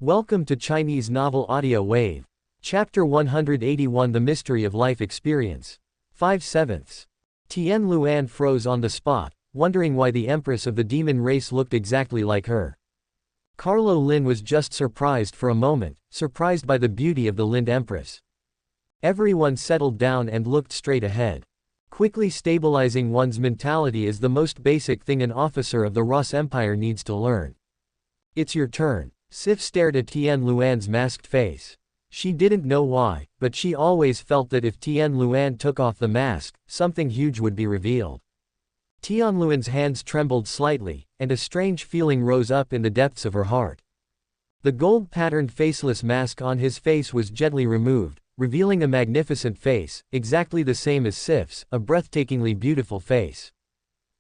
Welcome to Chinese Novel Audio Wave. Chapter 181 The Mystery of Life Experience. 5/7. Tian Luan froze on the spot, wondering why the Empress of the demon race looked exactly like her. Carlo Lin was just surprised for a moment, surprised by the beauty of the Lin Empress. Everyone settled down and looked straight ahead. Quickly stabilizing one's mentality is the most basic thing an officer of the Rus Empire needs to learn. It's your turn. Sif stared at Tian Luan's masked face. She didn't know why, but she always felt that if Tian Luan took off the mask, something huge would be revealed. Tian Luan's hands trembled slightly, and a strange feeling rose up in the depths of her heart. The gold-patterned faceless mask on his face was gently removed, revealing a magnificent face, exactly the same as Sif's, a breathtakingly beautiful face.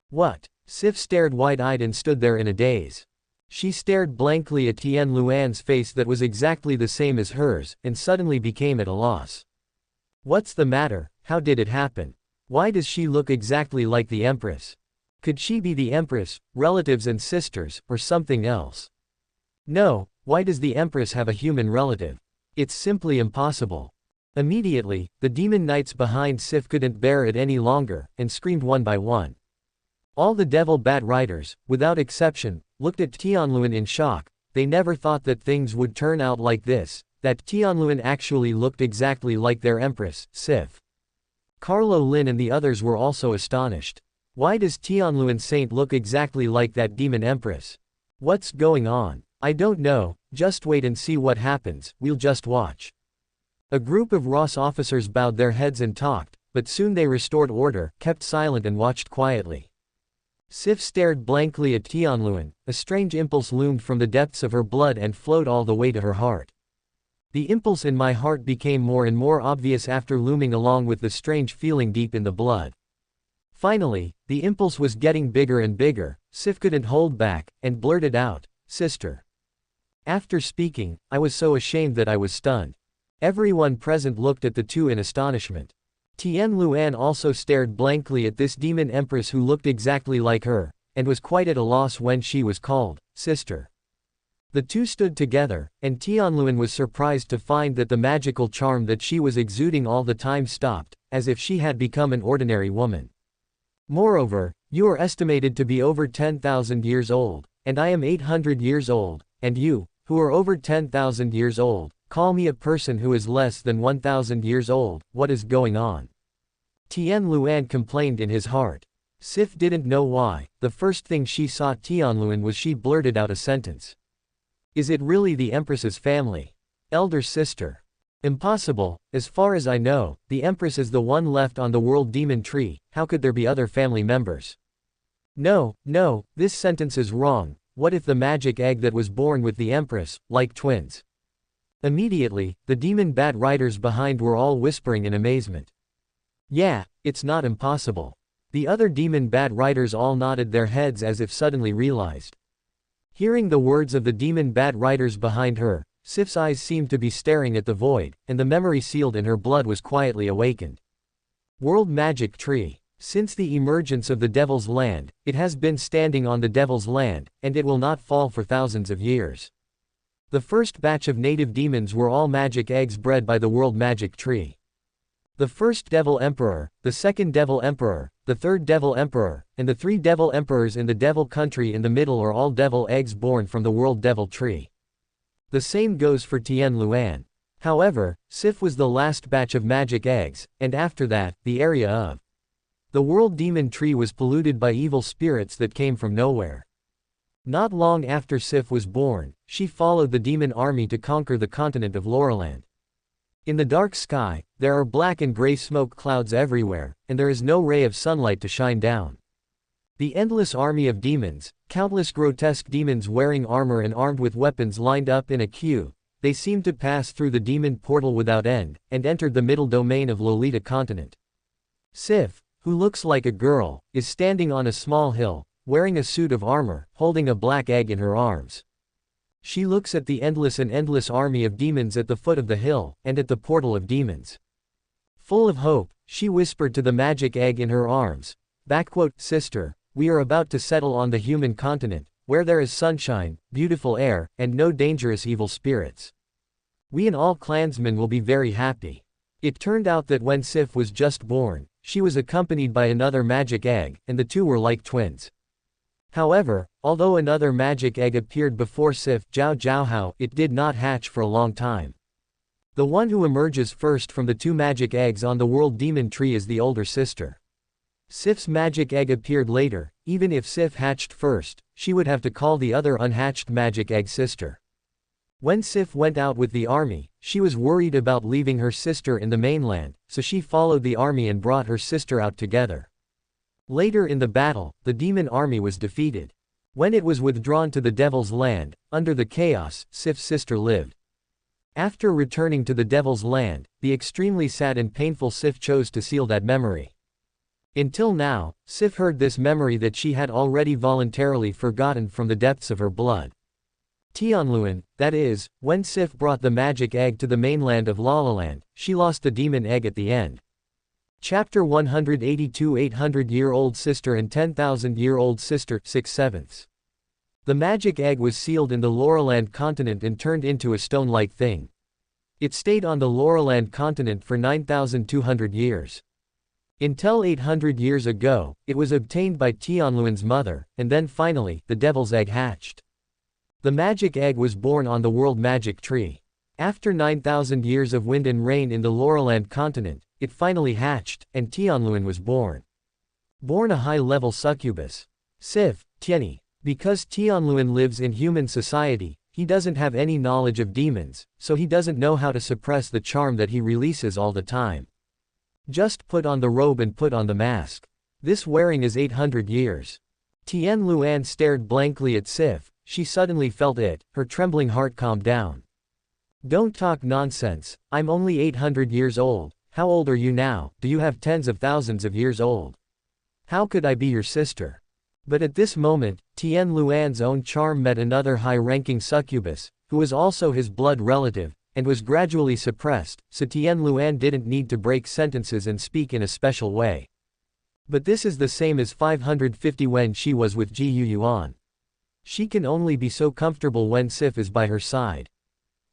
What? Sif stared wide-eyed and stood there in a daze. She stared blankly at Tian Luan's face that was exactly the same as hers, and suddenly became at a loss. What's the matter? How did it happen? Why does she look exactly like the Empress? Could she be the Empress, relatives and sisters, or something else? No, why does the Empress have a human relative? It's simply impossible. Immediately, the demon knights behind Sif couldn't bear it any longer, and screamed one by one. All the devil bat riders, without exception, looked at Tianluan in shock. They never thought that things would turn out like this, that Tianluan actually looked exactly like their Empress, Sif. Carlo Lin and the others were also astonished. Why does Tianluan Saint look exactly like that demon Empress? What's going on? I don't know, just wait and see what happens, we'll just watch. A group of Rus officers bowed their heads and talked, but soon they restored order, kept silent and watched quietly. Sif stared blankly at Tianluan. A strange impulse loomed from the depths of her blood and flowed all the way to her heart. The impulse in my heart became more and more obvious after looming along with the strange feeling deep in the blood. Finally, the impulse was getting bigger and bigger. Sif couldn't hold back, and blurted out, "Sister." After speaking, I was so ashamed that I was stunned. Everyone present looked at the two in astonishment. Tian Luan also stared blankly at this demon empress who looked exactly like her, and was quite at a loss when she was called sister. The two stood together, and Tianluan was surprised to find that the magical charm that she was exuding all the time stopped, as if she had become an ordinary woman. Moreover, you are estimated to be over 10,000 years old, and I am 800 years old, and you, who are over 10,000 years old, call me a person who is less than 1,000 years old. What is going on? Tian Luan complained in his heart. Sif didn't know why. The first thing she saw Tianluan was she blurted out a sentence. Is it really the Empress's family? Elder sister? Impossible. As far as I know, the Empress is the one left on the world demon tree. How could there be other family members? No, this sentence is wrong. What if the magic egg that was born with the Empress, like twins? Immediately, the demon bat riders behind were all whispering in amazement. Yeah, it's not impossible. The other demon bat riders all nodded their heads as if suddenly realized. Hearing the words of the demon bat riders behind her, Sif's eyes seemed to be staring at the void, and the memory sealed in her blood was quietly awakened. World Magic Tree. Since the emergence of the Devil's Land, it has been standing on the Devil's Land, and it will not fall for thousands of years. The first batch of native demons were all magic eggs bred by the World Magic Tree. The first Devil Emperor, the second Devil Emperor, the third Devil Emperor, and the three Devil Emperors in the Devil Country in the middle are all devil eggs born from the World Devil Tree. The same goes for Tian Luan. However, Sif was the last batch of magic eggs, and after that, the area of the World Demon Tree was polluted by evil spirits that came from nowhere. Not long after Sif was born, she followed the demon army to conquer the continent of Laurelland. In the dark sky, there are black and gray smoke clouds everywhere, and there is no ray of sunlight to shine down. The endless army of demons, countless grotesque demons wearing armor and armed with weapons lined up in a queue. They seemed to pass through the demon portal without end, and entered the middle domain of Lolita continent. Sif, who looks like a girl, is standing on a small hill, wearing a suit of armor, holding a black egg in her arms. She looks at the endless army of demons at the foot of the hill, and at the portal of demons. Full of hope, she whispered to the magic egg in her arms, "Sister, we are about to settle on the human continent, where there is sunshine, beautiful air, and no dangerous evil spirits. We and all clansmen will be very happy. It turned out that when Sif was just born, she was accompanied by another magic egg, and the two were like twins. However, although another magic egg appeared before Sif, it did not hatch for a long time. The one who emerges first from the two magic eggs on the world demon tree is the older sister. Sif's magic egg appeared later. Even if Sif hatched first, she would have to call the other unhatched magic egg sister. When Sif went out with the army, she was worried about leaving her sister in the mainland, so she followed the army and brought her sister out together. Later in the battle, the demon army was defeated. When it was withdrawn to the Devil's Land, under the chaos, Sif's sister lived. After returning to the Devil's Land, the extremely sad and painful Sif chose to seal that memory. Until now, Sif heard this memory that she had already voluntarily forgotten from the depths of her blood. Tianluan, that is, when Sif brought the magic egg to the mainland of Lalaland, she lost the demon egg at the end. Chapter 182 800-year-old sister and 10,000-year-old sister 6/7. The magic egg was sealed in the Lauraland continent and turned into a stone-like thing. It stayed on the Lauraland continent for 9,200 years. Until 800 years ago, it was obtained by Tianluan's mother, and then finally, the devil's egg hatched. The magic egg was born on the world magic tree. After 9,000 years of wind and rain in the Lauraland continent, it finally hatched, and Tianluan was born. Born a high-level succubus. Sif, Tianyi. Because Tianluan lives in human society, he doesn't have any knowledge of demons, so he doesn't know how to suppress the charm that he releases all the time. Just put on the robe and put on the mask. This wearing is 800 years. Tianluan stared blankly at Sif. She suddenly felt it, her trembling heart calmed down. Don't talk nonsense, I'm only 800 years old. How old are you now? Do you have tens of thousands of years old? How could I be your sister? But at this moment, Tianluan's own charm met another high-ranking succubus, who was also his blood relative, and was gradually suppressed, so Tianluan didn't need to break sentences and speak in a special way. But this is the same as 550 when she was with Yuan. She can only be so comfortable when Sif is by her side.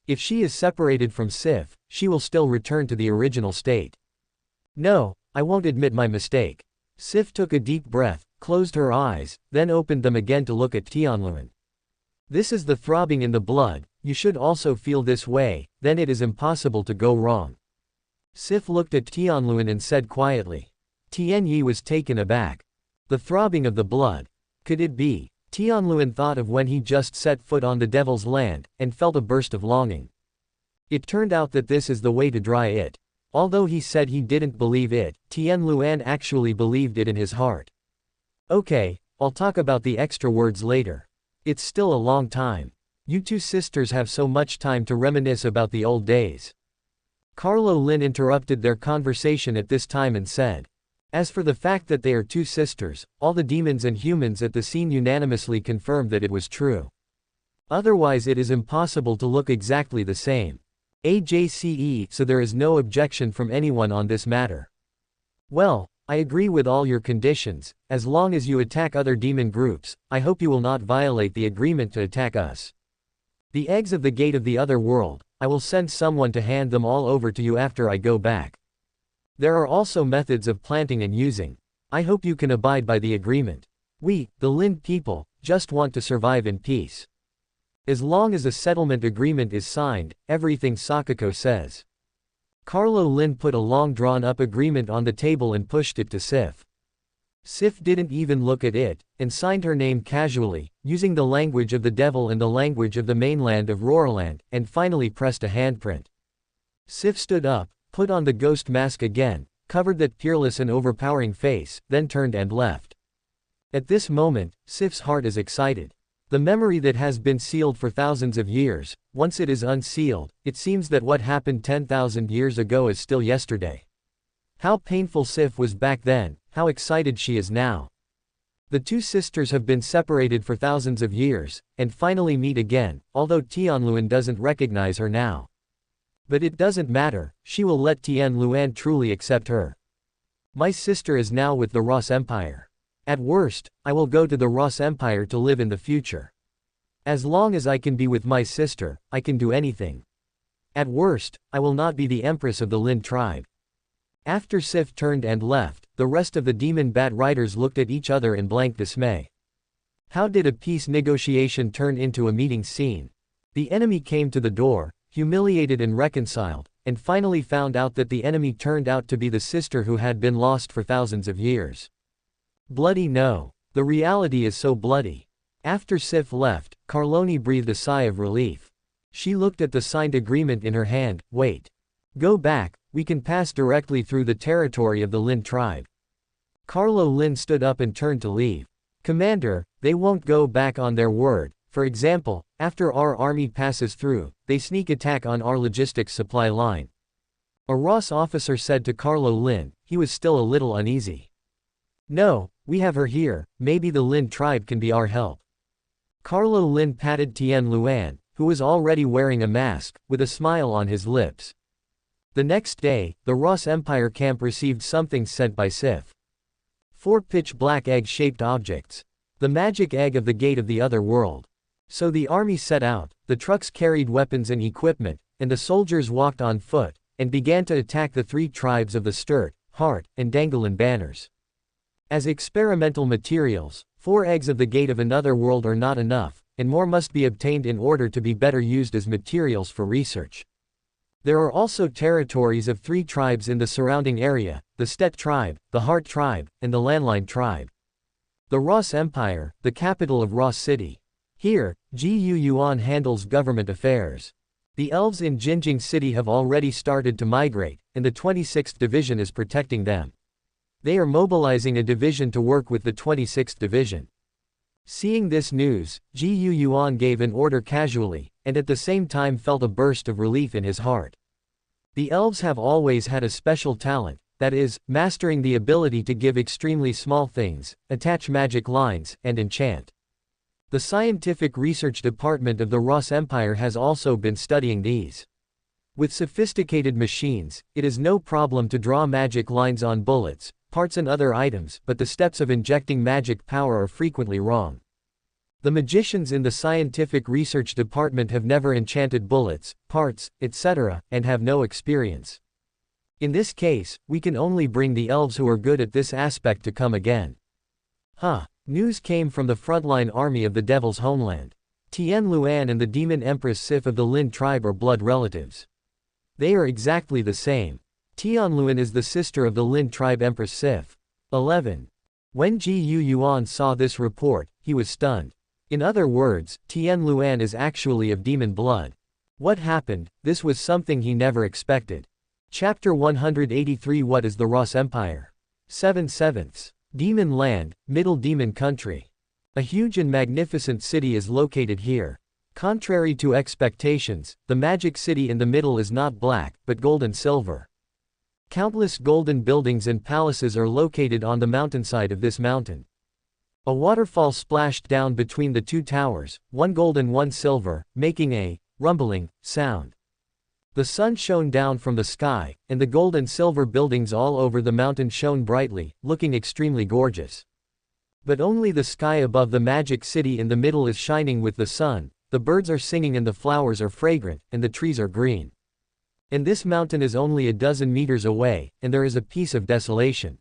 If she is separated from Sif, she will still return to the original state. No, I won't admit my mistake. Sif took a deep breath, closed her eyes, then opened them again to look at Tianluan. This is the throbbing in the blood, you should also feel this way, then it is impossible to go wrong. Sif looked at Tianluan and said quietly. Tianyi was taken aback. The throbbing of the blood. Could it be? Tianluan thought of when he just set foot on the Devil's Land, and felt a burst of longing. It turned out that this is the way to dry it. Although he said he didn't believe it, Tianluan actually believed it in his heart. Okay, I'll talk about the extra words later. It's still a long time. You two sisters have so much time to reminisce about the old days. Carlo Lin interrupted their conversation at this time and said. As for the fact that they are two sisters, all the demons and humans at the scene unanimously confirmed that it was true. Otherwise it is impossible to look exactly the same. So there is no objection from anyone on this matter. Well, I agree with all your conditions. As long as you attack other demon groups, I hope you will not violate the agreement to attack us. The eggs of the gate of the other world, I will send someone to hand them all over to you after I go back. There are also methods of planting and using. I hope you can abide by the agreement. We, the Lin people, just want to survive in peace. As long as a settlement agreement is signed, everything Sakako says. Carlo Lin put a long drawn-up agreement on the table and pushed it to Sif. Sif didn't even look at it, and signed her name casually, using the language of the devil and the language of the mainland of Roarland, and finally pressed a handprint. Sif stood up, put on the ghost mask again, covered that peerless and overpowering face, then turned and left. At this moment, Sif's heart is excited. The memory that has been sealed for thousands of years, once it is unsealed, it seems that what happened 10,000 years ago is still yesterday. How painful Sif was back then, how excited she is now. The two sisters have been separated for thousands of years, and finally meet again, although Tianluan doesn't recognize her now. But it doesn't matter, she will let Tianluan truly accept her. My sister is now with the Ross Empire. At worst, I will go to the Ross Empire to live in the future. As long as I can be with my sister, I can do anything. At worst, I will not be the empress of the Lin tribe. After Sif turned and left, the rest of the demon bat riders looked at each other in blank dismay. How did a peace negotiation turn into a meeting scene? The enemy came to the door, humiliated and reconciled, and finally found out that the enemy turned out to be the sister who had been lost for thousands of years. Bloody no. The reality is so bloody. After Sif left, Carloni breathed a sigh of relief. She looked at the signed agreement in her hand. Wait. Go back, we can pass directly through the territory of the Lin tribe. Carlo Lin stood up and turned to leave. Commander, they won't go back on their word. For example, after our army passes through, they sneak attack on our logistics supply line. A Ross officer said to Carlo Lin. He was still a little uneasy. No, we have her here, maybe the Lin tribe can be our help. Carlo Lin patted Tian Luan, who was already wearing a mask, with a smile on his lips. The next day, the Ross Empire camp received something sent by Sif. 4 pitch-black egg-shaped objects. The magic egg of the gate of the other world. So the army set out, the trucks carried weapons and equipment, and the soldiers walked on foot, and began to attack the 3 tribes of the Sturt, Heart, and Dangalin banners. As experimental materials, 4 eggs of the gate of another world are not enough, and more must be obtained in order to be better used as materials for research. There are also territories of 3 tribes in the surrounding area, the Stet tribe, the Heart tribe, and the Landline tribe. The Ross Empire, the capital of Ross City. Here, Yuan handles government affairs. The elves in Jinjing City have already started to migrate, and the 26th Division is protecting them. They are mobilizing a division to work with the 26th Division. Seeing this news, Yuan gave an order casually, and at the same time felt a burst of relief in his heart. The elves have always had a special talent, that is, mastering the ability to give extremely small things, attach magic lines, and enchant. The Scientific Research Department of the Ross Empire has also been studying these. With sophisticated machines, it is no problem to draw magic lines on bullets, parts and other items, but the steps of injecting magic power are frequently wrong. The magicians in the Scientific Research Department have never enchanted bullets, parts, etc., and have no experience. In this case, we can only bring the elves who are good at this aspect to come again. News came from the frontline army of the Devil's homeland. Tian Luan and the demon empress Sif of the Lin tribe are blood relatives. They are exactly the same. Tian Luan is the sister of the Lin tribe empress Sif. 11. When Yuan saw this report, he was stunned. In other words, Tian Luan is actually of demon blood. What happened? This was something he never expected. Chapter 183. What is the Ross Empire? 7/7. Demon Land, Middle Demon Country. A huge and magnificent city is located here. Contrary to expectations, the magic city in the middle is not black, but gold and silver. Countless golden buildings and palaces are located on the mountainside of this mountain. A waterfall splashed down between the 2 towers, one gold and one silver, making a rumbling sound. The sun shone down from the sky, and the gold and silver buildings all over the mountain shone brightly, looking extremely gorgeous. But only the sky above the magic city in the middle is shining with the sun, the birds are singing and the flowers are fragrant, and the trees are green. And this mountain is only a dozen meters away, and there is a piece of desolation.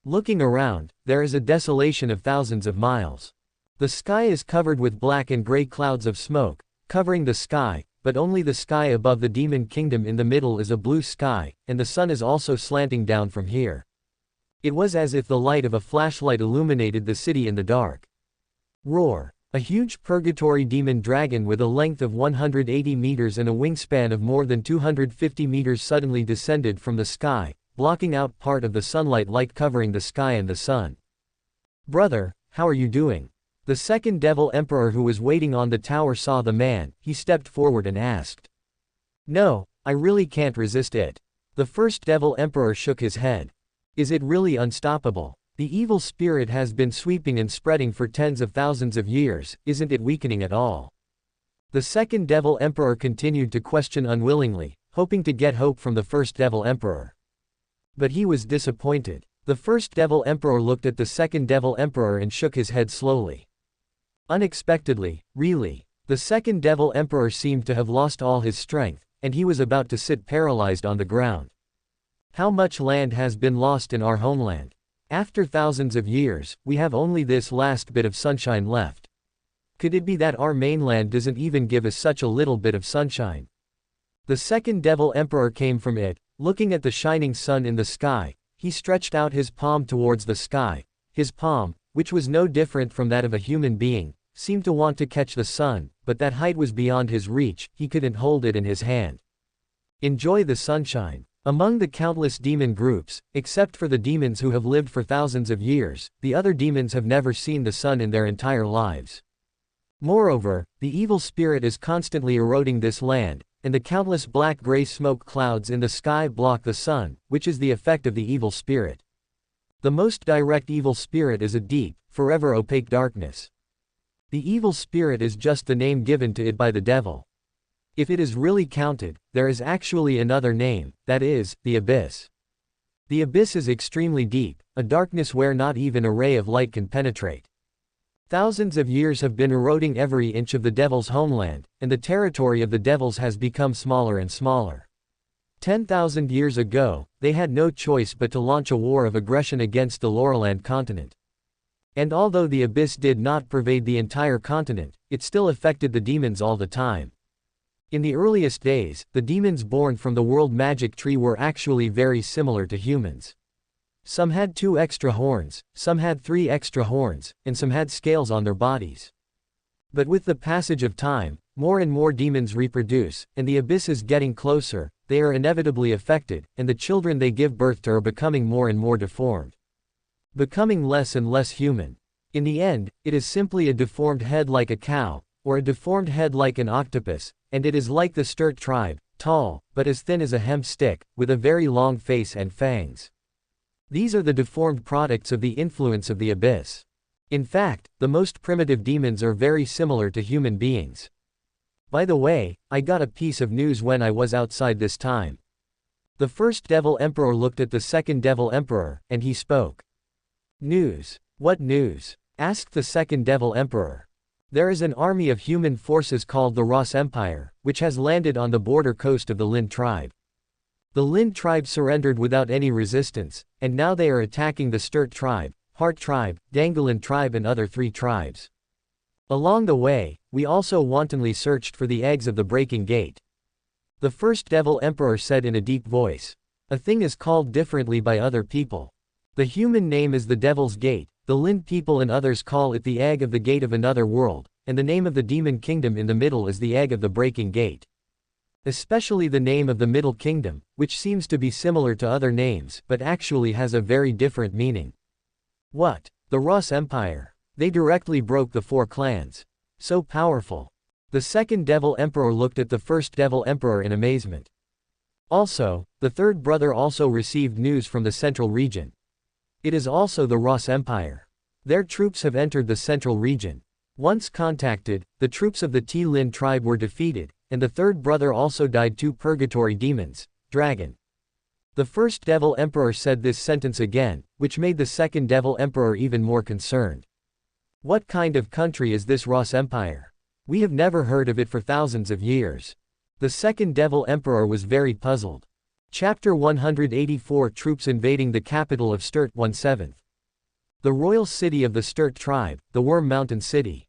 Looking around, there is a desolation of thousands of miles. The sky is covered with black and gray clouds of smoke, covering the sky, but only the sky above the demon kingdom in the middle is a blue sky, and the sun is also slanting down from here. It was as if the light of a flashlight illuminated the city in the dark. Roar! A huge purgatory demon dragon with a length of 180 meters and a wingspan of more than 250 meters suddenly descended from the sky, blocking out part of the sunlight light covering the sky and the sun. Brother, how are you doing? The second devil emperor who was waiting on the tower saw the man. He stepped forward and asked. No, I really can't resist it. The first devil emperor shook his head. Is it really unstoppable? The evil spirit has been sweeping and spreading for tens of thousands of years, isn't it weakening at all? The second devil emperor continued to question unwillingly, hoping to get hope from the first devil emperor. But he was disappointed. The first Devil Emperor looked at the second Devil Emperor and shook his head slowly. Unexpectedly, really. The second Devil Emperor seemed to have lost all his strength, and he was about to sit paralyzed on the ground. How much land has been lost in our homeland? After thousands of years, we have only this last bit of sunshine left. Could it be that our mainland doesn't even give us such a little bit of sunshine? The second Devil Emperor came from it, looking at the shining sun in the sky. He stretched out his palm towards the sky. His palm, which was no different from that of a human being, seemed to want to catch the sun, but that height was beyond his reach, he couldn't hold it in his hand. Enjoy the sunshine. Among the countless demon groups, except for the demons who have lived for thousands of years, the other demons have never seen the sun in their entire lives. Moreover, the evil spirit is constantly eroding this land, and the countless black-gray smoke clouds in the sky block the sun, which is the effect of the evil spirit. The most direct evil spirit is a deep, forever opaque darkness. The evil spirit is just the name given to it by the devil. If it is really counted, there is actually another name, that is, the abyss. The abyss is extremely deep, a darkness where not even a ray of light can penetrate. Thousands of years have been eroding every inch of the devil's homeland, and the territory of the devils has become smaller and smaller. 10,000 years ago, they had no choice but to launch a war of aggression against the Laureland continent. And although the abyss did not pervade the entire continent, it still affected the demons all the time. In the earliest days, the demons born from the world magic tree were actually very similar to humans. Some had 2 extra horns, some had 3 extra horns, and some had scales on their bodies. But with the passage of time, more and more demons reproduce, and the abyss is getting closer. They are inevitably affected, and the children they give birth to are becoming more and more deformed. Becoming less and less human. In the end, it is simply a deformed head like a cow, or a deformed head like an octopus, and it is like the Sturt tribe, tall, but as thin as a hemp stick, with a very long face and fangs. These are the deformed products of the influence of the abyss. In fact, the most primitive demons are very similar to human beings. By the way, I got a piece of news when I was outside this time. The first Devil Emperor looked at the second Devil Emperor, and he spoke. News? What news? Asked the second Devil Emperor. There is an army of human forces called the Ross Empire, which has landed on the border coast of the Lin tribe. The Lin tribe surrendered without any resistance, and now they are attacking the Sturt tribe, Hart tribe, Dangalin tribe and other 3 tribes. Along the way, we also wantonly searched for the eggs of the breaking gate. The first Devil Emperor said in a deep voice. A thing is called differently by other people. The human name is the Devil's Gate, the Lin people and others call it the egg of the gate of another world, and the name of the demon kingdom in the middle is the egg of the breaking gate. Especially the name of the Middle Kingdom, which seems to be similar to other names but actually has a very different meaning. What? The Ross Empire. They directly broke the 4 clans. So powerful. The second Devil Emperor looked at the first Devil Emperor in amazement. Also, the third brother also received news from the central region. It is also the Ross Empire. Their troops have entered the central region. Once contacted, the troops of the T-Lin tribe were defeated, and the third brother also died. 2 purgatory demons, dragon. The first Devil Emperor said this sentence again, which made the second Devil Emperor even more concerned. What kind of country is this Ross Empire? We have never heard of it for thousands of years. The second Devil Emperor was very puzzled. Chapter 184 Troops invading the capital of Sturt 1/7. The royal city of the Sturt tribe, the Worm Mountain City.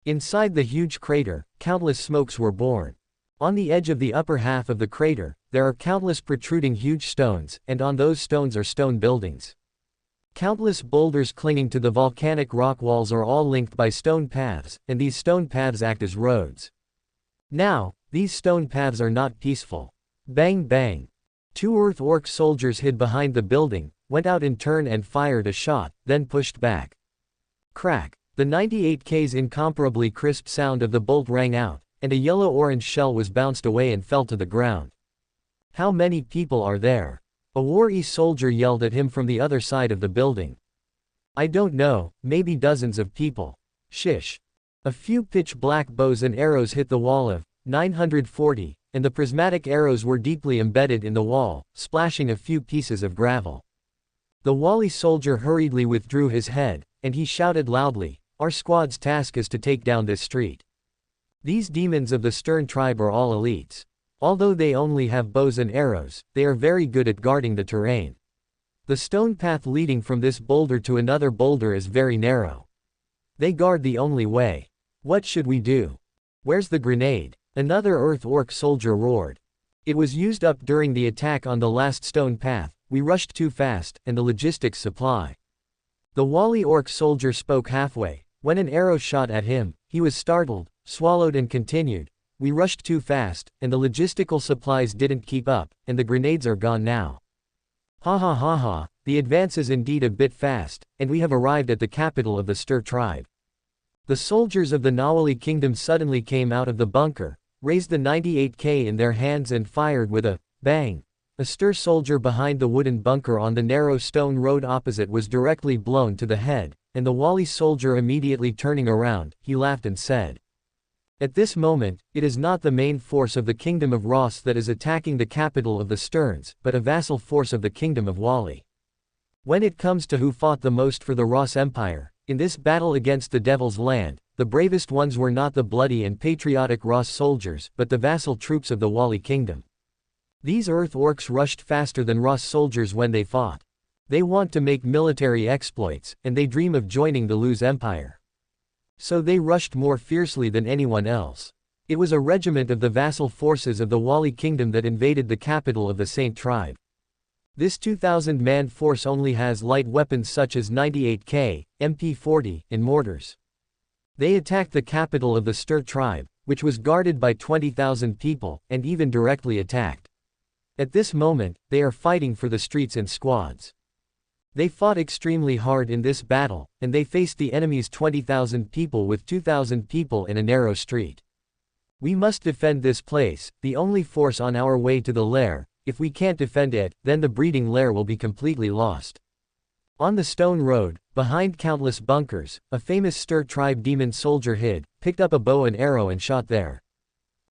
Inside the huge crater, countless smokes were born. On the edge of the upper half of the crater, there are countless protruding huge stones, and on those stones are stone buildings. Countless boulders clinging to the volcanic rock walls are all linked by stone paths, and these stone paths act as roads. Now, these stone paths are not peaceful. Bang bang. 2 Earth Orc soldiers hid behind the building, went out in turn and fired a shot, then pushed back. Crack. The 98K's incomparably crisp sound of the bolt rang out, and a yellow-orange shell was bounced away and fell to the ground. How many people are there? A War-E soldier yelled at him from the other side of the building. I don't know, maybe dozens of people. Shish. A few pitch-black bows and arrows hit the wall of 940, and the prismatic arrows were deeply embedded in the wall, splashing a few pieces of gravel. The Wally soldier hurriedly withdrew his head, and he shouted loudly, "Our squad's task is to take down this street. These demons of the Stern tribe are all elites. Although they only have bows and arrows, they are very good at guarding the terrain. The stone path leading from this boulder to another boulder is very narrow. They guard the only way. What should we do? Where's the grenade?" Another Earth Orc soldier roared. "It was used up during the attack on the last stone path. We rushed too fast, and the logistics supply." The Wally Orc soldier spoke halfway. When an arrow shot at him, he was startled, swallowed and continued, "We rushed too fast, and the logistical supplies didn't keep up, and the grenades are gone now. Ha ha ha ha, the advance is indeed a bit fast, and we have arrived at the capital of the Stir tribe." The soldiers of the Nawali kingdom suddenly came out of the bunker, raised the 98K in their hands and fired with a bang. A Stir soldier behind the wooden bunker on the narrow stone road opposite was directly blown to the head, and the Wally soldier immediately turning around, he laughed and said, "At this moment, it is not the main force of the kingdom of Ross that is attacking the capital of the Sterns, but a vassal force of the kingdom of Wally. When it comes to who fought the most for the Ross Empire, in this battle against the Devil's Land, the bravest ones were not the bloody and patriotic Ross soldiers, but the vassal troops of the Wally kingdom. These Earth Orcs rushed faster than Ross soldiers when they fought. They want to make military exploits, and they dream of joining the Luz Empire. So they rushed more fiercely than anyone else. It was a regiment of the vassal forces of the Wally kingdom that invaded the capital of the Saint tribe. This 2,000-man force only has light weapons such as 98K, MP40, and mortars. They attacked the capital of the Stir tribe, which was guarded by 20,000 people, and even directly attacked. At this moment, they are fighting for the streets in squads. They fought extremely hard in this battle, and they faced the enemy's 20,000 people with 2,000 people in a narrow street. We must defend this place, the only force on our way to the lair. If we can't defend it, then the breeding lair will be completely lost." On the stone road, behind countless bunkers, a famous Stir tribe demon soldier hid, picked up a bow and arrow and shot there.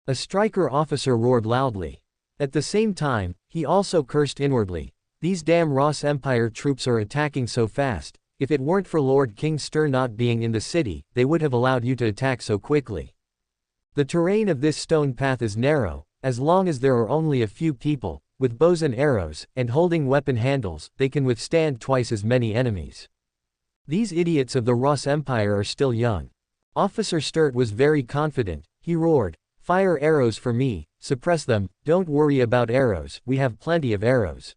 A striker officer roared loudly. At the same time, he also cursed inwardly, "These damn Ross Empire troops are attacking so fast. If it weren't for Lord King Stir not being in the city, they would have allowed you to attack so quickly. The terrain of this stone path is narrow. As long as there are only a few people, with bows and arrows, and holding weapon handles, they can withstand twice as many enemies. These idiots of the Ross Empire are still young." Officer Sturt was very confident. He roared, "Fire arrows for me, suppress them, don't worry about arrows, we have plenty of arrows."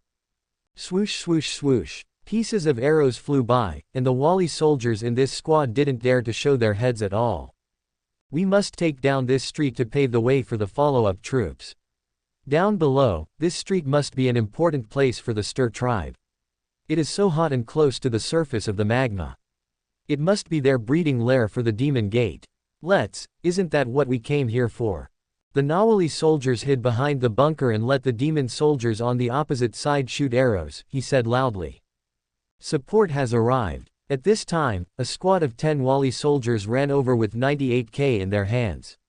Swoosh swoosh swoosh. Pieces of arrows flew by, and the Wally soldiers in this squad didn't dare to show their heads at all. "We must take down this street to pave the way for the follow-up troops. Down below, this street must be an important place for the Stir tribe. It is so hot and close to the surface of the magma. It must be their breeding lair for the Demon Gate. Isn't that what we came here for?" The Nawali soldiers hid behind the bunker and let the demon soldiers on the opposite side shoot arrows, he said loudly. Support has arrived. At this time, a squad of 10 Wally soldiers ran over with 98K in their hands.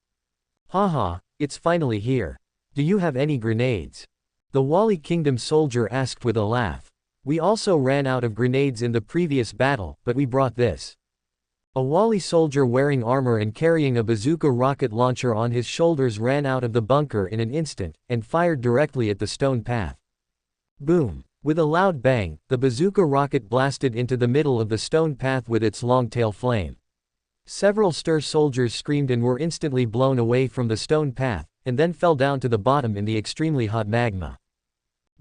"Haha, it's finally here. Do you have any grenades?" The Wally Kingdom soldier asked with a laugh. "We also ran out of grenades in the previous battle, but we brought this." A Wally soldier wearing armor and carrying a bazooka rocket launcher on his shoulders ran out of the bunker in an instant, and fired directly at the stone path. Boom! With a loud bang, the bazooka rocket blasted into the middle of the stone path with its long tail flame. Several Stir soldiers screamed and were instantly blown away from the stone path, and then fell down to the bottom in the extremely hot magma.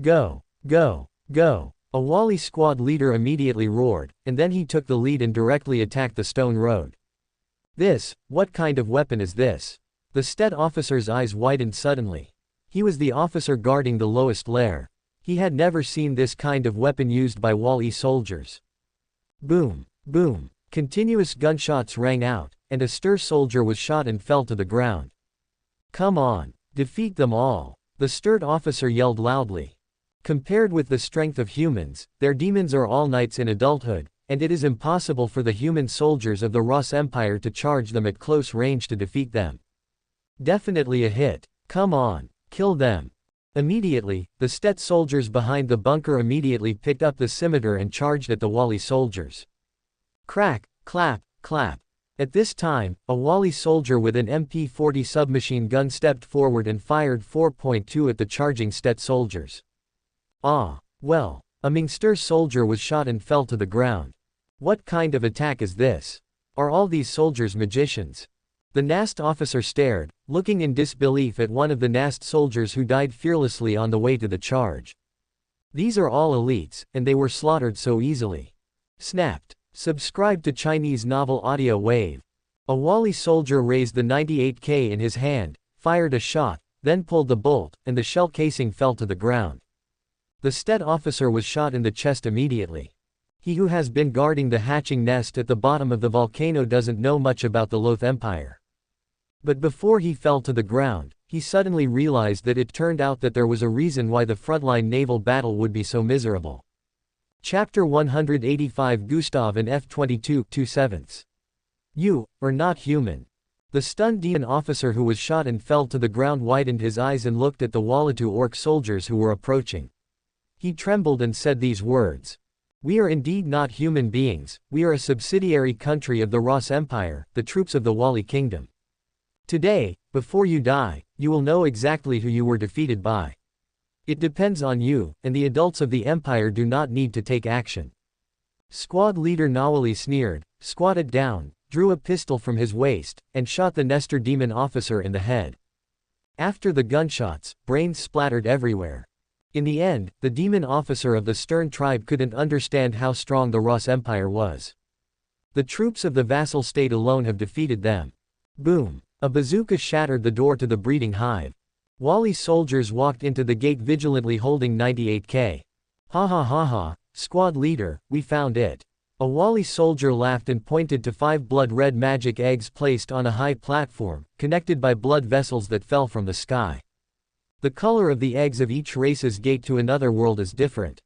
"Go! Go! Go!" A Wally squad leader immediately roared, and then he took the lead and directly attacked the stone road. What kind of weapon is this?" The Stead officer's eyes widened suddenly. He was the officer guarding the lowest lair. He had never seen this kind of weapon used by Wally soldiers. Boom! Boom! Continuous gunshots rang out, and a Stir soldier was shot and fell to the ground. "Come on! Defeat them all!" the Stirred officer yelled loudly. Compared with the strength of humans, their demons are all knights in adulthood, and it is impossible for the human soldiers of the Ross Empire to charge them at close range to defeat them. "Definitely a hit. Come on, kill them." Immediately, the Stet soldiers behind the bunker immediately picked up the scimitar and charged at the Wally soldiers. Crack, clap, clap. At this time, a Wally soldier with an MP-40 submachine gun stepped forward and fired 4.2 at the charging Stet soldiers. Ah, well, a Mingster soldier was shot and fell to the ground. What kind of attack is this? Are all these soldiers magicians? The NAST officer stared, looking in disbelief at one of the NAST soldiers who died fearlessly on the way to the charge. These are all elites, and they were slaughtered so easily. Snapped. Subscribe to Chinese Novel Audio Wave. A Wally soldier raised the 98K in his hand, fired a shot, then pulled the bolt, and the shell casing fell to the ground. The Stet officer was shot in the chest immediately. He who has been guarding the hatching nest at the bottom of the volcano doesn't know much about the Loth Empire. But before he fell to the ground, he suddenly realized that it turned out that there was a reason why the frontline naval battle would be so miserable. Chapter 185 Gustav and F-22 2/7. You are not human. The stunned demon officer who was shot and fell to the ground widened his eyes and looked at the Wallatu orc soldiers who were approaching. He trembled and said these words. We are indeed not human beings, we are a subsidiary country of the Ross Empire, the troops of the Wally Kingdom. Today, before you die, you will know exactly who you were defeated by. It depends on you, and the adults of the Empire do not need to take action. Squad leader Nawali sneered, squatted down, drew a pistol from his waist, and shot the Nestor demon officer in the head. After the gunshots, brains splattered everywhere. In the end, the demon officer of the Stern tribe couldn't understand how strong the Ross Empire was. The troops of the vassal state alone have defeated them. Boom! A bazooka shattered the door to the breeding hive. Wally soldiers walked into the gate vigilantly holding 98K. Ha ha ha ha, squad leader, we found it. A Wally soldier laughed and pointed to 5 blood-red magic eggs placed on a high platform, connected by blood vessels that fell from the sky. The color of the eggs of each race's gate to another world is different.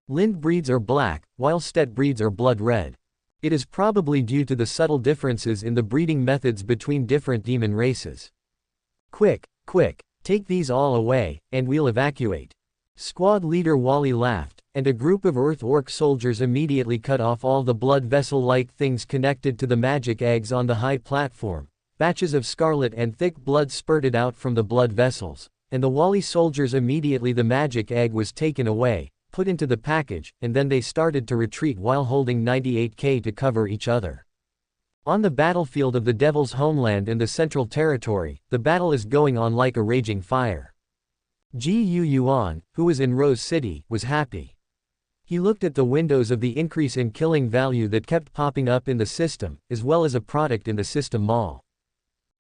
Lind breeds are black, while Stet breeds are blood red. It is probably due to the subtle differences in the breeding methods between different demon races. Quick, quick, take these all away, and we'll evacuate. Squad leader Wally laughed, and a group of Earth Orc soldiers immediately cut off all the blood vessel-like things connected to the magic eggs on the high platform. Batches of scarlet and thick blood spurted out from the blood vessels, and the Wally soldiers immediately the magic egg was taken away, put into the package, and then they started to retreat while holding 98K to cover each other. On the battlefield of the Devil's homeland in the Central Territory, the battle is going on like a raging fire. Yuan, who was in Rose City, was happy. He looked at the windows of the increase in killing value that kept popping up in the system, as well as a product in the system mall.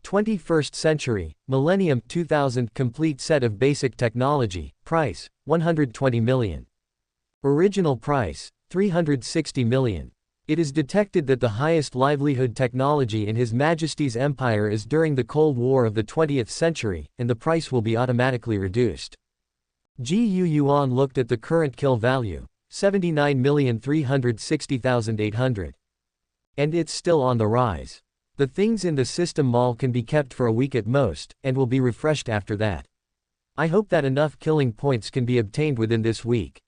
21st century, Millennium 2000 complete set of basic technology, price, 120 million. Original price, 360 million. It is detected that the highest livelihood technology in His Majesty's Empire is during the Cold War of the 20th century, and the price will be automatically reduced. Yuan looked at the current kill value, 79,360,800. And it's still on the rise. The things in the system mall can be kept for a week at most, and will be refreshed after that. I hope that enough killing points can be obtained within this week.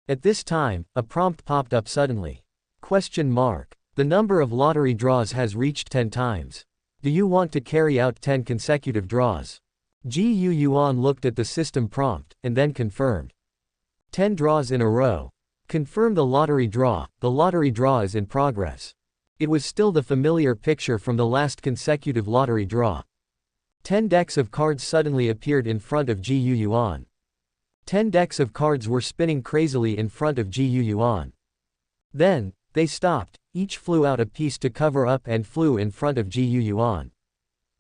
At this time, a prompt popped up suddenly. Question mark. The number of lottery draws has reached 10 times. Do you want to carry out 10 consecutive draws? Yuan looked at the system prompt, and then confirmed. 10 draws in a row. Confirm the lottery draw is in progress. It was still the familiar picture from the last consecutive lottery draw. 10 decks of cards suddenly appeared in front of Yuan. 10 decks of cards were spinning crazily in front of Yuan. Then, they stopped, each flew out a piece to cover up and flew in front of Yuan.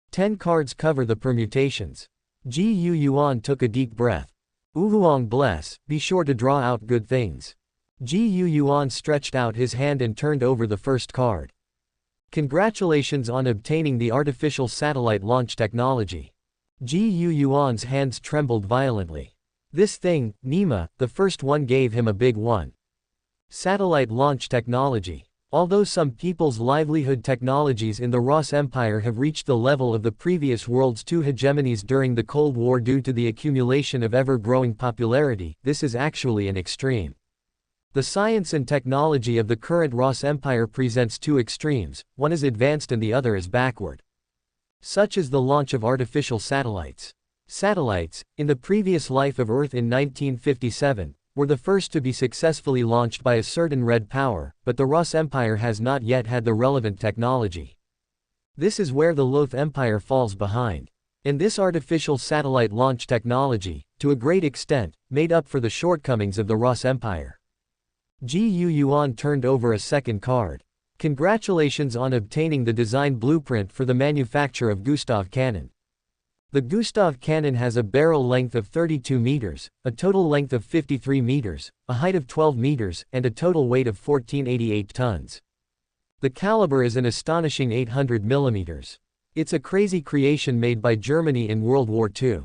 10 cards cover the permutations. Yuan took a deep breath. Uhuang bless, be sure to draw out good things. Yuan stretched out his hand and turned over the first card. Congratulations on obtaining the artificial satellite launch technology. Yuan's hands trembled violently. This thing, Nima, the first one gave him a big one. Satellite launch technology. Although some people's livelihood technologies in the Ross Empire have reached the level of the previous world's two hegemonies during the Cold War due to the accumulation of ever-growing popularity, this is actually an extreme. The science and technology of the current Ross Empire presents two extremes, one is advanced and the other is backward. Such is the launch of artificial satellites. Satellites, in the previous life of Earth in 1957, were the first to be successfully launched by a certain red power, but the Ross Empire has not yet had the relevant technology. This is where the Loth Empire falls behind. And this artificial satellite launch technology, to a great extent, made up for the shortcomings of the Ross Empire. Yuan turned over a second card. Congratulations on obtaining the design blueprint for the manufacture of Gustav cannon. The Gustav cannon has a barrel length of 32 meters, a total length of 53 meters, a height of 12 meters, and a total weight of 1488 tons. The caliber is an astonishing 800 millimeters. It's a crazy creation made by Germany in World War II.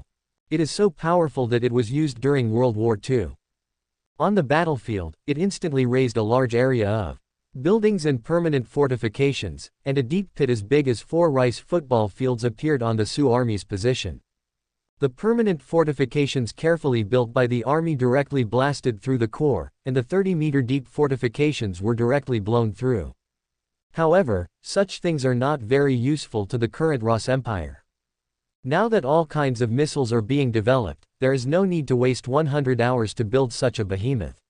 It is so powerful that it was used during World War II. On the battlefield, it instantly raised a large area of buildings and permanent fortifications, and a deep pit as big as 4 rice football fields appeared on the Sioux Army's position. The permanent fortifications carefully built by the army directly blasted through the core, and the 30-meter deep fortifications were directly blown through. However, such things are not very useful to the current Ross Empire. Now that all kinds of missiles are being developed, there is no need to waste 100 hours to build such a behemoth.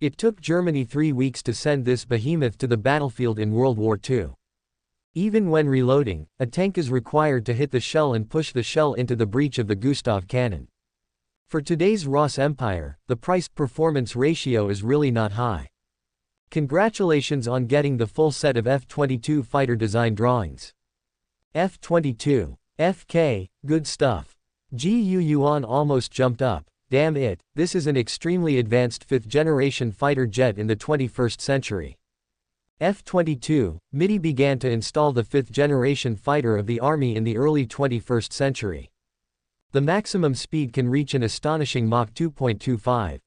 It took Germany 3 weeks to send this behemoth to the battlefield in World War II. Even when reloading, a tank is required to hit the shell and push the shell into the breech of the Gustav cannon. For today's Ross Empire, the price-performance ratio is really not high. Congratulations on getting the full set of F-22 fighter design drawings. F-22. FK, good stuff. Yuan almost jumped up. Damn it, this is an extremely advanced 5th-generation fighter jet in the 21st century. F-22, MIDI began to install the 5th-generation fighter of the Army in the early 21st century. The maximum speed can reach an astonishing Mach 2.25.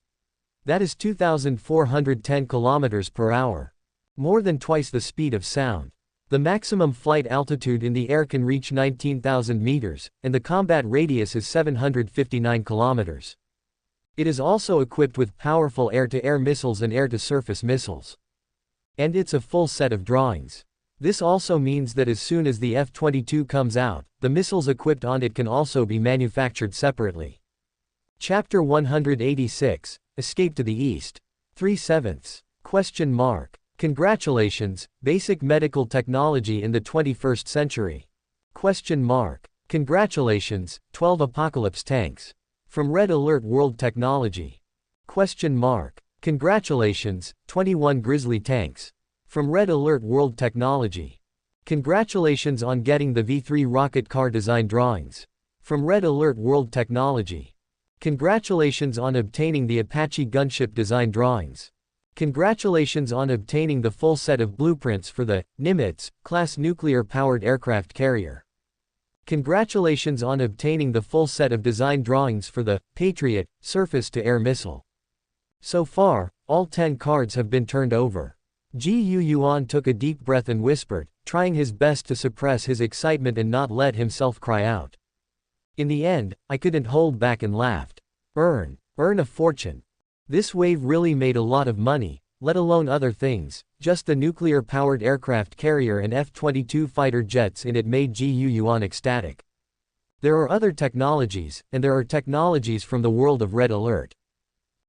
That is 2,410 kilometers per hour. More than twice the speed of sound. The maximum flight altitude in the air can reach 19,000 meters, and the combat radius is 759 kilometers. It is also equipped with powerful air-to-air missiles and air-to-surface missiles. And it's a full set of drawings. This also means that as soon as the F-22 comes out, the missiles equipped on it can also be manufactured separately. Chapter 186, Escape to the East. 3/7. Question mark. Congratulations, basic medical technology in the 21st century. Question mark. Congratulations, 12 apocalypse tanks. From Red Alert World Technology. Question mark. Congratulations, 21 Grizzly tanks. From Red Alert World Technology. Congratulations on getting the V3 rocket car design drawings. From Red Alert World Technology. Congratulations on obtaining the Apache gunship design drawings. Congratulations on obtaining the full set of blueprints for the Nimitz-class nuclear-powered aircraft carrier. Congratulations on obtaining the full set of design drawings for the Patriot surface-to-air missile. So far, all 10 cards have been turned over. Yuan took a deep breath and whispered, trying his best to suppress his excitement and not let himself cry out. In the end, I couldn't hold back and laughed. Earn a fortune. This wave really made a lot of money, let alone other things. Just the nuclear-powered aircraft carrier and F-22 fighter jets in it made Yuan ecstatic. There are other technologies, and there are technologies from the world of Red Alert.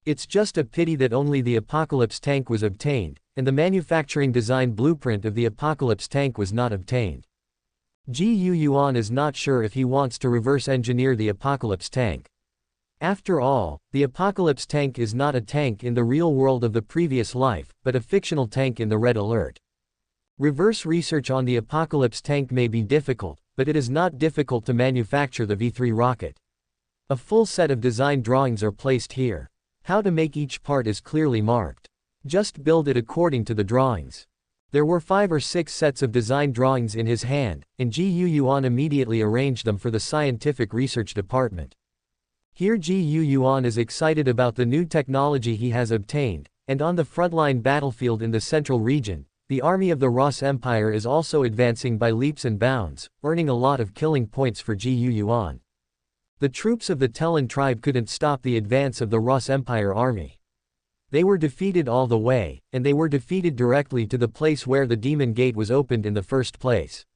It's just a pity that only the Apocalypse tank was obtained, and the manufacturing design blueprint of the Apocalypse tank was not obtained. Yuan is not sure if he wants to reverse engineer the Apocalypse tank. After all, the Apocalypse tank is not a tank in the real world of the previous life, but a fictional tank in the Red Alert. Reverse research on the Apocalypse tank may be difficult, but it is not difficult to manufacture the V3 rocket. A full set of design drawings are placed here. How to make each part is clearly marked. Just build it according to the drawings. There were 5 or 6 sets of design drawings in his hand, and Yuan immediately arranged them for the scientific research department. Here Yuan is excited about the new technology he has obtained, and on the frontline battlefield in the central region, the army of the Ross Empire is also advancing by leaps and bounds, earning a lot of killing points for Yuan. The troops of the Tellan tribe couldn't stop the advance of the Ross Empire army. They were defeated all the way, and they were defeated directly to the place where the demon gate was opened in the first place.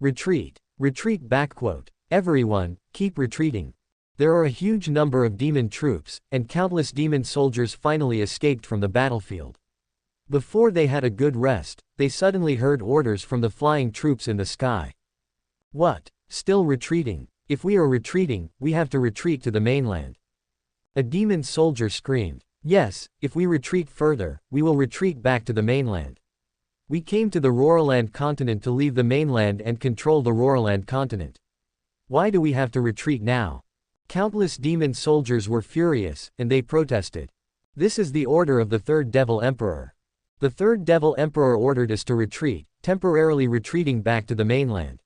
Retreat. Retreat. Everyone, keep retreating. There are a huge number of demon troops, and countless demon soldiers finally escaped from the battlefield. Before they had a good rest, they suddenly heard orders from the flying troops in the sky. What? Still retreating? If we are retreating, we have to retreat to the mainland. A demon soldier screamed. Yes, if we retreat further, we will retreat back to the mainland. We came to the Roraland continent to leave the mainland and control the Roraland continent. Why do we have to retreat now? Countless demon soldiers were furious, and they protested. This is the order of the Third Devil Emperor. The Third Devil Emperor ordered us to retreat, temporarily retreating back to the mainland.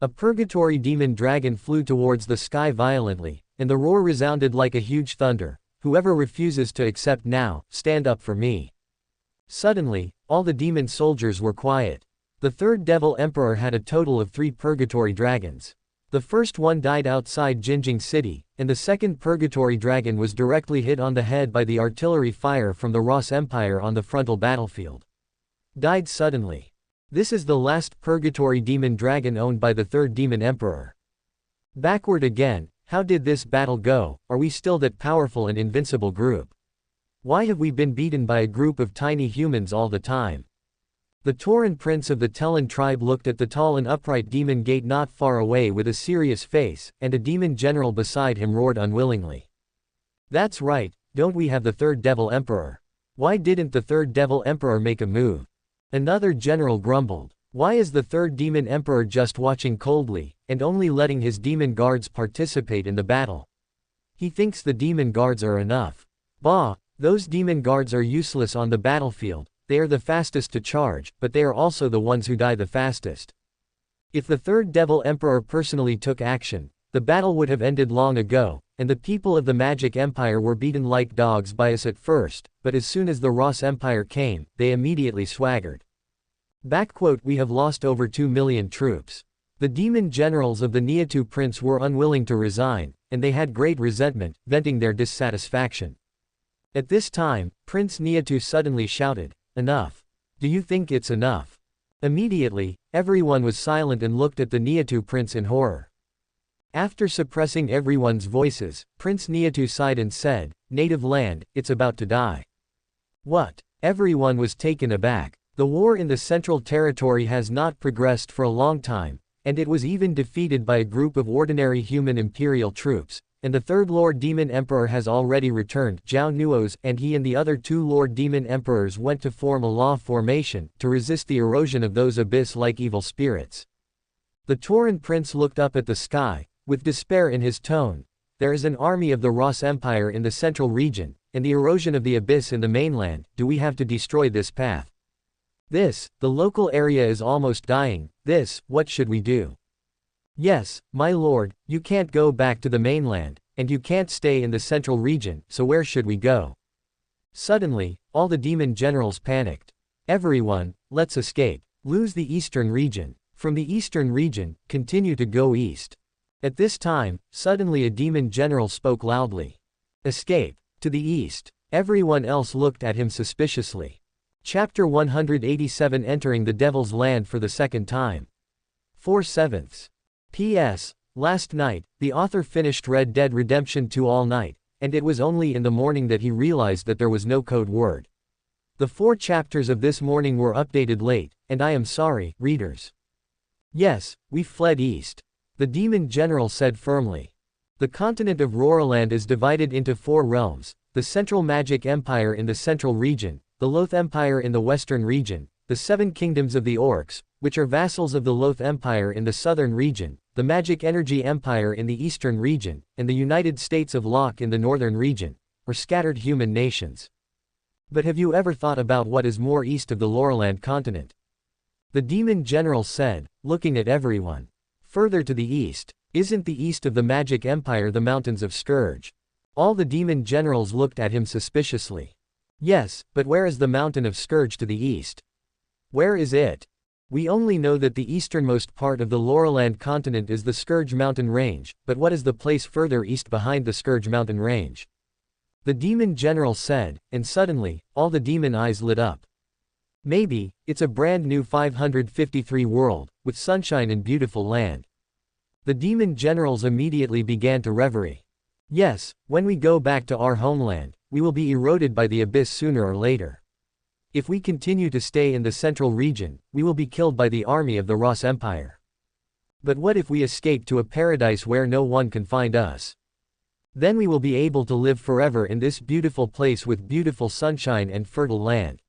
A purgatory demon dragon flew towards the sky violently, and the roar resounded like a huge thunder. Whoever refuses to accept now, stand up for me. Suddenly, all the demon soldiers were quiet. The Third Devil Emperor had a total of 3 purgatory dragons. The first one died outside Jinjing City, and the second purgatory dragon was directly hit on the head by the artillery fire from the Ross Empire on the frontal battlefield. Died suddenly. This is the last purgatory demon dragon owned by the Third Demon Emperor. Backward again, how did this battle go? Are we still that powerful and invincible group? Why have we been beaten by a group of tiny humans all the time? The Tauran prince of the Tellan tribe looked at the tall and upright demon gate not far away with a serious face, and a demon general beside him roared unwillingly. That's right, don't we have the Third Devil Emperor? Why didn't the Third Devil Emperor make a move? Another general grumbled. Why is the Third Demon Emperor just watching coldly, and only letting his demon guards participate in the battle? He thinks the demon guards are enough. Bah, those demon guards are useless on the battlefield. They are the fastest to charge, but they are also the ones who die the fastest. If the Third Devil Emperor personally took action, the battle would have ended long ago, and the people of the Magic Empire were beaten like dogs by us at first, but as soon as the Ross Empire came, they immediately swaggered. We have lost over 2 million troops. The demon generals of the Niatu Prince were unwilling to resign, and they had great resentment, venting their dissatisfaction. At this time, Prince Niatu suddenly shouted, "Enough. Do you think it's enough?" Immediately, everyone was silent and looked at the Niatu Prince in horror. After suppressing everyone's voices, Prince Niatu sighed and said, "Native land, it's about to die." What? Everyone was taken aback. The war in the Central Territory has not progressed for a long time, and it was even defeated by a group of ordinary human imperial troops, and the Third Lord Demon Emperor has already returned. Zhao Nuo's, and he and the other 2 Lord Demon Emperors went to form a law formation, to resist the erosion of those abyss-like evil spirits. The Tauran prince looked up at the sky, with despair in his tone. There is an army of the Ross Empire in the central region, and the erosion of the abyss in the mainland. Do we have to destroy this path? This, the local area is almost dying. This, what should we do? Yes, my lord, you can't go back to the mainland, and you can't stay in the central region, so where should we go? Suddenly, all the demon generals panicked. Everyone, let's escape. Lose the eastern region. From the eastern region, continue to go east. At this time, suddenly a demon general spoke loudly. Escape. To the east. Everyone else looked at him suspiciously. Chapter 187 Entering the Devil's Land for the second time. 4/7. P.S. Last night, the author finished Red Dead Redemption 2 all night, and it was only in the morning that he realized that there was no code word. The 4 chapters of this morning were updated late, and I am sorry, readers. Yes, we fled east. The demon general said firmly. The continent of Roraland is divided into 4 realms, the Central Magic Empire in the central region, the Loth Empire in the western region, the 7 kingdoms of the Orcs, which are vassals of the Loth Empire in the southern region, the Magic Energy Empire in the eastern region, and the United States of Locke in the northern region, or scattered human nations. But have you ever thought about what is more east of the Roraland continent? The demon general said, looking at everyone. Further to the east, isn't the east of the Magic Empire the mountains of Scourge? All the demon generals looked at him suspiciously. Yes, but where is the mountain of Scourge to the east? Where is it? We only know that the easternmost part of the Laurelland continent is the Scourge Mountain Range, but what is the place further east behind the Scourge Mountain Range? The demon general said, and suddenly, all the demon eyes lit up. Maybe, it's a brand new 553 world, with sunshine and beautiful land. The demon generals immediately began to reverie. Yes, when we go back to our homeland, we will be eroded by the abyss sooner or later. If we continue to stay in the central region, we will be killed by the army of the Ross Empire. But what if we escape to a paradise where no one can find us? Then we will be able to live forever in this beautiful place with beautiful sunshine and fertile land.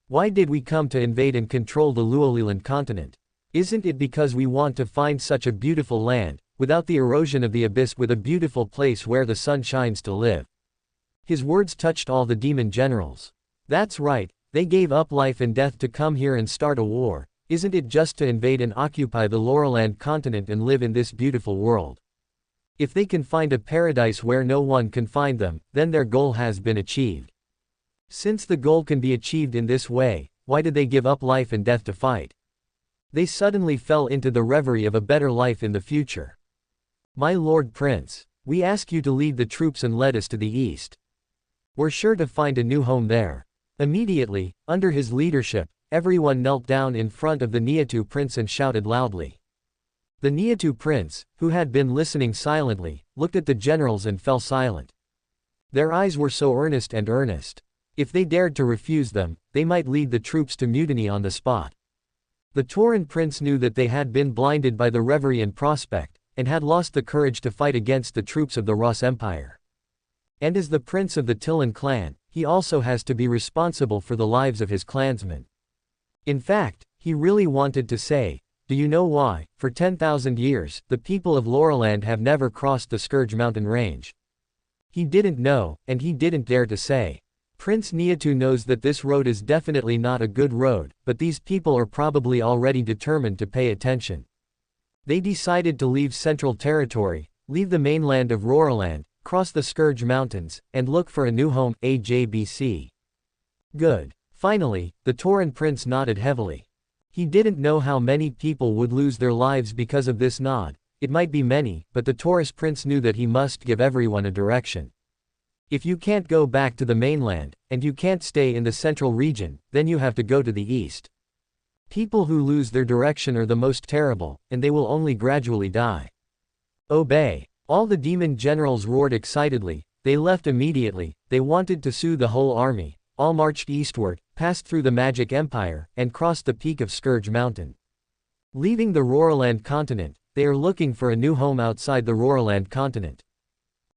Why did we come to invade and control the Luoliland continent? Isn't it because we want to find such a beautiful land, without the erosion of the abyss, with a beautiful place where the sun shines to live? His words touched all the demon generals. That's right, they gave up life and death to come here and start a war. Isn't it just to invade and occupy the Laurelland continent and live in this beautiful world? If they can find a paradise where no one can find them, then their goal has been achieved. Since the goal can be achieved in this way, why did they give up life and death to fight? They suddenly fell into the reverie of a better life in the future. My Lord Prince, we ask you to lead the troops and lead us to the east. We're sure to find a new home there. Immediately, under his leadership, everyone knelt down in front of the Niatu prince and shouted loudly. The Niatu prince, who had been listening silently, looked at the generals and fell silent. Their eyes were so earnest and earnest. If they dared to refuse them, they might lead the troops to mutiny on the spot. The Tauran prince knew that they had been blinded by the reverie and prospect, and had lost the courage to fight against the troops of the Ross Empire. And as the prince of the Tillan clan, he also has to be responsible for the lives of his clansmen. In fact, he really wanted to say, do you know why, for 10,000 years, the people of Laurelland have never crossed the Scourge Mountain Range? He didn't know, and he didn't dare to say. Prince Niatu knows that this road is definitely not a good road, but these people are probably already determined to pay attention. They decided to leave Central Territory, leave the mainland of Laurelland, cross the Scourge Mountains, and look for a new home, AJBC. Good. Finally, the Tauran prince nodded heavily. He didn't know how many people would lose their lives because of this nod. It might be many, but the Taurus prince knew that he must give everyone a direction. If you can't go back to the mainland, and you can't stay in the central region, then you have to go to the east. People who lose their direction are the most terrible, and they will only gradually die. Obey. All the demon generals roared excitedly. They left immediately. They wanted to sue the whole army. All marched eastward, passed through the Magic Empire, and crossed the peak of Scourge Mountain. Leaving the Laurelland continent, they are looking for a new home outside the Laurelland continent.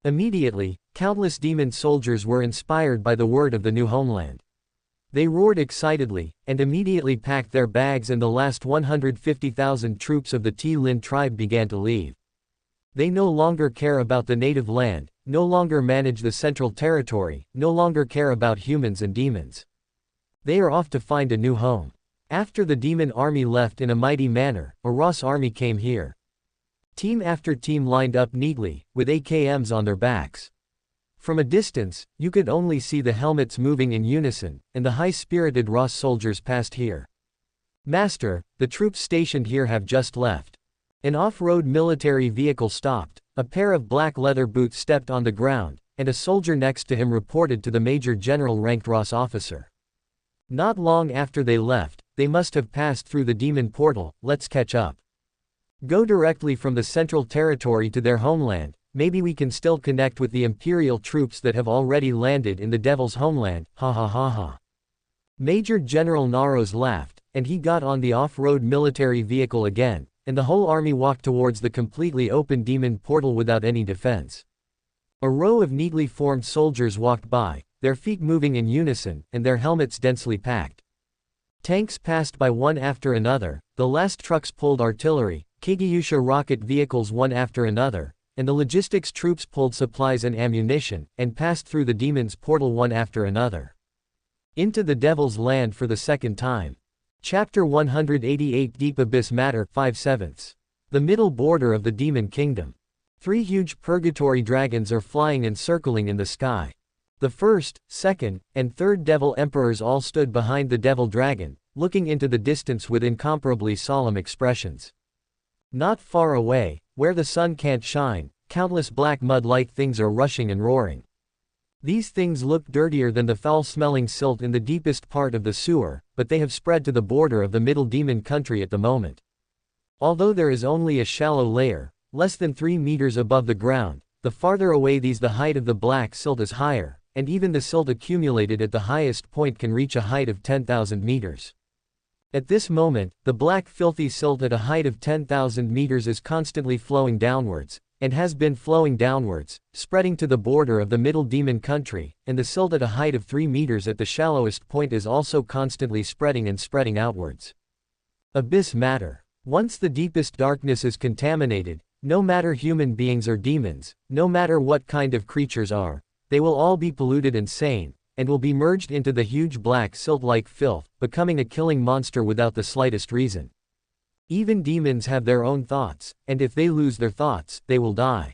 Immediately, countless demon soldiers were inspired by the word of the new homeland. They roared excitedly, and immediately packed their bags, and the last 150,000 troops of the T-Lin tribe began to leave. They no longer care about the native land, no longer manage the central territory, no longer care about humans and demons. They are off to find a new home. After the demon army left in a mighty manner, a Ross army came here. Team after team lined up neatly, with AKMs on their backs. From a distance, you could only see the helmets moving in unison, and the high-spirited Ross soldiers passed here. Master, the troops stationed here have just left. An off-road military vehicle stopped, a pair of black leather boots stepped on the ground, and a soldier next to him reported to the Major General-ranked Ross officer. Not long after they left, they must have passed through the demon portal. Let's catch up. Go directly from the Central Territory to their homeland. Maybe we can still connect with the Imperial troops that have already landed in the Devil's homeland, ha ha ha ha. Major General Naros laughed, and he got on the off-road military vehicle again, and the whole army walked towards the completely open demon portal without any defense. A row of neatly formed soldiers walked by, their feet moving in unison, and their helmets densely packed. Tanks passed by one after another, the last trucks pulled artillery, Katyusha rocket vehicles one after another, and the logistics troops pulled supplies and ammunition, and passed through the demon's portal one after another. Into the Devil's land for the second time. Chapter 188 Deep Abyss Matter 5/7. The middle border of the Demon Kingdom. 3 huge purgatory dragons are flying and circling in the sky. The first, second, and third Devil Emperors all stood behind the Devil Dragon, looking into the distance with incomparably solemn expressions. Not far away, where the sun can't shine, countless black mud-like things are rushing and roaring. These things look dirtier than the foul-smelling silt in the deepest part of the sewer, but they have spread to the border of the Middle Demon Country at the moment. Although there is only a shallow layer, less than 3 meters above the ground, the farther away these the height of the black silt is higher, and even the silt accumulated at the highest point can reach a height of 10,000 meters. At this moment, the black filthy silt at a height of 10,000 meters is constantly flowing downwards, and has been flowing downwards, spreading to the border of the Middle Demon Country, and the silt at a height of 3 meters at the shallowest point is also constantly spreading and spreading outwards. Abyss matter. Once the deepest darkness is contaminated, no matter human beings or demons, no matter what kind of creatures are, they will all be polluted and sane, and will be merged into the huge black silt-like filth, becoming a killing monster without the slightest reason. Even demons have their own thoughts, and if they lose their thoughts, they will die.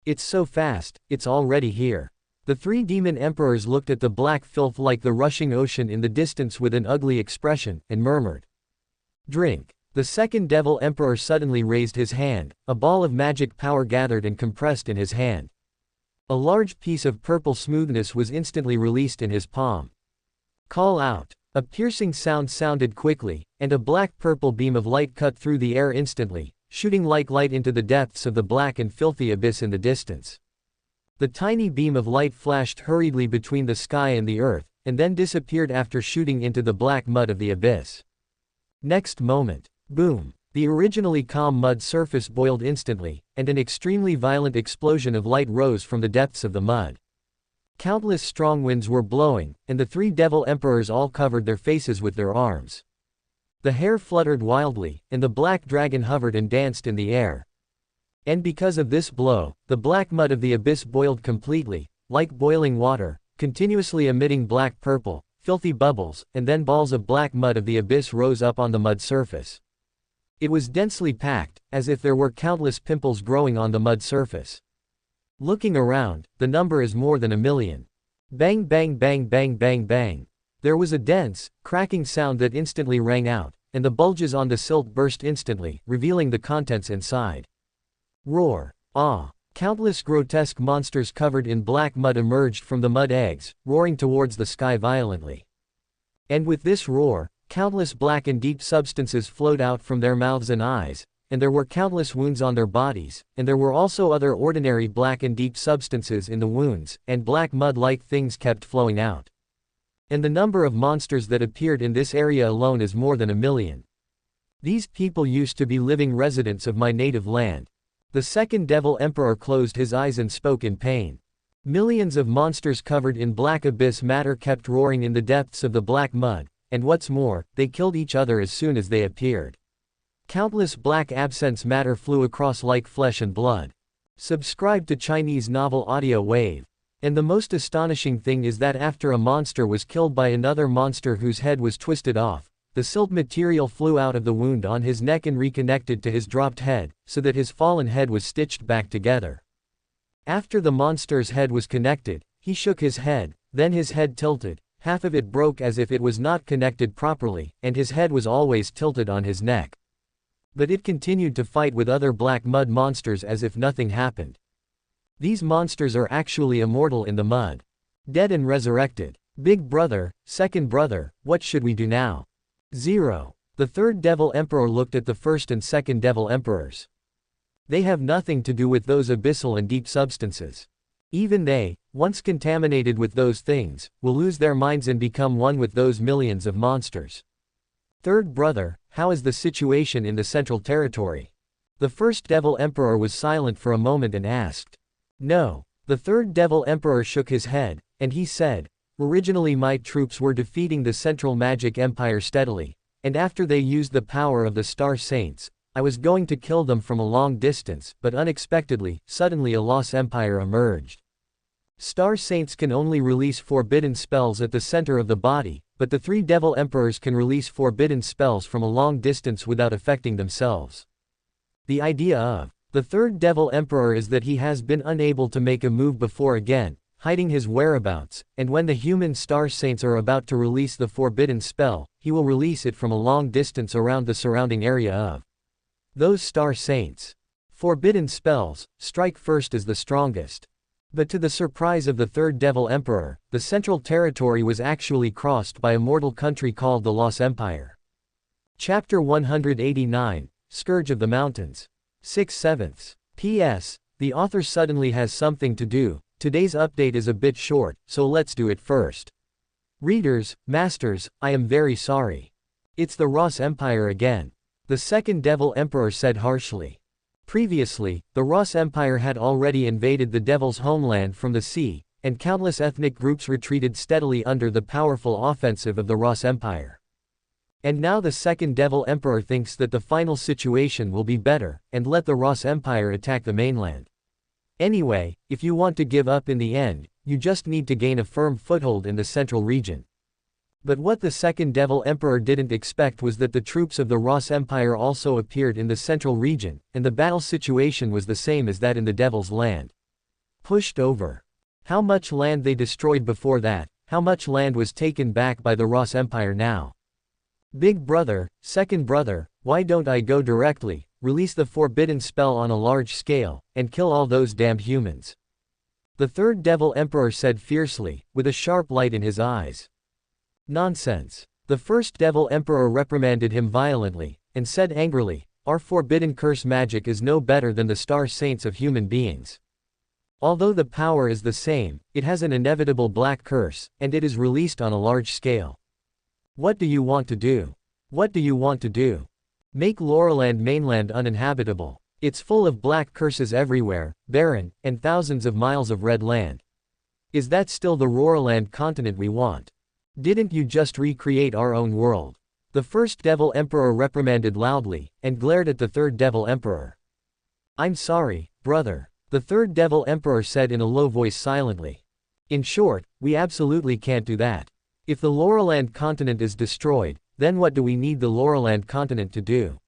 It's so fast, it's already here. The 3 demon emperors looked at the black filth like the rushing ocean in the distance with an ugly expression, and murmured, "Drink." The second devil emperor suddenly raised his hand, a ball of magic power gathered and compressed in his hand. A large piece of purple smoothness was instantly released in his palm. "Call out." A piercing sound sounded quickly, and a black-purple beam of light cut through the air instantly, shooting like light into the depths of the black and filthy abyss in the distance. The tiny beam of light flashed hurriedly between the sky and the earth, and then disappeared after shooting into the black mud of the abyss. Next moment, boom! The originally calm mud surface boiled instantly, and an extremely violent explosion of light rose from the depths of the mud. Countless strong winds were blowing, and the 3 devil emperors all covered their faces with their arms. The hair fluttered wildly, and the black dragon hovered and danced in the air. And because of this blow, the black mud of the abyss boiled completely, like boiling water, continuously emitting black-purple, filthy bubbles, and then balls of black mud of the abyss rose up on the mud surface. It was densely packed, as if there were countless pimples growing on the mud surface. Looking around, the number is more than 1,000,000. Bang bang bang bang bang bang. There was a dense, cracking sound that instantly rang out, and the bulges on the silt burst instantly, revealing the contents inside. Roar. Ah! Countless grotesque monsters covered in black mud emerged from the mud eggs, roaring towards the sky violently. And with this roar, countless black and deep substances flowed out from their mouths and eyes, and there were countless wounds on their bodies, and there were also other ordinary black and deep substances in the wounds, and black mud-like things kept flowing out. And the number of monsters that appeared in this area alone is more than 1,000,000. These people used to be living residents of my native land. The second devil emperor closed his eyes and spoke in pain. Millions of monsters covered in black abyss matter kept roaring in the depths of the black mud, and what's more, they killed each other as soon as they appeared. Countless black absence matter flew across like flesh and blood. Subscribe to Chinese Novel Audio Wave. And the most astonishing thing is that after a monster was killed by another monster whose head was twisted off, the silt material flew out of the wound on his neck and reconnected to his dropped head, so that his fallen head was stitched back together. After the monster's head was connected, he shook his head, then his head tilted, half of it broke as if it was not connected properly, and his head was always tilted on his neck. But it continued to fight with other black mud monsters as if nothing happened. These monsters are actually immortal in the mud. Dead and resurrected. Big brother, second brother, what should we do now? 0. The third devil emperor looked at the first and second devil emperors. They have nothing to do with those abyssal and deep substances. Even they, once contaminated with those things, will lose their minds and become one with those millions of monsters. Third brother, how is the situation in the Central Territory? The first devil emperor was silent for a moment and asked. No. The third devil emperor shook his head, and he said, originally my troops were defeating the Central Magic Empire steadily, and after they used the power of the Star Saints, I was going to kill them from a long distance, but unexpectedly, suddenly a Lost Empire emerged. Star Saints can only release forbidden spells at the center of the body, but the 3 devil emperors can release forbidden spells from a long distance without affecting themselves. The idea of the third devil emperor is that he has been unable to make a move before again, hiding his whereabouts, and when the human star saints are about to release the forbidden spell, he will release it from a long distance around the surrounding area of those star saints. Forbidden spells strike first as the strongest. But to the surprise of the third Devil Emperor, the central territory was actually crossed by a mortal country called the Lost Empire. Chapter 189, Scourge of the Mountains. 6/7. P.S. The author suddenly has something to do. Today's update is a bit short, so let's do it first. Readers, masters, I am very sorry. It's the Ross Empire again. The second Devil Emperor said harshly. Previously, the Ross Empire had already invaded the Devil's homeland from the sea, and countless ethnic groups retreated steadily under the powerful offensive of the Ross Empire. And now the second Devil Emperor thinks that the final situation will be better, and let the Ross Empire attack the mainland. Anyway, if you want to give up in the end, you just need to gain a firm foothold in the central region. But what the second Devil Emperor didn't expect was that the troops of the Ross Empire also appeared in the central region, and the battle situation was the same as that in the Devil's land. Pushed over. How much land they destroyed before that, how much land was taken back by the Ross Empire now. Big brother, second brother, why don't I go directly, release the forbidden spell on a large scale, and kill all those damned humans? The third Devil Emperor said fiercely, with a sharp light in his eyes. Nonsense. The first Devil Emperor reprimanded him violently, and said angrily, our forbidden curse magic is no better than the star saints of human beings. Although the power is the same, it has an inevitable black curse, and it is released on a large scale. What do you want to do? What do you want to do? Make Laurelland mainland uninhabitable. It's full of black curses everywhere, barren, and thousands of miles of red land. Is that still the Laurelland continent we want? Didn't you just recreate our own world? The first Devil Emperor reprimanded loudly, and glared at the third Devil Emperor. I'm sorry, brother. The third Devil Emperor said in a low voice silently. In short, we absolutely can't do that. If the Laurelland continent is destroyed, then what do we need the Laurelland continent to do?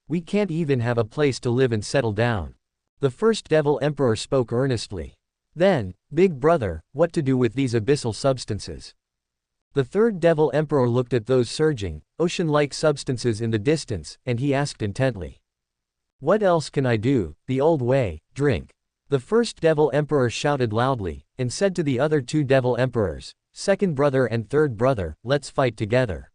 We can't even have a place to live and settle down. The first Devil Emperor spoke earnestly. Then, big brother, what to do with these abyssal substances? The third Devil Emperor looked at those surging, ocean-like substances in the distance, and he asked intently. What else can I do? The old way, drink. The first Devil Emperor shouted loudly, and said to the other two Devil Emperors, second brother and third brother, let's fight together.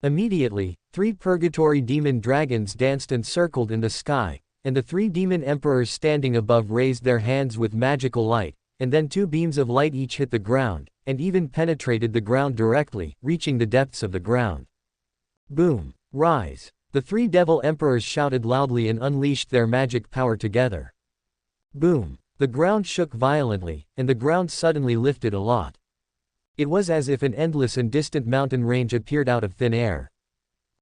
Immediately, 3 purgatory demon dragons danced and circled in the sky, and the 3 demon emperors standing above raised their hands with magical light, and then 2 beams of light each hit the ground, and even penetrated the ground directly, reaching the depths of the ground. Boom! Rise! The 3 Devil Emperors shouted loudly and unleashed their magic power together. Boom! The ground shook violently, and the ground suddenly lifted a lot. It was as if an endless and distant mountain range appeared out of thin air.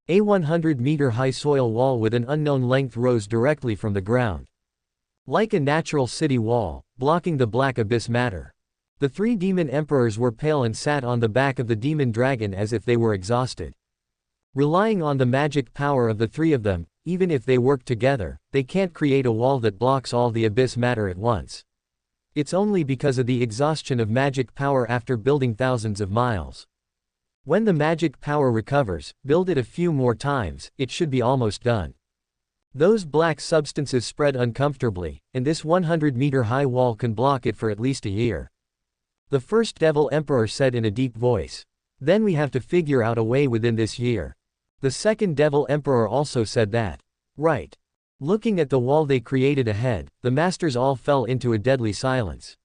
A 100-meter-high soil wall with an unknown length rose directly from the ground. Like a natural city wall, blocking the black abyss matter. The 3 demon emperors were pale and sat on the back of the demon dragon as if they were exhausted. Relying on the magic power of the 3 of them, even if they work together, they can't create a wall that blocks all the abyss matter at once. It's only because of the exhaustion of magic power after building thousands of miles. When the magic power recovers, build it a few more times, it should be almost done. Those black substances spread uncomfortably, and this 100-meter-high wall can block it for at least a year. The first Devil Emperor said in a deep voice. Then we have to figure out a way within this year. The second Devil Emperor also said that. Right. Looking at the wall they created ahead, the masters all fell into a deadly silence.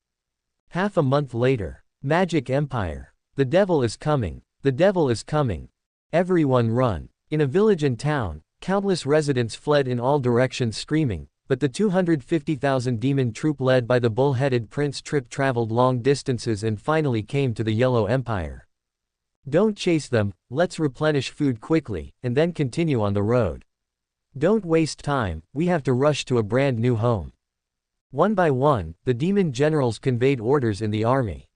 Half a month later. Magic Empire. The devil is coming. The devil is coming. Everyone run. In a village and town, countless residents fled in all directions screaming, but the 250,000 demon troop led by the bull-headed Prince Trip traveled long distances and finally came to the Yellow Empire. Don't chase them, let's replenish food quickly, and then continue on the road. Don't waste time, we have to rush to a brand new home. One by one, the demon generals conveyed orders in the army.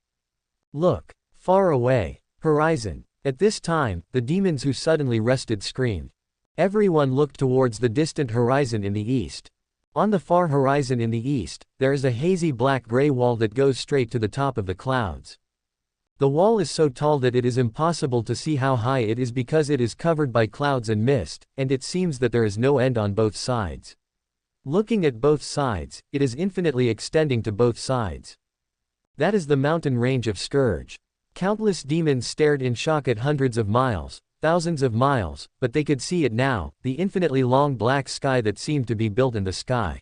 Look. Far away. Horizon. At this time, the demons who suddenly rested screamed. Everyone looked towards the distant horizon in the east. On the far horizon in the east, there is a hazy black-gray wall that goes straight to the top of the clouds. The wall is so tall that it is impossible to see how high it is because it is covered by clouds and mist, and it seems that there is no end on both sides. Looking at both sides, it is infinitely extending to both sides. That is the mountain range of Scourge. Countless demons stared in shock at hundreds of miles, thousands of miles, but they could see it now, the infinitely long black sky that seemed to be built in the sky.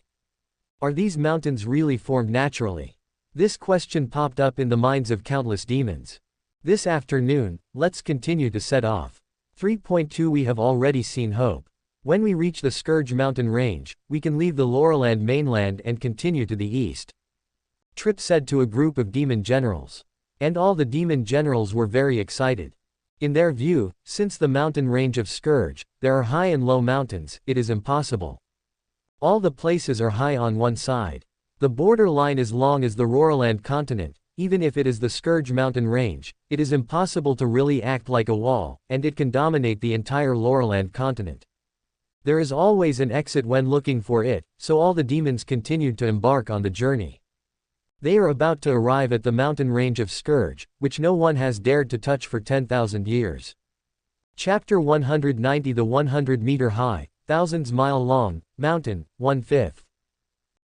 Are these mountains really formed naturally? This question popped up in the minds of countless demons. This afternoon, let's continue to set off. 3.2 We have already seen hope. When we reach the Scourge mountain range, we can leave the Laurelland mainland and continue to the east. Trip said to a group of demon generals. And all the demon generals were very excited. In their view, since the mountain range of Scourge, there are high and low mountains, it is impossible. All the places are high on one side. The border line is long as the Laurelland continent, even if it is the Scourge mountain range, it is impossible to really act like a wall, and it can dominate the entire Laurelland continent. There is always an exit when looking for it, so all the demons continued to embark on the journey. They are about to arrive at the mountain range of Scourge, which no one has dared to touch for 10,000 years. Chapter 190 The 100-meter-high, thousands-mile-long, mountain, 1/5.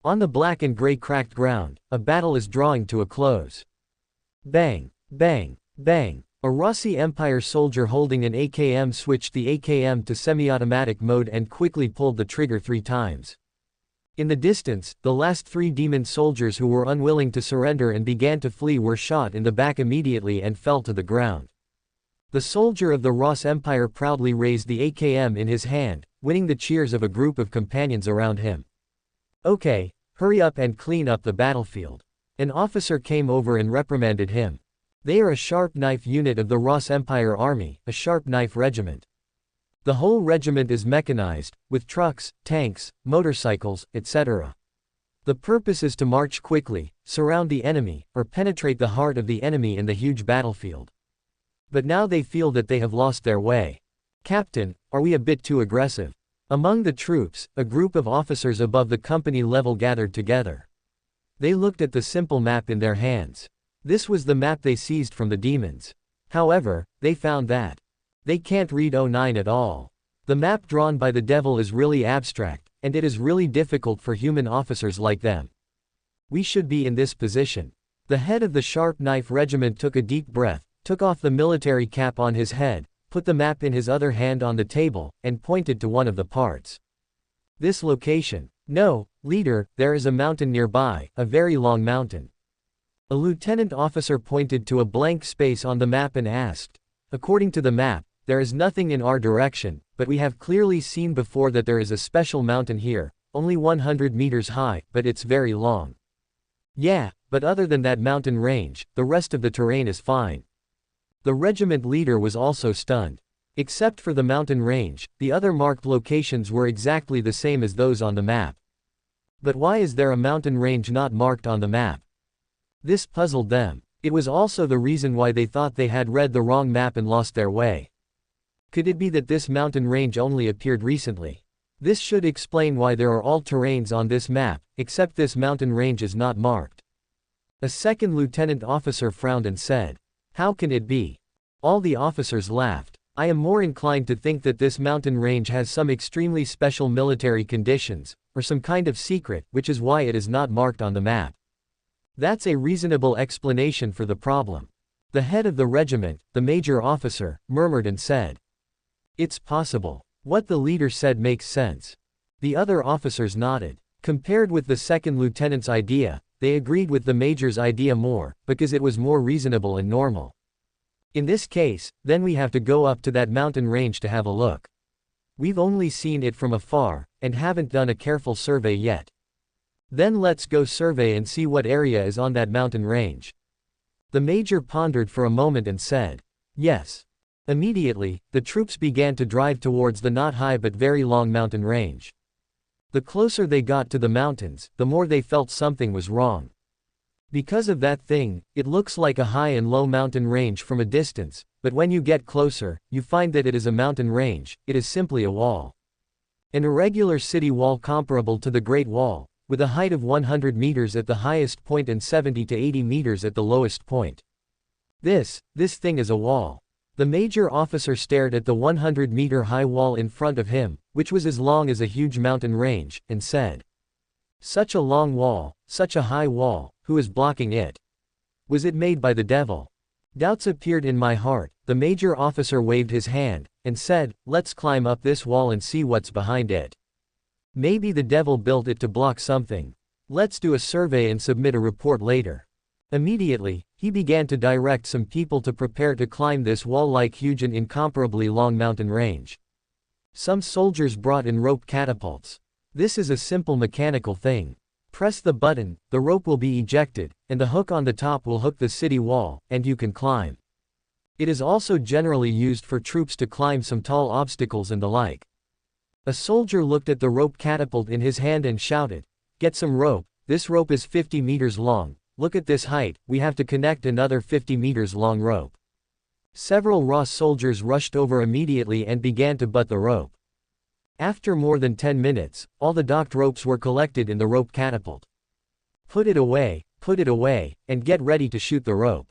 On the black and gray cracked ground, a battle is drawing to a close. Bang, bang, bang. A Rossi Empire soldier holding an AKM switched the AKM to semi-automatic mode and quickly pulled the trigger 3 times. In the distance, the last 3 demon soldiers who were unwilling to surrender and began to flee were shot in the back immediately and fell to the ground. The soldier of the Ross Empire proudly raised the AKM in his hand, winning the cheers of a group of companions around him. Okay, hurry up and clean up the battlefield. An officer came over and reprimanded him. They are a sharp knife unit of the Ross Empire Army, a sharp knife regiment. The whole regiment is mechanized, with trucks, tanks, motorcycles, etc. The purpose is to march quickly, surround the enemy, or penetrate the heart of the enemy in the huge battlefield. But now they feel that they have lost their way. Captain, are we a bit too aggressive? Among the troops, a group of officers above the company level gathered together. They looked at the simple map in their hands. This was the map they seized from the demons. However, they found that they can't read 09 at all. The map drawn by the devil is really abstract, and it is really difficult for human officers like them. We should be in this position. The head of the sharp knife regiment took a deep breath, took off the military cap on his head, put the map in his other hand on the table, and pointed to one of the parts. This location. No, leader, there is a mountain nearby, a very long mountain. A lieutenant officer pointed to a blank space on the map and asked, according to the map, there is nothing in our direction, but we have clearly seen before that there is a special mountain here, only 100 meters high, but it's very long. Yeah, but other than that mountain range, the rest of the terrain is fine. The regiment leader was also stunned. Except for the mountain range, the other marked locations were exactly the same as those on the map. But why is there a mountain range not marked on the map? This puzzled them. It was also the reason why they thought they had read the wrong map and lost their way. Could it be that this mountain range only appeared recently? This should explain why there are all terrains on this map, except this mountain range is not marked. A second lieutenant officer frowned and said, how can it be? All the officers laughed. I am more inclined to think that this mountain range has some extremely special military conditions, or some kind of secret, which is why it is not marked on the map. That's a reasonable explanation for the problem. The head of the regiment, the major officer, murmured and said, it's possible. What the leader said makes sense. The other officers nodded. Compared with the second lieutenant's idea, they agreed with the major's idea more, because it was more reasonable and normal. In this case, then we have to go up to that mountain range to have a look. We've only seen it from afar, and haven't done a careful survey yet. Then let's go survey and see what area is on that mountain range. The major pondered for a moment and said, yes. Immediately, the troops began to drive towards the not high but very long mountain range. The closer they got to the mountains, the more they felt something was wrong. Because of that thing, it looks like a high and low mountain range from a distance, but when you get closer, you find that it is a mountain range, it is simply a wall. An irregular city wall comparable to the Great Wall, with a height of 100 meters at the highest point and 70 to 80 meters at the lowest point. This thing is a wall. The major officer stared at the 100-meter-high wall in front of him, which was as long as a huge mountain range, and said, "Such a long wall, such a high wall, who is blocking it? Was it made by the devil?" Doubts appeared in my heart. The major officer waved his hand, and said, "Let's climb up this wall and see what's behind it. Maybe the devil built it to block something. Let's do a survey and submit a report later." Immediately, he began to direct some people to prepare to climb this wall-like huge and incomparably long mountain range. Some soldiers brought in rope catapults. This is a simple mechanical thing. Press the button, the rope will be ejected, and the hook on the top will hook the city wall, and you can climb. It is also generally used for troops to climb some tall obstacles and the like. A soldier looked at the rope catapult in his hand and shouted, "Get some rope, this rope is 50 meters long. Look at this height, we have to connect another 50 meters long rope." Several raw soldiers rushed over immediately and began to butt the rope. After more than 10 minutes, all the docked ropes were collected in the rope catapult. Put it away, and get ready to shoot the rope."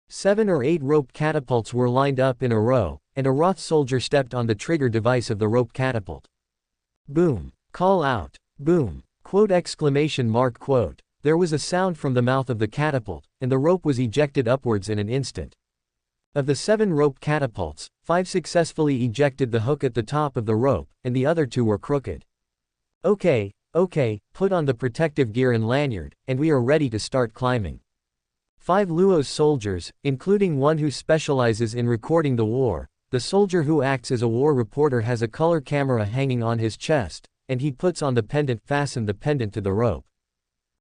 7 or 8 rope catapults were lined up in a row, and a Roth soldier stepped on the trigger device of the rope catapult. Boom! Call out! Boom! Quote exclamation mark quote. There was a sound from the mouth of the catapult, and the rope was ejected upwards in an instant. Of the 7 rope catapults, 5 successfully ejected the hook at the top of the rope, and the other 2 were crooked. Okay, put on the protective gear and lanyard, and we are ready to start climbing. 5 Luo soldiers, including one who specializes in recording the war. The soldier who acts as a war reporter has a color camera hanging on his chest, and he puts on the pendant, fastened the pendant to the rope.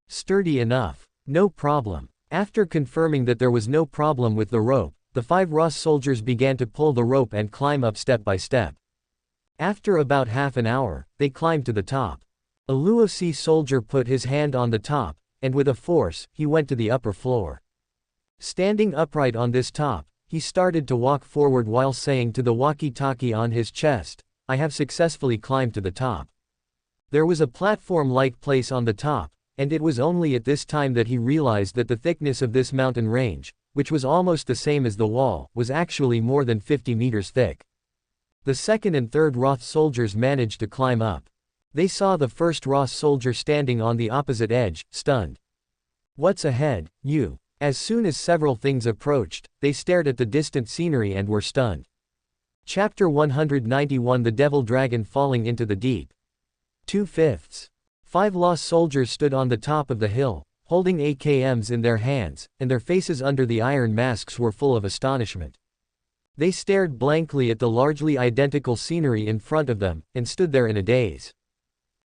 Sturdy enough. No problem. After confirming that there was no problem with the rope, the 5 Ross soldiers began to pull the rope and climb up step by step. After about half an hour, they climbed to the top. A Luo C soldier put his hand on the top, and with a force, he went to the upper floor. Standing upright on this top, he started to walk forward while saying to the walkie-talkie on his chest, "I have successfully climbed to the top." There was a platform-like place on the top, and it was only at this time that he realized that the thickness of this mountain range, which was almost the same as the wall, was actually more than 50 meters thick. The second and third Roth soldiers managed to climb up. They saw the first Roth soldier standing on the opposite edge, stunned. "What's ahead, you?" As soon as several things approached, they stared at the distant scenery and were stunned. Chapter 191 The Devil Dragon Falling into the Deep. 2/5. 5 Lost soldiers stood on the top of the hill, holding AKMs in their hands, and their faces under the iron masks were full of astonishment. They stared blankly at the largely identical scenery in front of them, and stood there in a daze.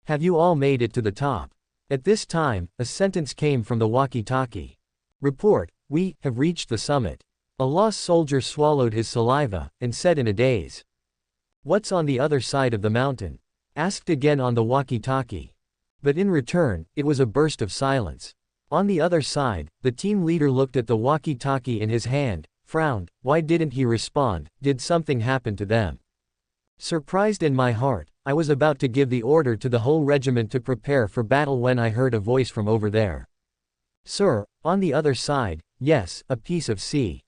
"Have you all made it to the top?" At this time, a sentence came from the walkie-talkie. "Report, we have reached the summit." A lost soldier swallowed his saliva, and said in a daze, "What's on the other side of the mountain?" Asked again on the walkie-talkie. But in return, it was a burst of silence. On the other side, the team leader looked at the walkie-talkie in his hand, frowned. Why didn't he respond? Did something happen to them? Surprised in my heart, I was about to give the order to the whole regiment to prepare for battle when I heard a voice from over there. "Sir, on the other side, yes, a piece of sea."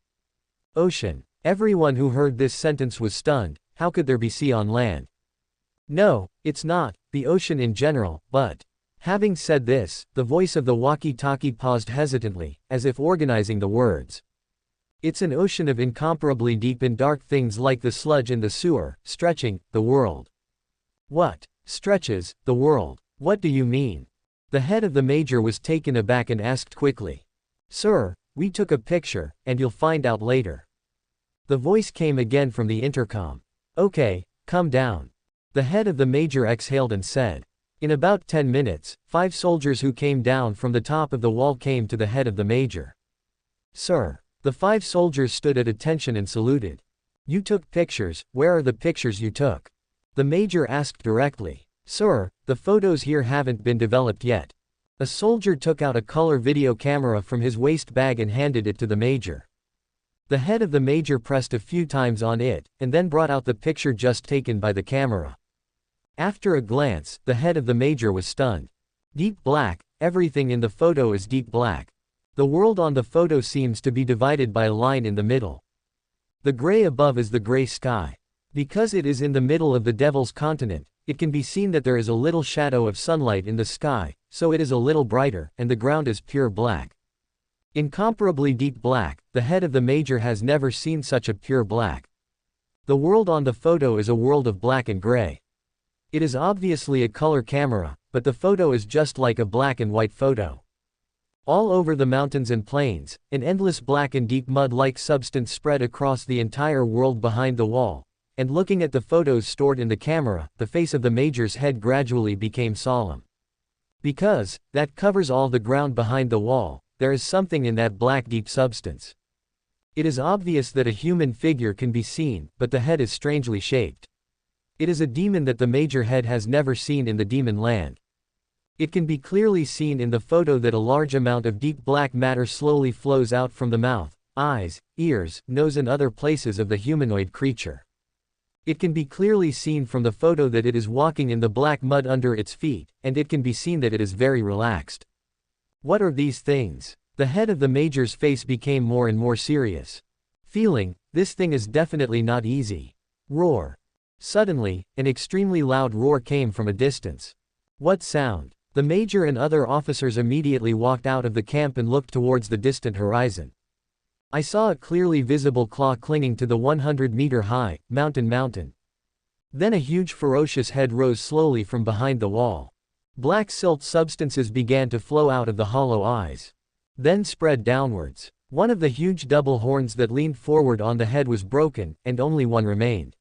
Ocean. Everyone who heard this sentence was stunned. How could there be sea on land? "No, it's not the ocean in general, but..." Having said this, the voice of the walkie-talkie paused hesitantly, as if organizing the words. "It's an ocean of incomparably deep and dark things like the sludge in the sewer, stretching the world." "What? Stretches the world? What do you mean?" The head of the major was taken aback and asked quickly. "Sir, we took a picture, and you'll find out later." The voice came again from the intercom. "Okay, come down." The head of the major exhaled and said. In about 10 minutes, 5 soldiers who came down from the top of the wall came to the head of the major. "Sir." The 5 soldiers stood at attention and saluted. "You took pictures, where are the pictures you took?" The major asked directly. "Sir, the photos here haven't been developed yet." A soldier took out a color video camera from his waist bag and handed it to the major. The head of the major pressed a few times on it, and then brought out the picture just taken by the camera. After a glance, the head of the major was stunned. Deep black, everything in the photo is deep black. The world on the photo seems to be divided by a line in the middle. The gray above is the gray sky. Because it is in the middle of the Devil's continent, it can be seen that there is a little shadow of sunlight in the sky, so it is a little brighter, and the ground is pure black. Incomparably deep black, the head of the major has never seen such a pure black. The world on the photo is a world of black and gray. It is obviously a color camera, but the photo is just like a black and white photo. All over the mountains and plains, an endless black and deep mud-like substance spread across the entire world behind the wall, and looking at the photos stored in the camera, the face of the major's head gradually became solemn. Because that covers all the ground behind the wall, there is something in that black deep substance. It is obvious that a human figure can be seen, but the head is strangely shaped. It is a demon that the major head has never seen in the demon land. It can be clearly seen in the photo that a large amount of deep black matter slowly flows out from the mouth, eyes, ears, nose and other places of the humanoid creature. It can be clearly seen from the photo that it is walking in the black mud under its feet, and it can be seen that it is very relaxed. What are these things? The head of the major's face became more and more serious. Feeling, this thing is definitely not easy. Roar. Suddenly, an extremely loud roar came from a distance. What sound? The major and other officers immediately walked out of the camp and looked towards the distant horizon. I saw a clearly visible claw clinging to the 100-meter-high mountain. Then a huge ferocious head rose slowly from behind the wall. Black silt substances began to flow out of the hollow eyes. Then spread downwards. One of the huge double horns that leaned forward on the head was broken, and only one remained.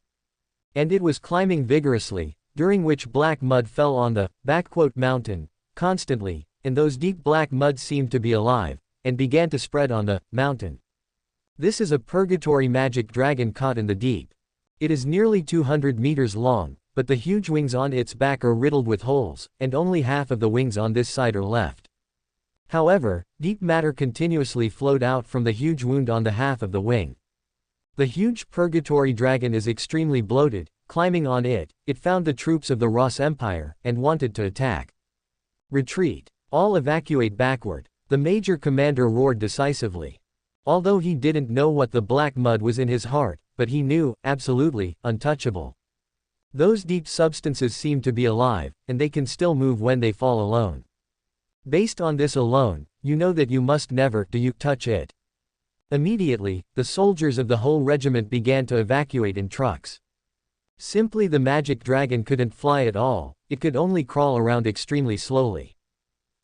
And it was climbing vigorously, during which black mud fell on the mountain, constantly, and those deep black mud seemed to be alive, and began to spread on the mountain. This is a purgatory magic dragon caught in the deep. It is nearly 200 meters long, but the huge wings on its back are riddled with holes, and only half of the wings on this side are left. However, deep matter continuously flowed out from the huge wound on the half of the wing. The huge purgatory dragon is extremely bloated. Climbing on it, it found the troops of the Ross Empire, and wanted to attack. Retreat. All evacuate backward. The major commander roared decisively. Although he didn't know what the black mud was in his heart, but he knew, absolutely, untouchable. Those deep substances seem to be alive, and they can still move when they fall alone. Based on this alone, you know that you must never touch it. Immediately, the soldiers of the whole regiment began to evacuate in trucks. Simply the magic dragon couldn't fly at all, it could only crawl around extremely slowly.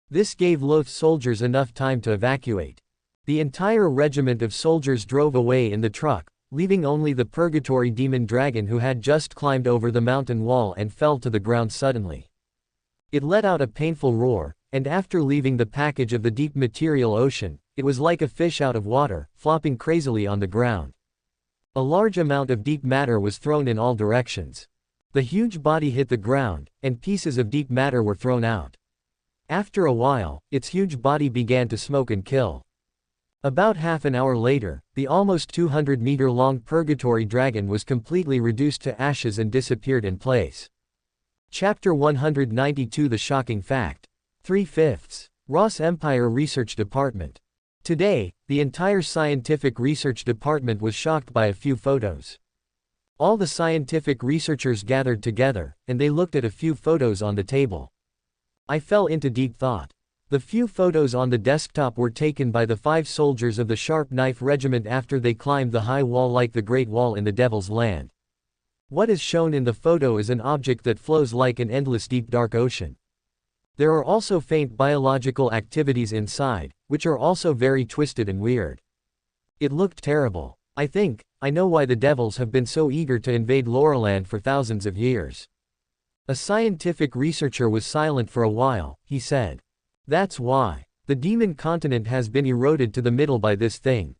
This gave Loth's soldiers enough time to evacuate. The entire regiment of soldiers drove away in the truck, leaving only the purgatory demon dragon who had just climbed over the mountain wall and fell to the ground suddenly. It let out a painful roar, and after leaving the package of the deep material ocean, it was like a fish out of water, flopping crazily on the ground. A large amount of deep matter was thrown in all directions. The huge body hit the ground, and pieces of deep matter were thrown out. After a while, its huge body began to smoke and kill. About half an hour later, the almost 200-meter-long purgatory dragon was completely reduced to ashes and disappeared in place. Chapter 192 The Shocking Fact. 3/5. Ross Empire Research Department. Today, the entire scientific research department was shocked by a few photos. All the scientific researchers gathered together, and they looked at a few photos on the table. I fell into deep thought. The few photos on the desktop were taken by the 5 soldiers of the Sharp Knife Regiment after they climbed the high wall like the Great Wall in the Devil's Land. What is shown in the photo is an object that flows like an endless deep dark ocean. There are also faint biological activities inside, which are also very twisted and weird. It looked terrible. I know why the devils have been so eager to invade Laureland for thousands of years. A scientific researcher was silent for a while. He said, "That's why. The demon continent has been eroded to the middle by this thing.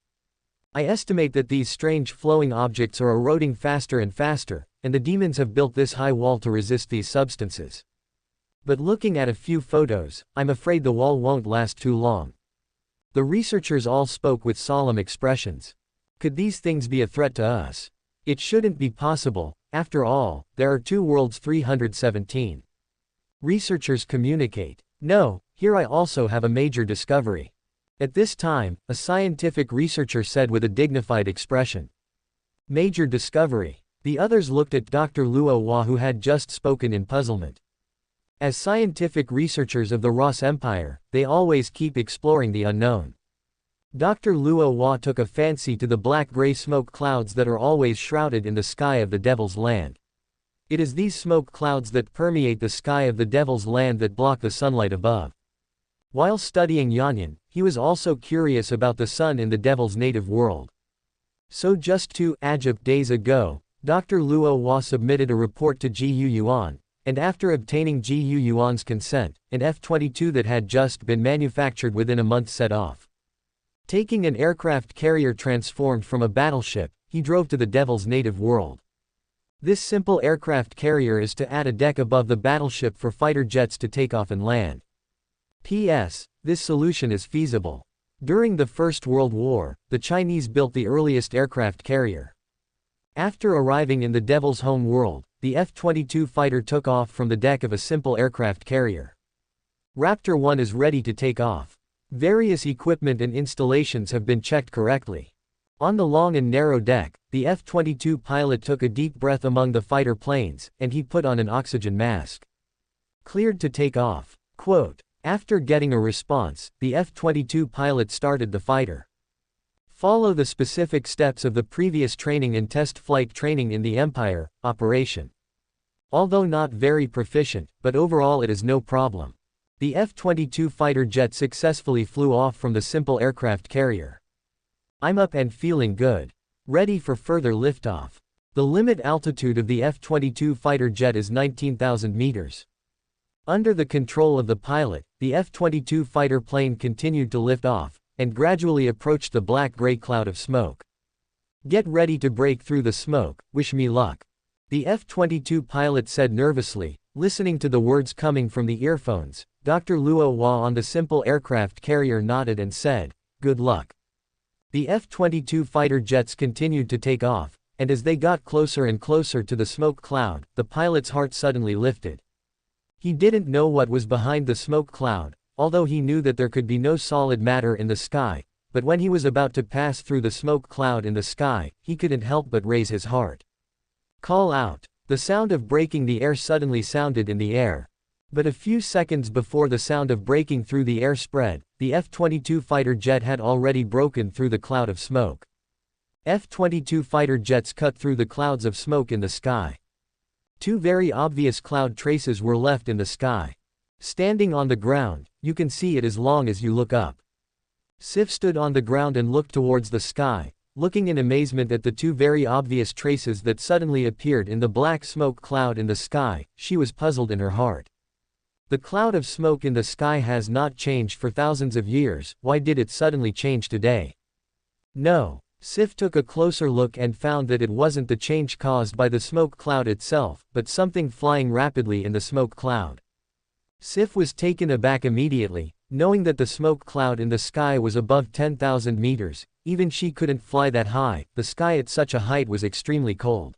I estimate that these strange flowing objects are eroding faster and faster, and the demons have built this high wall to resist these substances. But looking at a few photos, I'm afraid the wall won't last too long." The researchers all spoke with solemn expressions. Could these things be a threat to us? It shouldn't be possible. After all, there are two worlds 317. Researchers communicate. No, here I also have a major discovery. At this time, a scientific researcher said with a dignified expression. Major discovery. The others looked at Dr. Luo Hua, who had just spoken, in puzzlement. As scientific researchers of the Ross Empire, they always keep exploring the unknown. Dr. Luo Hua took a fancy to the black-gray smoke clouds that are always shrouded in the sky of the Devil's Land. It is these smoke clouds that permeate the sky of the Devil's Land that block the sunlight above. While studying Yuan, he was also curious about the sun in the Devil's native world. So just 2 days ago, Dr. Luo Hua submitted a report to Gu Yuan, and after obtaining Gu Yuan's consent, an F-22 that had just been manufactured within a month set off. Taking an aircraft carrier transformed from a battleship, he drove to the Devil's native world. This simple aircraft carrier is to add a deck above the battleship for fighter jets to take off and land. P.S. This solution is feasible. During the First World War, the Chinese built the earliest aircraft carrier. After arriving in the Devil's home world, the F-22 fighter took off from the deck of a simple aircraft carrier. Raptor 1 is ready to take off. Various equipment and installations have been checked correctly. On the long and narrow deck, the F-22 pilot took a deep breath among the fighter planes, and he put on an oxygen mask. Cleared to take off. Quote, after getting a response, the F-22 pilot started the fighter. Follow the specific steps of the previous training and test flight training in the Empire operation. Although not very proficient, but overall it is no problem. The F-22 fighter jet successfully flew off from the simple aircraft carrier. I'm up and feeling good. Ready for further liftoff. The limit altitude of the F-22 fighter jet is 19,000 meters. Under the control of the pilot, the F-22 fighter plane continued to lift off, and gradually approached the black-gray cloud of smoke. Get ready to break through the smoke, wish me luck. The F-22 pilot said nervously, listening to the words coming from the earphones. Dr. Luo Hua on the simple aircraft carrier nodded and said, good luck. The F-22 fighter jets continued to take off, and as they got closer and closer to the smoke cloud, the pilot's heart suddenly lifted. He didn't know what was behind the smoke cloud, although he knew that there could be no solid matter in the sky, but when he was about to pass through the smoke cloud in the sky, he couldn't help but raise his heart. Call out. The sound of breaking the air suddenly sounded in the air. But a few seconds before the sound of breaking through the air spread, the F-22 fighter jet had already broken through the cloud of smoke. F-22 fighter jets cut through the clouds of smoke in the sky. 2 very obvious cloud traces were left in the sky. Standing on the ground, you can see it as long as you look up. Sif stood on the ground and looked towards the sky, looking in amazement at the 2 very obvious traces that suddenly appeared in the black smoke cloud in the sky. She was puzzled in her heart. The cloud of smoke in the sky has not changed for thousands of years, why did it suddenly change today? No. Sif took a closer look and found that it wasn't the change caused by the smoke cloud itself, but something flying rapidly in the smoke cloud. Sif was taken aback immediately, knowing that the smoke cloud in the sky was above 10,000 meters, even she couldn't fly that high, the sky at such a height was extremely cold.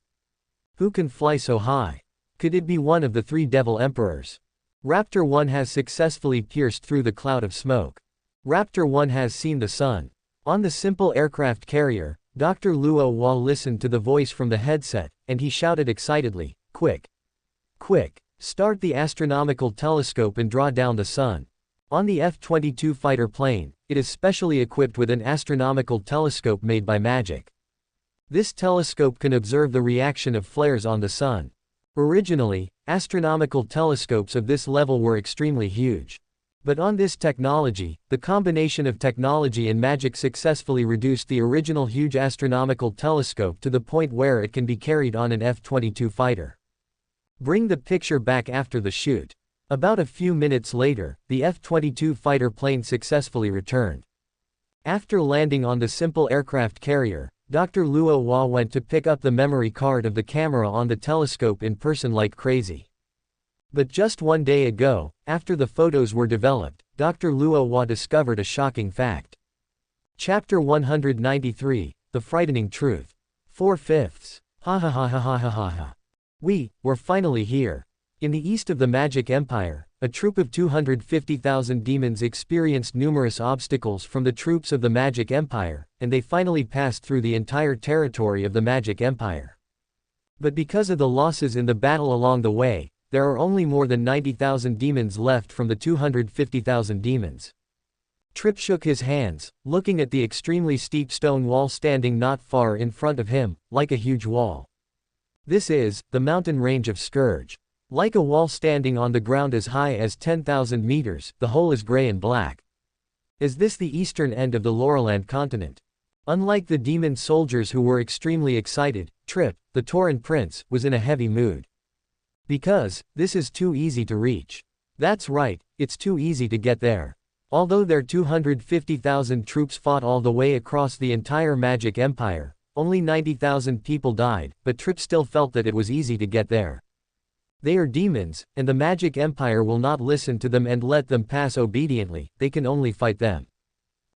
Who can fly so high? Could it be one of the 3 devil emperors? Raptor 1 has successfully pierced through the cloud of smoke. Raptor 1 has seen the sun. On the simple aircraft carrier, Dr. Luo Hua listened to the voice from the headset, and he shouted excitedly, quick! Quick! Start the astronomical telescope and draw down the sun. On the F-22 fighter plane, it is specially equipped with an astronomical telescope made by magic. This telescope can observe the reaction of flares on the sun. Originally, astronomical telescopes of this level were extremely huge. But on this technology, the combination of technology and magic successfully reduced the original huge astronomical telescope to the point where it can be carried on an F-22 fighter. Bring the picture back after the shoot. About a few minutes later, the F-22 fighter plane successfully returned. After landing on the simple aircraft carrier, Dr. Luo Hua went to pick up the memory card of the camera on the telescope in person like crazy. But just 1 day ago, after the photos were developed, Dr. Luo Hua discovered a shocking fact. Chapter 193, The Frightening Truth. 4/5. Ha ha ha ha ha ha ha ha. We're finally here. In the east of the Magic Empire, a troop of 250,000 demons experienced numerous obstacles from the troops of the Magic Empire, and they finally passed through the entire territory of the Magic Empire. But because of the losses in the battle along the way, there are only more than 90,000 demons left from the 250,000 demons. Trip shook his hands, looking at the extremely steep stone wall standing not far in front of him, like a huge wall. This is the mountain range of Scourge. Like a wall standing on the ground as high as 10,000 meters, the whole is gray and black. Is this the eastern end of the Laurelland continent? Unlike the demon soldiers who were extremely excited, Trip, the Tauren prince, was in a heavy mood. Because, this is too easy to reach. That's right, it's too easy to get there. Although their 250,000 troops fought all the way across the entire Magic Empire, only 90,000 people died, but Trip still felt that it was easy to get there. They are demons, and the Magic Empire will not listen to them and let them pass obediently, they can only fight them.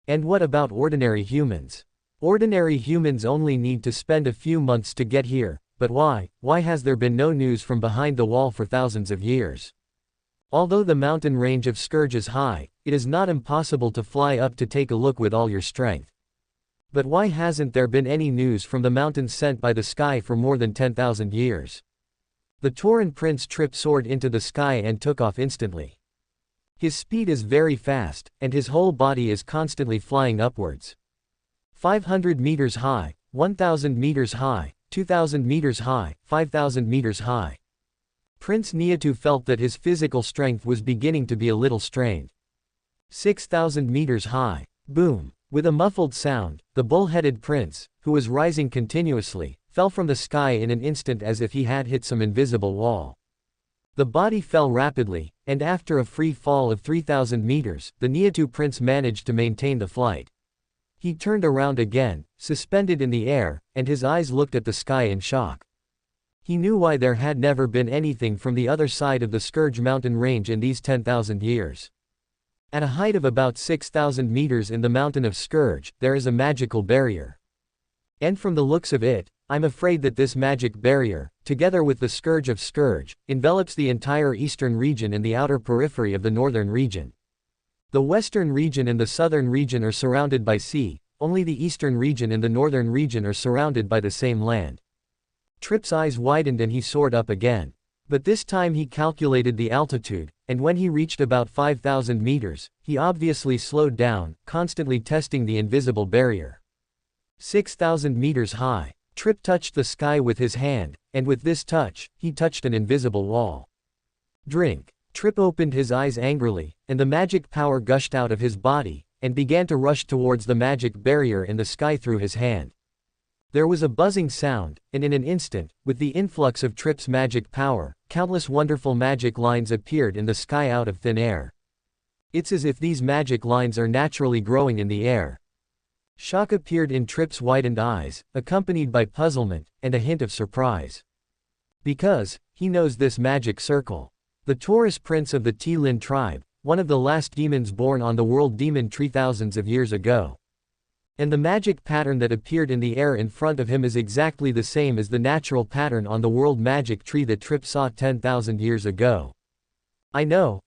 And what about ordinary humans? Ordinary humans only need to spend a few months to get here, but why has there been no news from behind the wall for thousands of years? Although the mountain range of Scourge is high, it is not impossible to fly up to take a look with all your strength. But why hasn't there been any news from the mountains sent by the sky for more than 10,000 years? The Tauren prince Trip soared into the sky and took off instantly. His speed is very fast, and his whole body is constantly flying upwards. 500 meters high, 1,000 meters high, 2,000 meters high, 5,000 meters high. Prince Niatu felt that his physical strength was beginning to be a little strained. 6,000 meters high. Boom! With a muffled sound, the bull-headed prince, who was rising continuously, fell from the sky in an instant as if he had hit some invisible wall. The body fell rapidly, and after a free fall of 3,000 meters, the Niatu prince managed to maintain the flight. He turned around again, suspended in the air, and his eyes looked at the sky in shock. He knew why there had never been anything from the other side of the Scourge mountain range in these 10,000 years. At a height of about 6,000 meters in the mountain of Scourge, there is a magical barrier. And from the looks of it, I'm afraid that this magic barrier, together with the Scourge of Scourge, envelops the entire eastern region and the outer periphery of the northern region. The western region and the southern region are surrounded by sea, only the eastern region and the northern region are surrounded by the same land. Trip's eyes widened and he soared up again. But this time he calculated the altitude, and when he reached about 5,000 meters, he obviously slowed down, constantly testing the invisible barrier. 6,000 meters high. Trip touched the sky with his hand, and with this touch, he touched an invisible wall. Drink. Trip opened his eyes angrily, and the magic power gushed out of his body, and began to rush towards the magic barrier in the sky through his hand. There was a buzzing sound, and in an instant, with the influx of Trip's magic power, countless wonderful magic lines appeared in the sky out of thin air. It's as if these magic lines are naturally growing in the air. Shock appeared in Trip's widened eyes, accompanied by puzzlement, and a hint of surprise. Because, he knows this magic circle. The Taurus prince of the T-Lin tribe, one of the last demons born on the world demon tree thousands of years ago. And the magic pattern that appeared in the air in front of him is exactly the same as the natural pattern on the world magic tree that Trip saw 10,000 years ago. I know,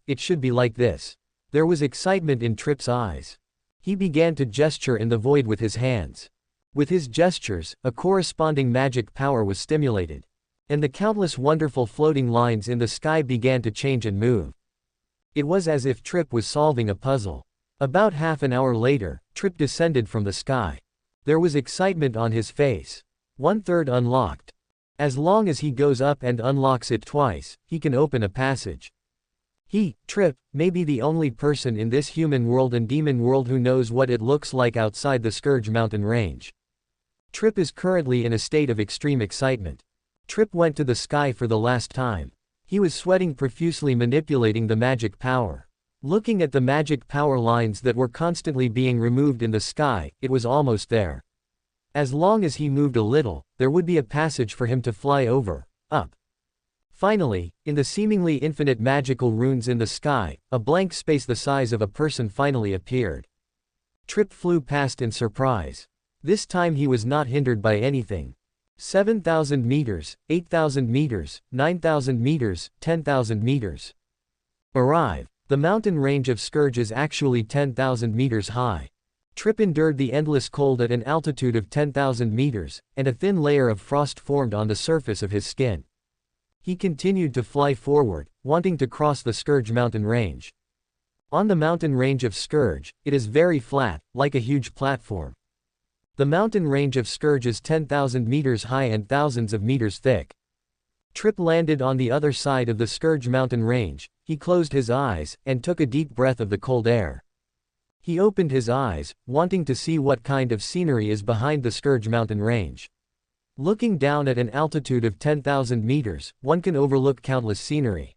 it should be like this. There was excitement in Trip's eyes. He began to gesture in the void with his hands. With his gestures, a corresponding magic power was stimulated. And the countless wonderful floating lines in the sky began to change and move. It was as if Trip was solving a puzzle. About half an hour later, Trip descended from the sky. There was excitement on his face. 1/3 unlocked. As long as he goes up and unlocks it twice, he can open a passage. He, Trip, may be the only person in this human world and demon world who knows what it looks like outside the Scourge mountain range. Trip is currently in a state of extreme excitement. Trip went to the sky for the last time. He was sweating profusely, manipulating the magic power. Looking at the magic power lines that were constantly being removed in the sky, it was almost there. As long as he moved a little, there would be a passage for him to fly over, up. Finally, in the seemingly infinite magical runes in the sky, a blank space the size of a person finally appeared. Trip flew past in surprise. This time he was not hindered by anything. 7,000 meters, 8,000 meters, 9,000 meters, 10,000 meters. Arrive. The mountain range of Scourge is actually 10,000 meters high. Trip endured the endless cold at an altitude of 10,000 meters, and a thin layer of frost formed on the surface of his skin. He continued to fly forward, wanting to cross the Scourge mountain range. On the mountain range of Scourge, it is very flat, like a huge platform. The mountain range of Scourge is 10,000 meters high and thousands of meters thick. Trip landed on the other side of the Scourge mountain range. He closed his eyes, and took a deep breath of the cold air. He opened his eyes, wanting to see what kind of scenery is behind the Scourge mountain range. Looking down at an altitude of 10,000 meters, one can overlook countless scenery.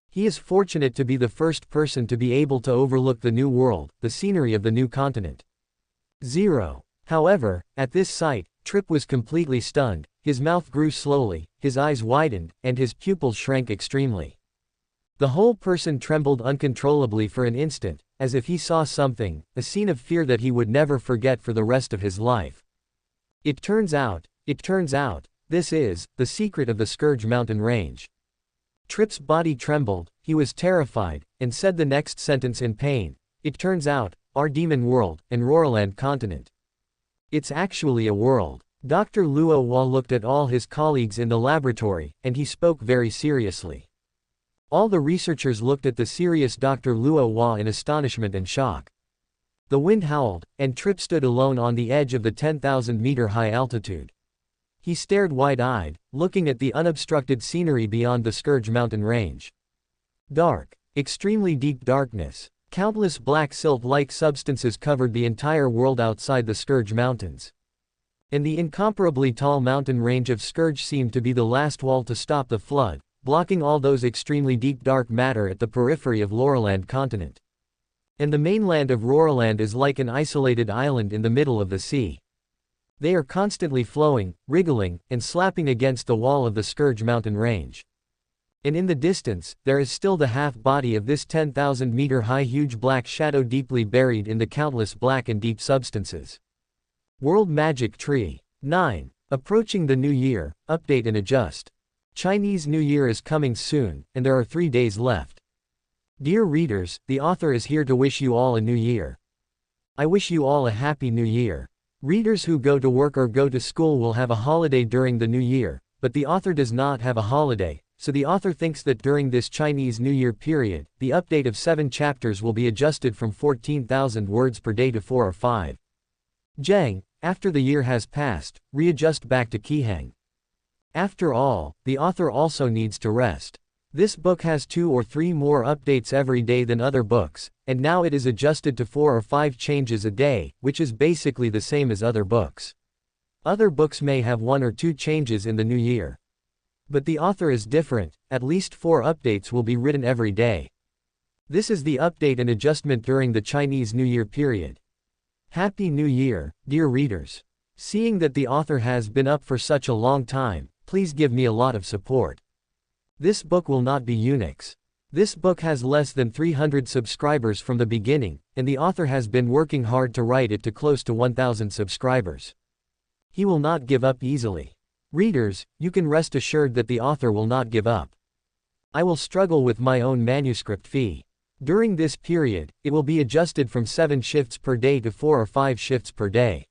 He is fortunate to be the first person to be able to overlook the new world, the scenery of the new continent. 0. However, at this sight, Trip was completely stunned, his mouth grew slowly, his eyes widened, and his pupils shrank extremely. The whole person trembled uncontrollably for an instant, as if he saw something, a scene of fear that he would never forget for the rest of his life. It turns out, this is the secret of the Scourge mountain range. Trip's body trembled, he was terrified, and said the next sentence in pain. It turns out, our demon world, and Roarland continent. It's actually a world. Dr. Luo Hua looked at all his colleagues in the laboratory, and he spoke very seriously. All the researchers looked at the serious Dr. Luo Hua in astonishment and shock. The wind howled, and Trip stood alone on the edge of the 10,000-meter high altitude. He stared wide-eyed, looking at the unobstructed scenery beyond the Scourge mountain range. Dark. Extremely deep darkness. Countless black silt-like substances covered the entire world outside the Scourge mountains. And the incomparably tall mountain range of Scourge seemed to be the last wall to stop the flood, blocking all those extremely deep dark matter at the periphery of Roarland continent. And the mainland of Roarland is like an isolated island in the middle of the sea. They are constantly flowing, wriggling, and slapping against the wall of the Scourge mountain range. And in the distance, there is still the half-body of this 10,000-meter high huge black shadow deeply buried in the countless black and deep substances. World Magic Tree. 9. Approaching the new year, update and adjust. Chinese New Year is coming soon, and there are 3 days left. Dear readers, the author is here to wish you all a new year. I wish you all a happy new year. Readers who go to work or go to school will have a holiday during the new year, but the author does not have a holiday, so the author thinks that during this Chinese New Year period, the update of 7 chapters will be adjusted from 14,000 words per day to 4 or 5. Zheng, after the year has passed, readjust back to Qiheng. After all, the author also needs to rest. This book has 2 or 3 more updates every day than other books, and now it is adjusted to 4 or 5 changes a day, which is basically the same as other books. Other books may have 1 or 2 changes in the new year. But the author is different, at least 4 updates will be written every day. This is the update and adjustment during the Chinese New Year period. Happy New Year, dear readers. Seeing that the author has been up for such a long time, please give me a lot of support. This book will not be Unix. This book has less than 300 subscribers from the beginning, and the author has been working hard to write it to close to 1,000 subscribers. He will not give up easily. Readers, you can rest assured that the author will not give up. I will struggle with my own manuscript fee. During this period, it will be adjusted from 7 shifts per day to 4 or 5 shifts per day.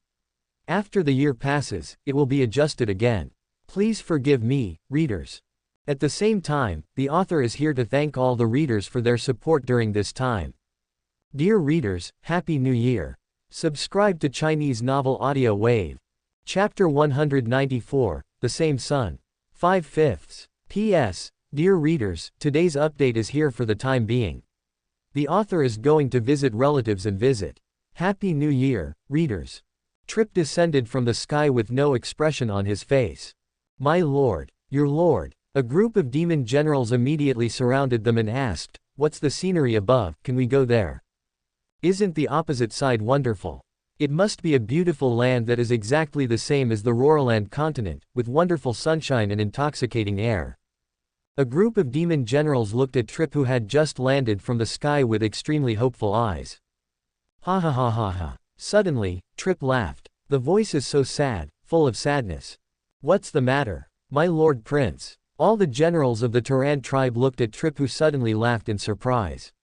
After the year passes, it will be adjusted again. Please forgive me, readers. At the same time, the author is here to thank all the readers for their support during this time. Dear readers, Happy New Year. Subscribe to Chinese Novel Audio Wave. Chapter 194, The Same Sun. 5/5. P.S. Dear readers, today's update is here for the time being. The author is going to visit relatives and visit. Happy New Year, readers. Trip descended from the sky with no expression on his face. My lord, your lord. A group of demon generals immediately surrounded them and asked, "What's the scenery above, can we go there? Isn't the opposite side wonderful? It must be a beautiful land that is exactly the same as the Roarland continent, with wonderful sunshine and intoxicating air." A group of demon generals looked at Trip, who had just landed from the sky, with extremely hopeful eyes. Ha ha ha ha ha. Suddenly, Trip laughed. The voice is so sad, full of sadness. What's the matter, my lord prince? All the generals of the Turan tribe looked at Trip, who suddenly laughed in surprise.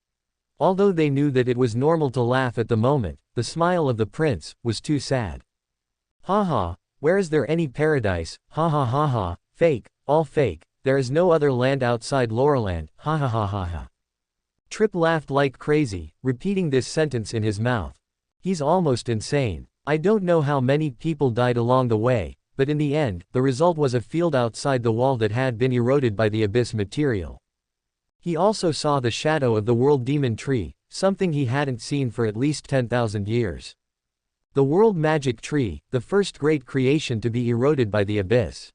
Although they knew that it was normal to laugh at the moment, the smile of the prince was too sad. Ha ha, where is there any paradise? Ha ha ha ha, fake, all fake, there is no other land outside Laurelland, ha ha ha ha ha. Trip laughed like crazy, repeating this sentence in his mouth. He's almost insane. I don't know how many people died along the way, but in the end, the result was a field outside the wall that had been eroded by the abyss material. He also saw the shadow of the world demon tree, something he hadn't seen for at least 10,000 years. The world magic tree, the first great creation to be eroded by the abyss.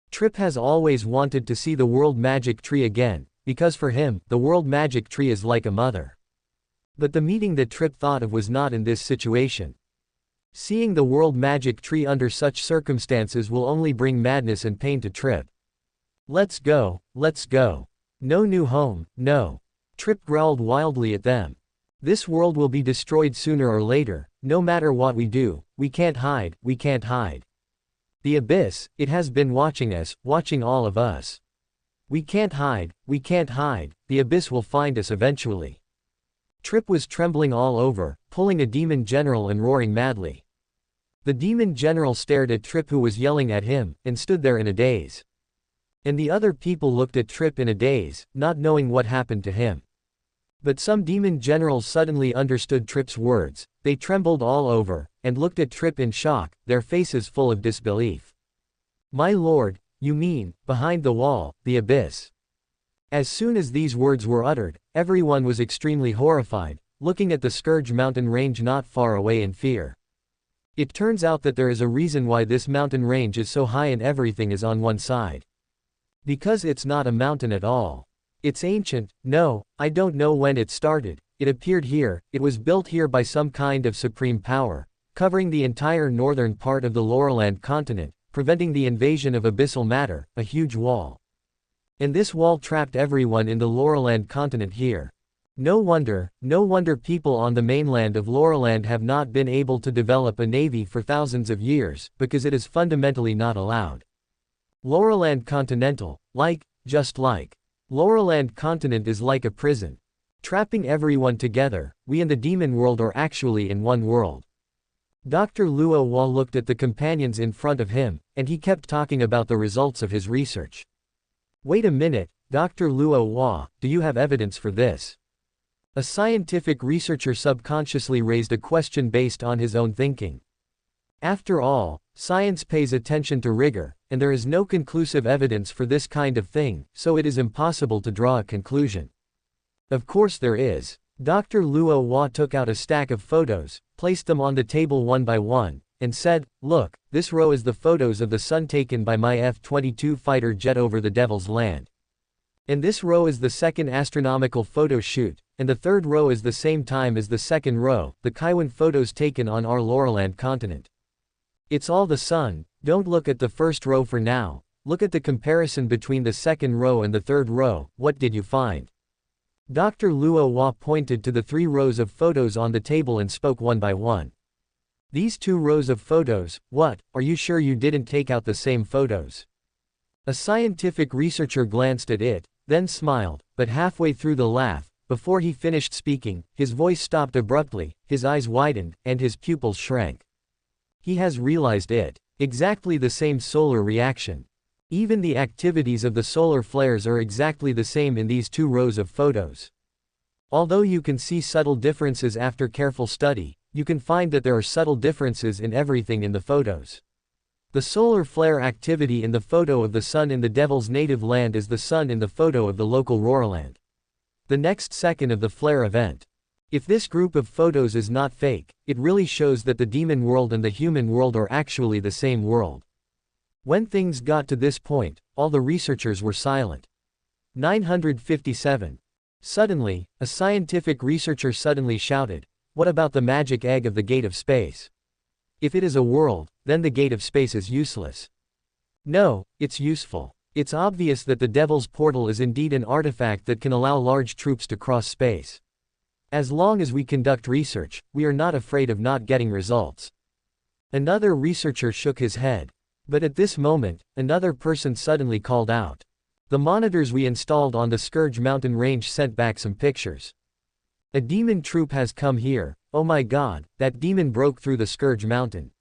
Trip has always wanted to see the world magic tree again, because for him, the world magic tree is like a mother. But the meeting that Trip thought of was not in this situation. Seeing the world magic tree under such circumstances will only bring madness and pain to Trip. Let's go, let's go. No new home, no. Trip growled wildly at them. This world will be destroyed sooner or later, no matter what we do, we can't hide, we can't hide. The abyss, it has been watching us, watching all of us. We can't hide, we can't hide, the abyss will find us eventually. Trip was trembling all over, pulling a demon general and roaring madly. The demon general stared at Trip, who was yelling at him, and stood there in a daze. And the other people looked at Trip in a daze, not knowing what happened to him. But some demon generals suddenly understood Trip's words, they trembled all over, and looked at Trip in shock, their faces full of disbelief. My lord, you mean, behind the wall, the abyss? As soon as these words were uttered, everyone was extremely horrified, looking at the Scourge mountain range not far away in fear. It turns out that there is a reason why this mountain range is so high and everything is on one side. Because it's not a mountain at all. It's ancient. No, I don't know when it started, it appeared here, it was built here by some kind of supreme power, covering the entire northern part of the Laurelland continent, preventing the invasion of abyssal matter, a huge wall. And this wall trapped everyone in the Laurelland continent here. No wonder people on the mainland of Laurelland have not been able to develop a navy for thousands of years, because it is fundamentally not allowed. Laurelland Continental, just like. Laurelland Continent is like a prison. Trapping everyone together, we and the demon world are actually in one world. Dr. Luo Hua looked at the companions in front of him, and he kept talking about the results of his research. Wait a minute, Dr. Luo Hua, do you have evidence for this? A scientific researcher subconsciously raised a question based on his own thinking. After all, science pays attention to rigor, and there is no conclusive evidence for this kind of thing, so it is impossible to draw a conclusion. Of course there is. Dr. Luo Hua took out a stack of photos, placed them on the table one by one, and said, look, this row is the photos of the sun taken by my F-22 fighter jet over the Devil's Land. And this row is the second astronomical photo shoot, and the third row is the same time as the second row, the Kaiwan photos taken on our Laurelland continent. It's all the sun. Don't look at the first row for now, look at the comparison between the second row and the third row, what did you find? Dr. Luo Hua pointed to the 3 rows of photos on the table and spoke one by one. These 2 rows of photos, what, are you sure you didn't take out the same photos? A scientific researcher glanced at it, then smiled, but halfway through the laugh, before he finished speaking, his voice stopped abruptly, his eyes widened, and his pupils shrank. He has realized it. Exactly the same solar reaction. Even the activities of the solar flares are exactly the same in these 2 rows of photos. Although you can see subtle differences after careful study, you can find that there are subtle differences in everything in the photos. The solar flare activity in the photo of the sun in the Devil's native land is the sun in the photo of the local Roarland. The next second of the flare event. If this group of photos is not fake, it really shows that the demon world and the human world are actually the same world. When things got to this point, all the researchers were silent. 957. Suddenly, a scientific researcher suddenly shouted, what about the magic egg of the gate of space? If it is a world, then the gate of space is useless. No, it's useful. It's obvious that the Devil's Portal is indeed an artifact that can allow large troops to cross space. As long as we conduct research, we are not afraid of not getting results. Another researcher shook his head. But at this moment, another person suddenly called out. The monitors we installed on the Scourge mountain range sent back some pictures. A demon troop has come here. Oh my god, that demon broke through the Scourge mountain.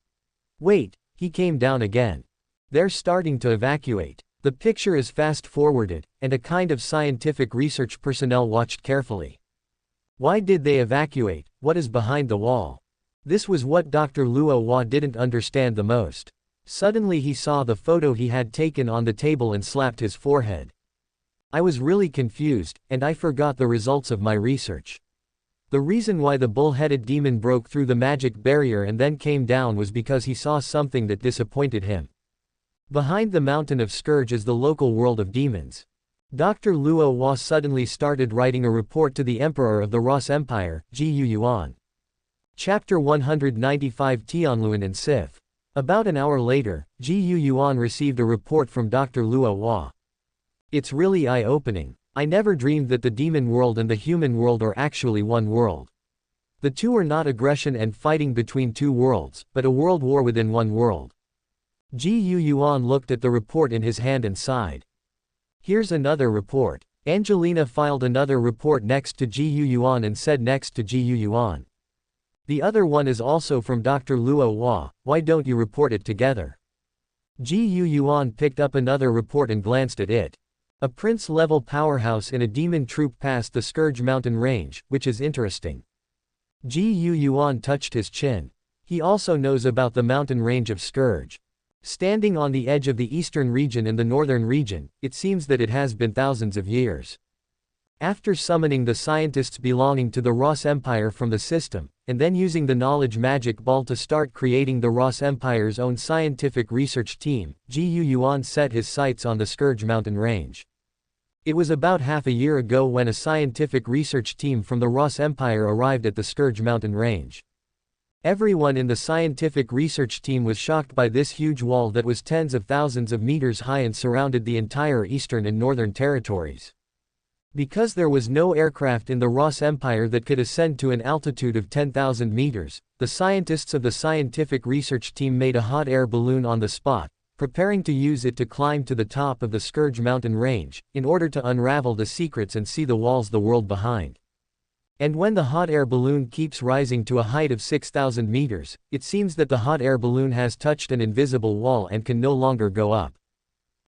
Wait, he came down again. They're starting to evacuate. The picture is fast-forwarded, and a kind of scientific research personnel watched carefully. Why did they evacuate? What is behind the wall? This was what Dr. Luo Hua didn't understand the most. Suddenly he saw the photo he had taken on the table and slapped his forehead. I was really confused, and I forgot the results of my research. The reason why the bull-headed demon broke through the magic barrier and then came down was because he saw something that disappointed him. Behind the mountain of Scourge is the local world of demons. Dr. Luo Hua suddenly started writing a report to the Emperor of the Ross Empire, Yuan. Chapter 195 Tianluan and Sif. About an hour later, Yuan received a report from Dr. Luo Hua. It's really eye-opening. I never dreamed that the demon world and the human world are actually one world. The two are not aggression and fighting between two worlds, but a world war within one world. Yuan looked at the report in his hand and sighed. Here's another report. Angelina filed another report next to Yuan and said next to Yuan. The other one is also from Dr. Luo Hua, why don't you report it together? Yuan picked up another report and glanced at it. A prince-level powerhouse in a demon troop passed the Scourge mountain range, which is interesting. Yuan touched his chin. He also knows about the mountain range of Scourge. Standing on the edge of the eastern region and the northern region, it seems that it has been thousands of years. After summoning the scientists belonging to the Ross Empire from the system, and then using the knowledge magic ball to start creating the Ross Empire's own scientific research team, Yuan set his sights on the Scourge mountain range. It was about half a year ago when a scientific research team from the Ross Empire arrived at the Scourge mountain range. Everyone in the scientific research team was shocked by this huge wall that was tens of thousands of meters high and surrounded the entire eastern and northern territories. Because there was no aircraft in the Ross Empire that could ascend to an altitude of 10,000 meters, the scientists of the scientific research team made a hot air balloon on the spot, preparing to use it to climb to the top of the Scourge mountain range, in order to unravel the secrets and see the walls the world behind. And when the hot air balloon keeps rising to a height of 6,000 meters, it seems that the hot air balloon has touched an invisible wall and can no longer go up.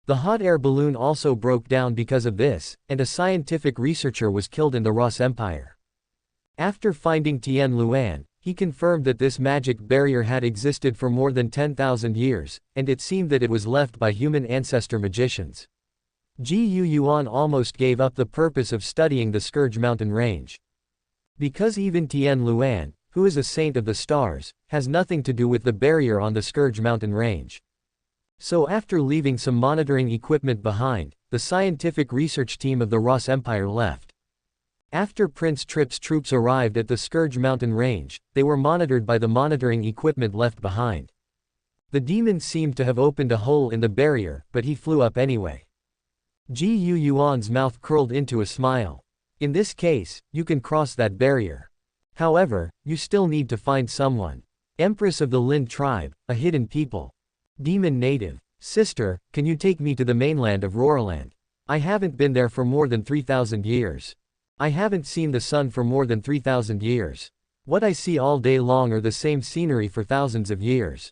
The hot air balloon also broke down because of this, and a scientific researcher was killed in the Ross Empire. After finding Tian Luan, he confirmed that this magic barrier had existed for more than 10,000 years, and it seemed that it was left by human ancestor magicians. Yuan almost gave up the purpose of studying the Scourge mountain range. Because even Tian Luan, who is a saint of the stars, has nothing to do with the barrier on the Scourge mountain range. So after leaving some monitoring equipment behind, the scientific research team of the Ross Empire left. After Prince Trip's troops arrived at the Scourge mountain range, they were monitored by the monitoring equipment left behind. The demon seemed to have opened a hole in the barrier, but he flew up anyway. Yuan's mouth curled into a smile. In this case, you can cross that barrier. However, you still need to find someone. Empress of the Lin tribe, a hidden people. Demon native. Sister, can you take me to the mainland of Roarland? I haven't been there for more than 3,000 years. I haven't seen the sun for more than 3,000 years. What I see all day long are the same scenery for thousands of years.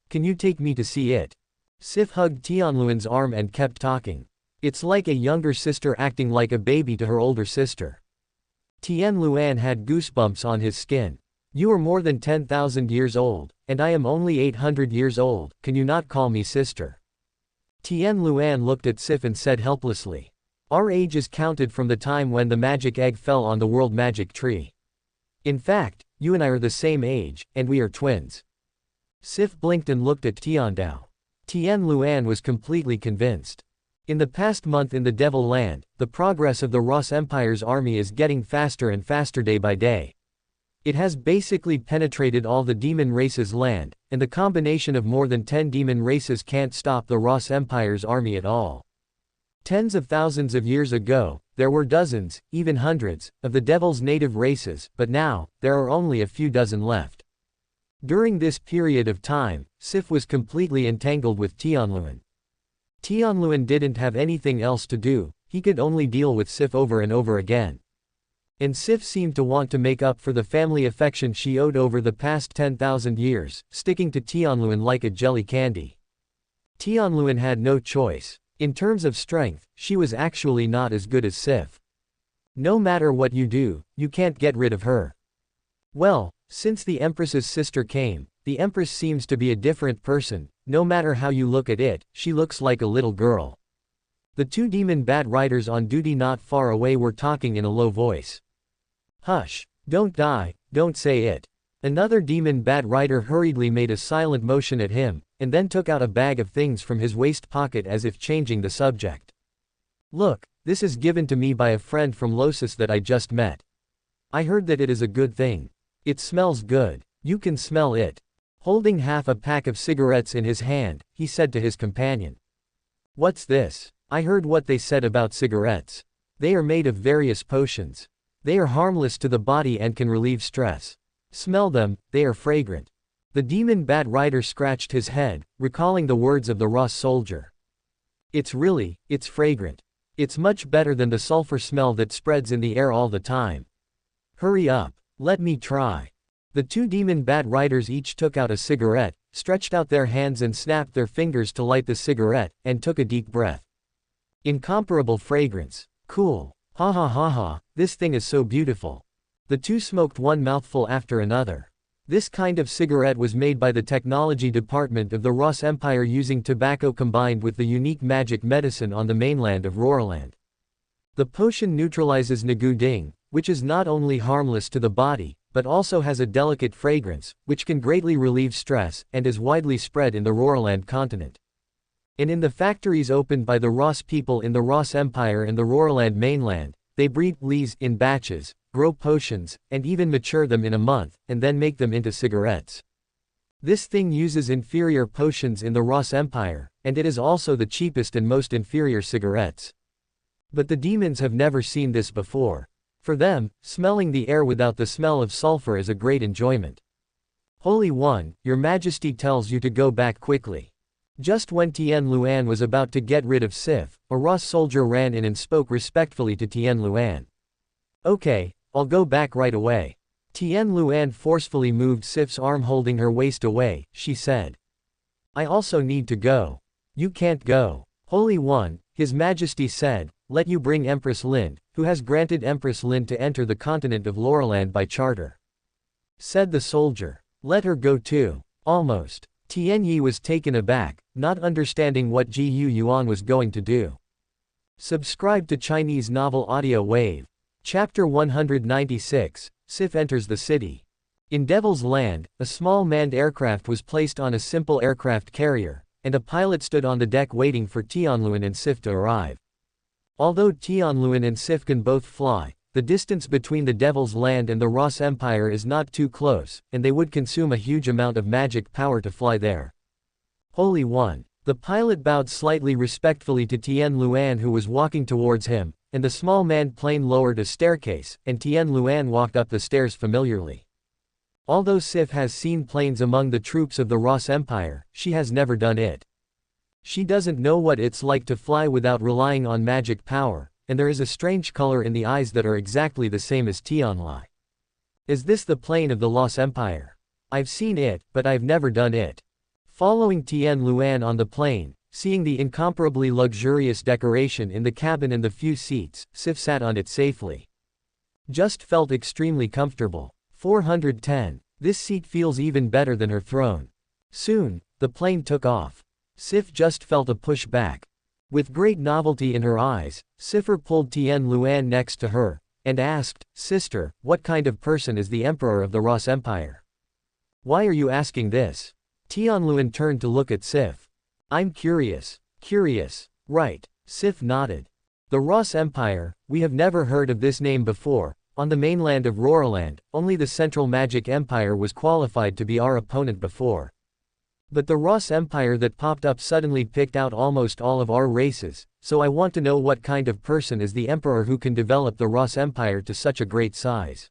Can you take me to see it? Sif hugged Tianluan's arm and kept talking. It's like a younger sister acting like a baby to her older sister. Tian Luan had goosebumps on his skin. You are more than 10,000 years old, and I am only 800 years old, can you not call me sister? Tian Luan looked at Sif and said helplessly. Our age is counted from the time when the magic egg fell on the world magic tree. In fact, you and I are the same age, and we are twins. Sif blinked and looked at Tiandao. Tian Luan was completely convinced. In the past month in the Devil Land, the progress of the Ross Empire's army is getting faster and faster day by day. It has basically penetrated all the demon races' land, and the combination of more than 10 demon races can't stop the Ross Empire's army at all. Tens of thousands of years ago, there were dozens, even hundreds, of the Devil's native races, but now, there are only a few dozen left. During this period of time, Sif was completely entangled with Tianluan. Tianluan didn't have anything else to do, he could only deal with Sif over and over again. And Sif seemed to want to make up for the family affection she owed over the past 10,000 years, sticking to Tianluan like a jelly candy. Tianluan had no choice. In terms of strength, she was actually not as good as Sif. No matter what you do, you can't get rid of her. Well, since the Empress's sister came, the Empress seems to be a different person. No matter how you look at it, she looks like a little girl. The two demon bat riders on duty not far away were talking in a low voice. Hush! Don't die, don't say it. Another demon bat rider hurriedly made a silent motion at him, and then took out a bag of things from his waist pocket as if changing the subject. Look, this is given to me by a friend from Losis that I just met. I heard that it is a good thing. It smells good. You can smell it. Holding half a pack of cigarettes in his hand, he said to his companion. What's this? I heard what they said about cigarettes. They are made of various potions. They are harmless to the body and can relieve stress. Smell them, they are fragrant. The demon bat rider scratched his head, recalling the words of the Ross soldier. It's fragrant. It's much better than the sulfur smell that spreads in the air all the time. Hurry up, let me try. The two demon bat riders each took out a cigarette, stretched out their hands and snapped their fingers to light the cigarette, and took a deep breath. Incomparable fragrance. Cool. Ha ha ha ha, this thing is so beautiful. The two smoked one mouthful after another. This kind of cigarette was made by the technology department of the Ross Empire using tobacco combined with the unique magic medicine on the mainland of Roraland. The potion neutralizes Naguding, which is not only harmless to the body, but also has a delicate fragrance, which can greatly relieve stress, and is widely spread in the Roraland continent. And in the factories opened by the Ross people in the Ross Empire and the Roraland mainland, they breed lees in batches, grow potions, and even mature them in a month, and then make them into cigarettes. This thing uses inferior potions in the Ross Empire, and it is also the cheapest and most inferior cigarettes. But the demons have never seen this before. For them, smelling the air without the smell of sulfur is a great enjoyment. Holy One, Your Majesty tells you to go back quickly. Just when Tianluan was about to get rid of Sif, a Ross soldier ran in and spoke respectfully to Tianluan. Okay, I'll go back right away. Tianluan forcefully moved Sif's arm holding her waist away, she said. I also need to go. You can't go. Holy One, His Majesty said, let you bring Empress Lind, who has granted Empress Lind to enter the continent of Loreland by charter. Said the soldier. Let her go too. Almost. Tian Yi was taken aback, not understanding what Ji Yuan was going to do. Subscribe to Chinese Novel Audio Wave. Chapter 196, Sif enters the city. In Devil's Land, a small manned aircraft was placed on a simple aircraft carrier, and a pilot stood on the deck waiting for Tianluan and Sif to arrive. Although Tianluan and Sif can both fly, the distance between the Devil's Land and the Ross Empire is not too close, and they would consume a huge amount of magic power to fly there. Holy One. The pilot bowed slightly respectfully to Tianluan who was walking towards him, and the small manned plane lowered a staircase, and Tianluan walked up the stairs familiarly. Although Sif has seen planes among the troops of the Ross Empire, she has never done it. She doesn't know what it's like to fly without relying on magic power, and there is a strange color in the eyes that are exactly the same as Tianlai. Is this the plane of the Lost Empire? I've seen it, but I've never done it. Following Tianluan on the plane, seeing the incomparably luxurious decoration in the cabin and the few seats, Sif sat on it safely. Just felt extremely comfortable. 410. This seat feels even better than her throne. Soon, the plane took off. Sif just felt a push back. With great novelty in her eyes, Sifr pulled Tianluan next to her, and asked, Sister, what kind of person is the Emperor of the Ross Empire? Why are you asking this? Tianluan turned to look at Sif. I'm curious. Curious. Right. Sif nodded. The Ross Empire, we have never heard of this name before. On the mainland of Roraland, only the Central Magic Empire was qualified to be our opponent before. But the Ross Empire that popped up suddenly picked out almost all of our races, so I want to know what kind of person is the Emperor who can develop the Ross Empire to such a great size.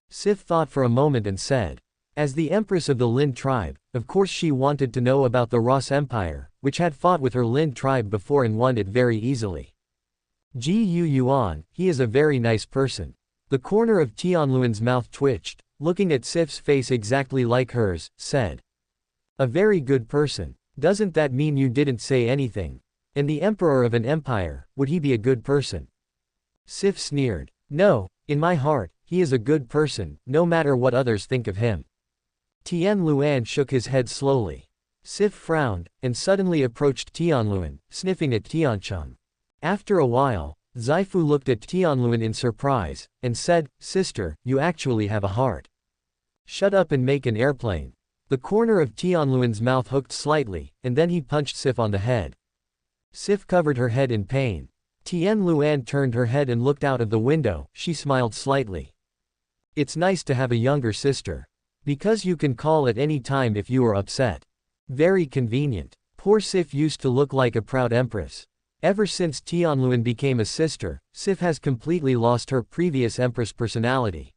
Sif thought for a moment and said. As the empress of the Lin tribe, of course she wanted to know about the Ross Empire, which had fought with her Lin tribe before and won it very easily. Yuan, he is a very nice person. The corner of Tianluan's mouth twitched, looking at Sif's face exactly like hers, said. A very good person. Doesn't that mean you didn't say anything? And the emperor of an empire, would he be a good person? Sif sneered. No, in my heart, he is a good person, no matter what others think of him. Tianluan shook his head slowly. Sif frowned, and suddenly approached Tianluan, sniffing at Tiancheng. After a while, Zaifu looked at Tianluan in surprise, and said, Sister, you actually have a heart. Shut up and make an airplane. The corner of Tianluan's mouth hooked slightly, and then he punched Sif on the head. Sif covered her head in pain. Tianluan turned her head and looked out of the window, she smiled slightly. It's nice to have a younger sister. Because you can call at any time if you are upset. Very convenient. Poor Sif used to look like a proud empress. Ever since Tianluan became a sister, Sif has completely lost her previous empress personality.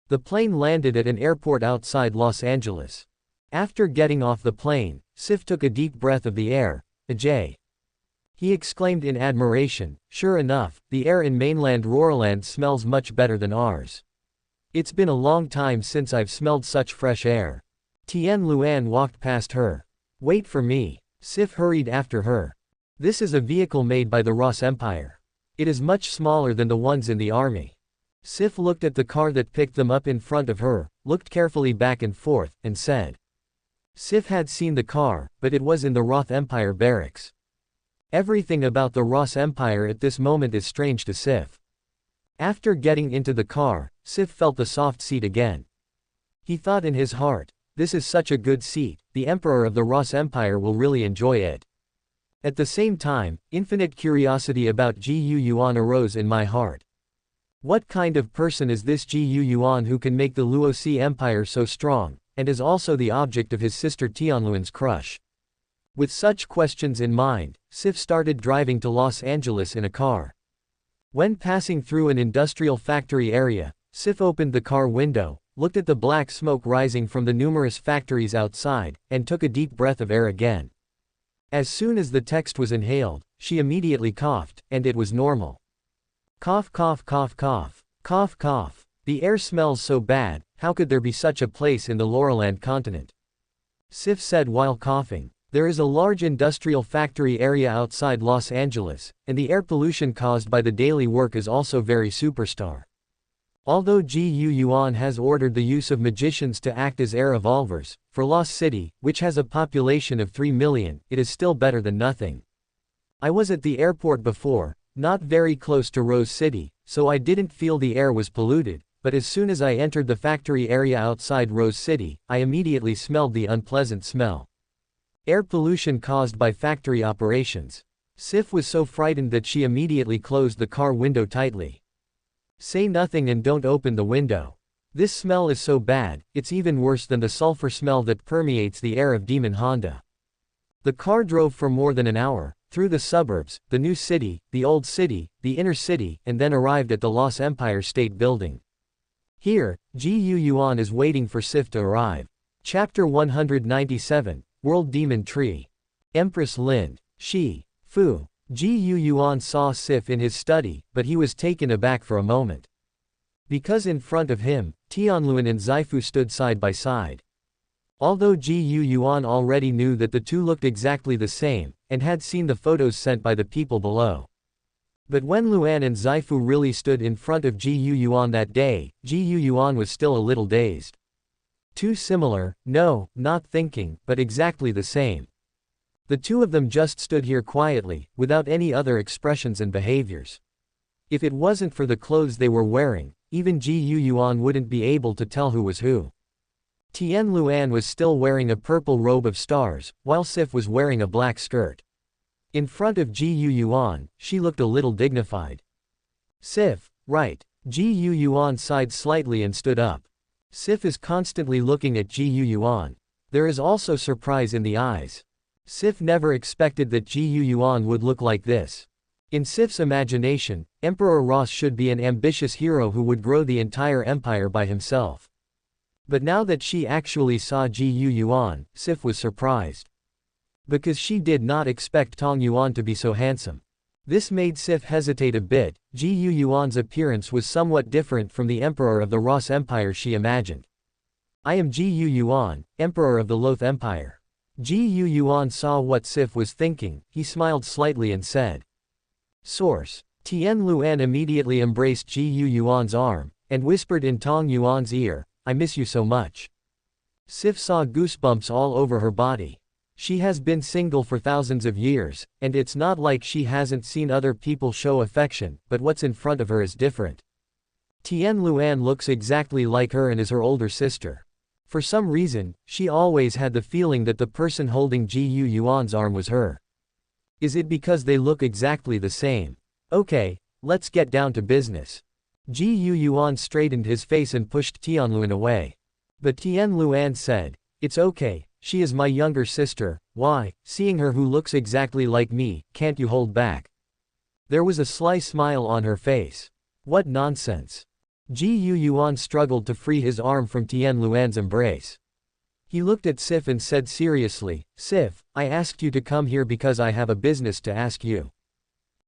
The plane landed at an airport outside Los Angeles. After getting off the plane, Sif took a deep breath of the air. Ajay. He exclaimed in admiration, sure enough, the air in mainland Roarland smells much better than ours. It's been a long time since I've smelled such fresh air. Tianluan walked past her. Wait for me. Sif hurried after her. This is a vehicle made by the Ross Empire. It is much smaller than the ones in the army. Sif looked at the car that picked them up in front of her, looked carefully back and forth, and said. Sif had seen the car, but it was in the Roth Empire barracks. Everything about the Ross Empire at this moment is strange to Sif. After getting into the car, Sif felt the soft seat again. He thought in his heart, this is such a good seat, the emperor of the Ross Empire will really enjoy it. At the same time, infinite curiosity about Yuan arose in my heart. What kind of person is this Yuan who can make the Luosi Empire so strong, and is also the object of his sister Tianluan's crush? With such questions in mind, Sif started driving to Los Angeles in a car. When passing through an industrial factory area, Sif opened the car window, looked at the black smoke rising from the numerous factories outside, and took a deep breath of air again. As soon as the text was inhaled, she immediately coughed, and it was normal. Cough cough cough cough. Cough cough. The air smells so bad, how could there be such a place in the Laurelland continent? Sif said while coughing. There is a large industrial factory area outside Los Angeles, and the air pollution caused by the daily work is also very superstar. Although Yuan has ordered the use of magicians to act as air evolvers, for Lost City, which has a population of 3 million, it is still better than nothing. I was at the airport before, not very close to Rose City, so I didn't feel the air was polluted, but as soon as I entered the factory area outside Rose City, I immediately smelled the unpleasant smell. Air pollution caused by factory operations. Sif was so frightened that she immediately closed the car window tightly. Say nothing and don't open the window. This smell is so bad, it's even worse than the sulfur smell that permeates the air of Demon Honda. The car drove for more than an hour, through the suburbs, the new city, the old city, the inner city, and then arrived at the Los Empire State Building. Here, Yuan is waiting for Sif to arrive. Chapter 197. World Demon Tree. Empress Lin. Shi. Fu. Yuan saw Sif in his study, but he was taken aback for a moment. Because in front of him, Tianluan and Zaifu stood side by side. Although Yuan already knew that the two looked exactly the same, and had seen the photos sent by the people below. But when Luan and Zaifu really stood in front of Yuan that day, Yuan was still a little dazed. Too similar, no, not thinking, but exactly the same. The two of them just stood here quietly, without any other expressions and behaviors. If it wasn't for the clothes they were wearing, even Yuan wouldn't be able to tell who was who. Tianluan was still wearing a purple robe of stars, while Sif was wearing a black skirt. In front of Yuan, she looked a little dignified. Sif, right. Yuan sighed slightly and stood up. Sif is constantly looking at Yuan. There is also surprise in the eyes. Sif never expected that Yuan would look like this. In Sif's imagination, Emperor Ross should be an ambitious hero who would grow the entire empire by himself. But now that she actually saw Ji Yuan, Sif was surprised. Because she did not expect Tong Yuan to be so handsome. This made Sif hesitate a bit. Ji Yuan's appearance was somewhat different from the emperor of the Ross Empire she imagined. I am Ji Yuan, emperor of the Loth Empire. Ji Yuan saw what Sif was thinking, he smiled slightly and said. Source. Tian Luan immediately embraced Ji Yuan's arm, and whispered in Tong Yuan's ear, I miss you so much. Sif saw goosebumps all over her body. She has been single for thousands of years, and it's not like she hasn't seen other people show affection, but what's in front of her is different. Tian Luan looks exactly like her and is her older sister. For some reason, she always had the feeling that the person holding Ji Yuan's arm was her. Is it because they look exactly the same? Okay, let's get down to business. Ji Yuan straightened his face and pushed Tian Luan away. But Tian Luan said, it's okay, she is my younger sister, why, seeing her who looks exactly like me, can't you hold back? There was a sly smile on her face. What nonsense. Ji Yuan struggled to free his arm from Tian Luan's embrace. He looked at Sif and said seriously, Sif, I asked you to come here because I have a business to ask you.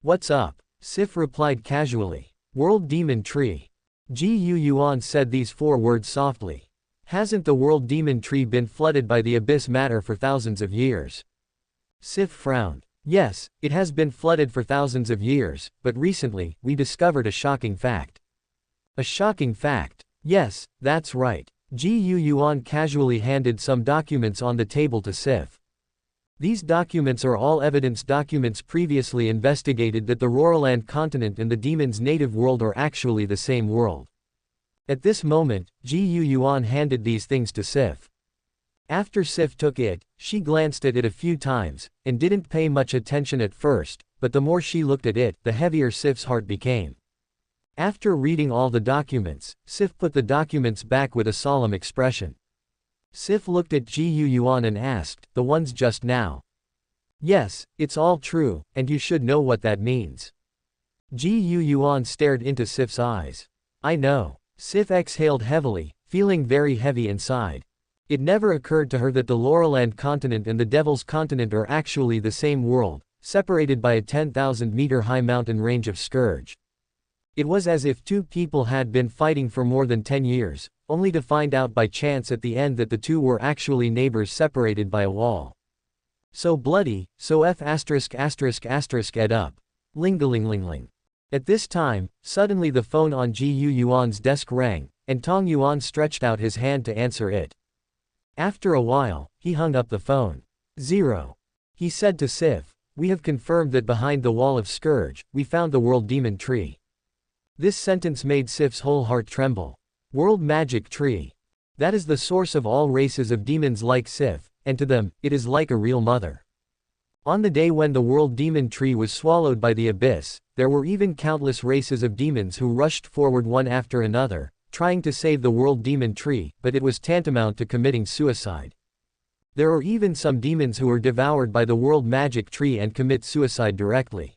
What's up? Sif replied casually. World Demon Tree. Ji Yuan said these 4 words softly. Hasn't the World Demon Tree been flooded by the abyss matter for thousands of years? Sif frowned. Yes, it has been flooded for thousands of years, but recently, we discovered a shocking fact. A shocking fact? Yes, that's right. Ji Yuan casually handed some documents on the table to Sif. These documents are all evidence documents previously investigated that the Roraland continent and the demon's native world are actually the same world. At this moment, Ji Yuan handed these things to Sif. After Sif took it, she glanced at it a few times, and didn't pay much attention at first, but the more she looked at it, the heavier Sif's heart became. After reading all the documents, Sif put the documents back with a solemn expression. Sif looked at Ji Yuan and asked, the ones just now? Yes, it's all true, and you should know what that means. Ji Yuan stared into Sif's eyes. I know. Sif exhaled heavily, feeling very heavy inside. It never occurred to her that the Laurelland continent and the Devil's continent are actually the same world, separated by a 10,000-meter high mountain range of Scourge. It was as if 2 people had been fighting for more than 10 years, only to find out by chance at the end that the 2 were actually neighbors separated by a wall. So bloody, so ed up. Ling-a-ling-ling-ling. At this time, suddenly the phone on Ji Yuan's desk rang, and Tong Yuan stretched out his hand to answer it. After a while, he hung up the phone. 0. He said to Sif, we have confirmed that behind the wall of Scourge, we found the World Demon Tree. This sentence made Sif's whole heart tremble. World Magic Tree. That is the source of all races of demons like Sif, and to them, it is like a real mother. On the day when the World Demon Tree was swallowed by the abyss, there were even countless races of demons who rushed forward one after another, trying to save the World Demon Tree, but it was tantamount to committing suicide. There are even some demons who are devoured by the World Magic Tree and commit suicide directly.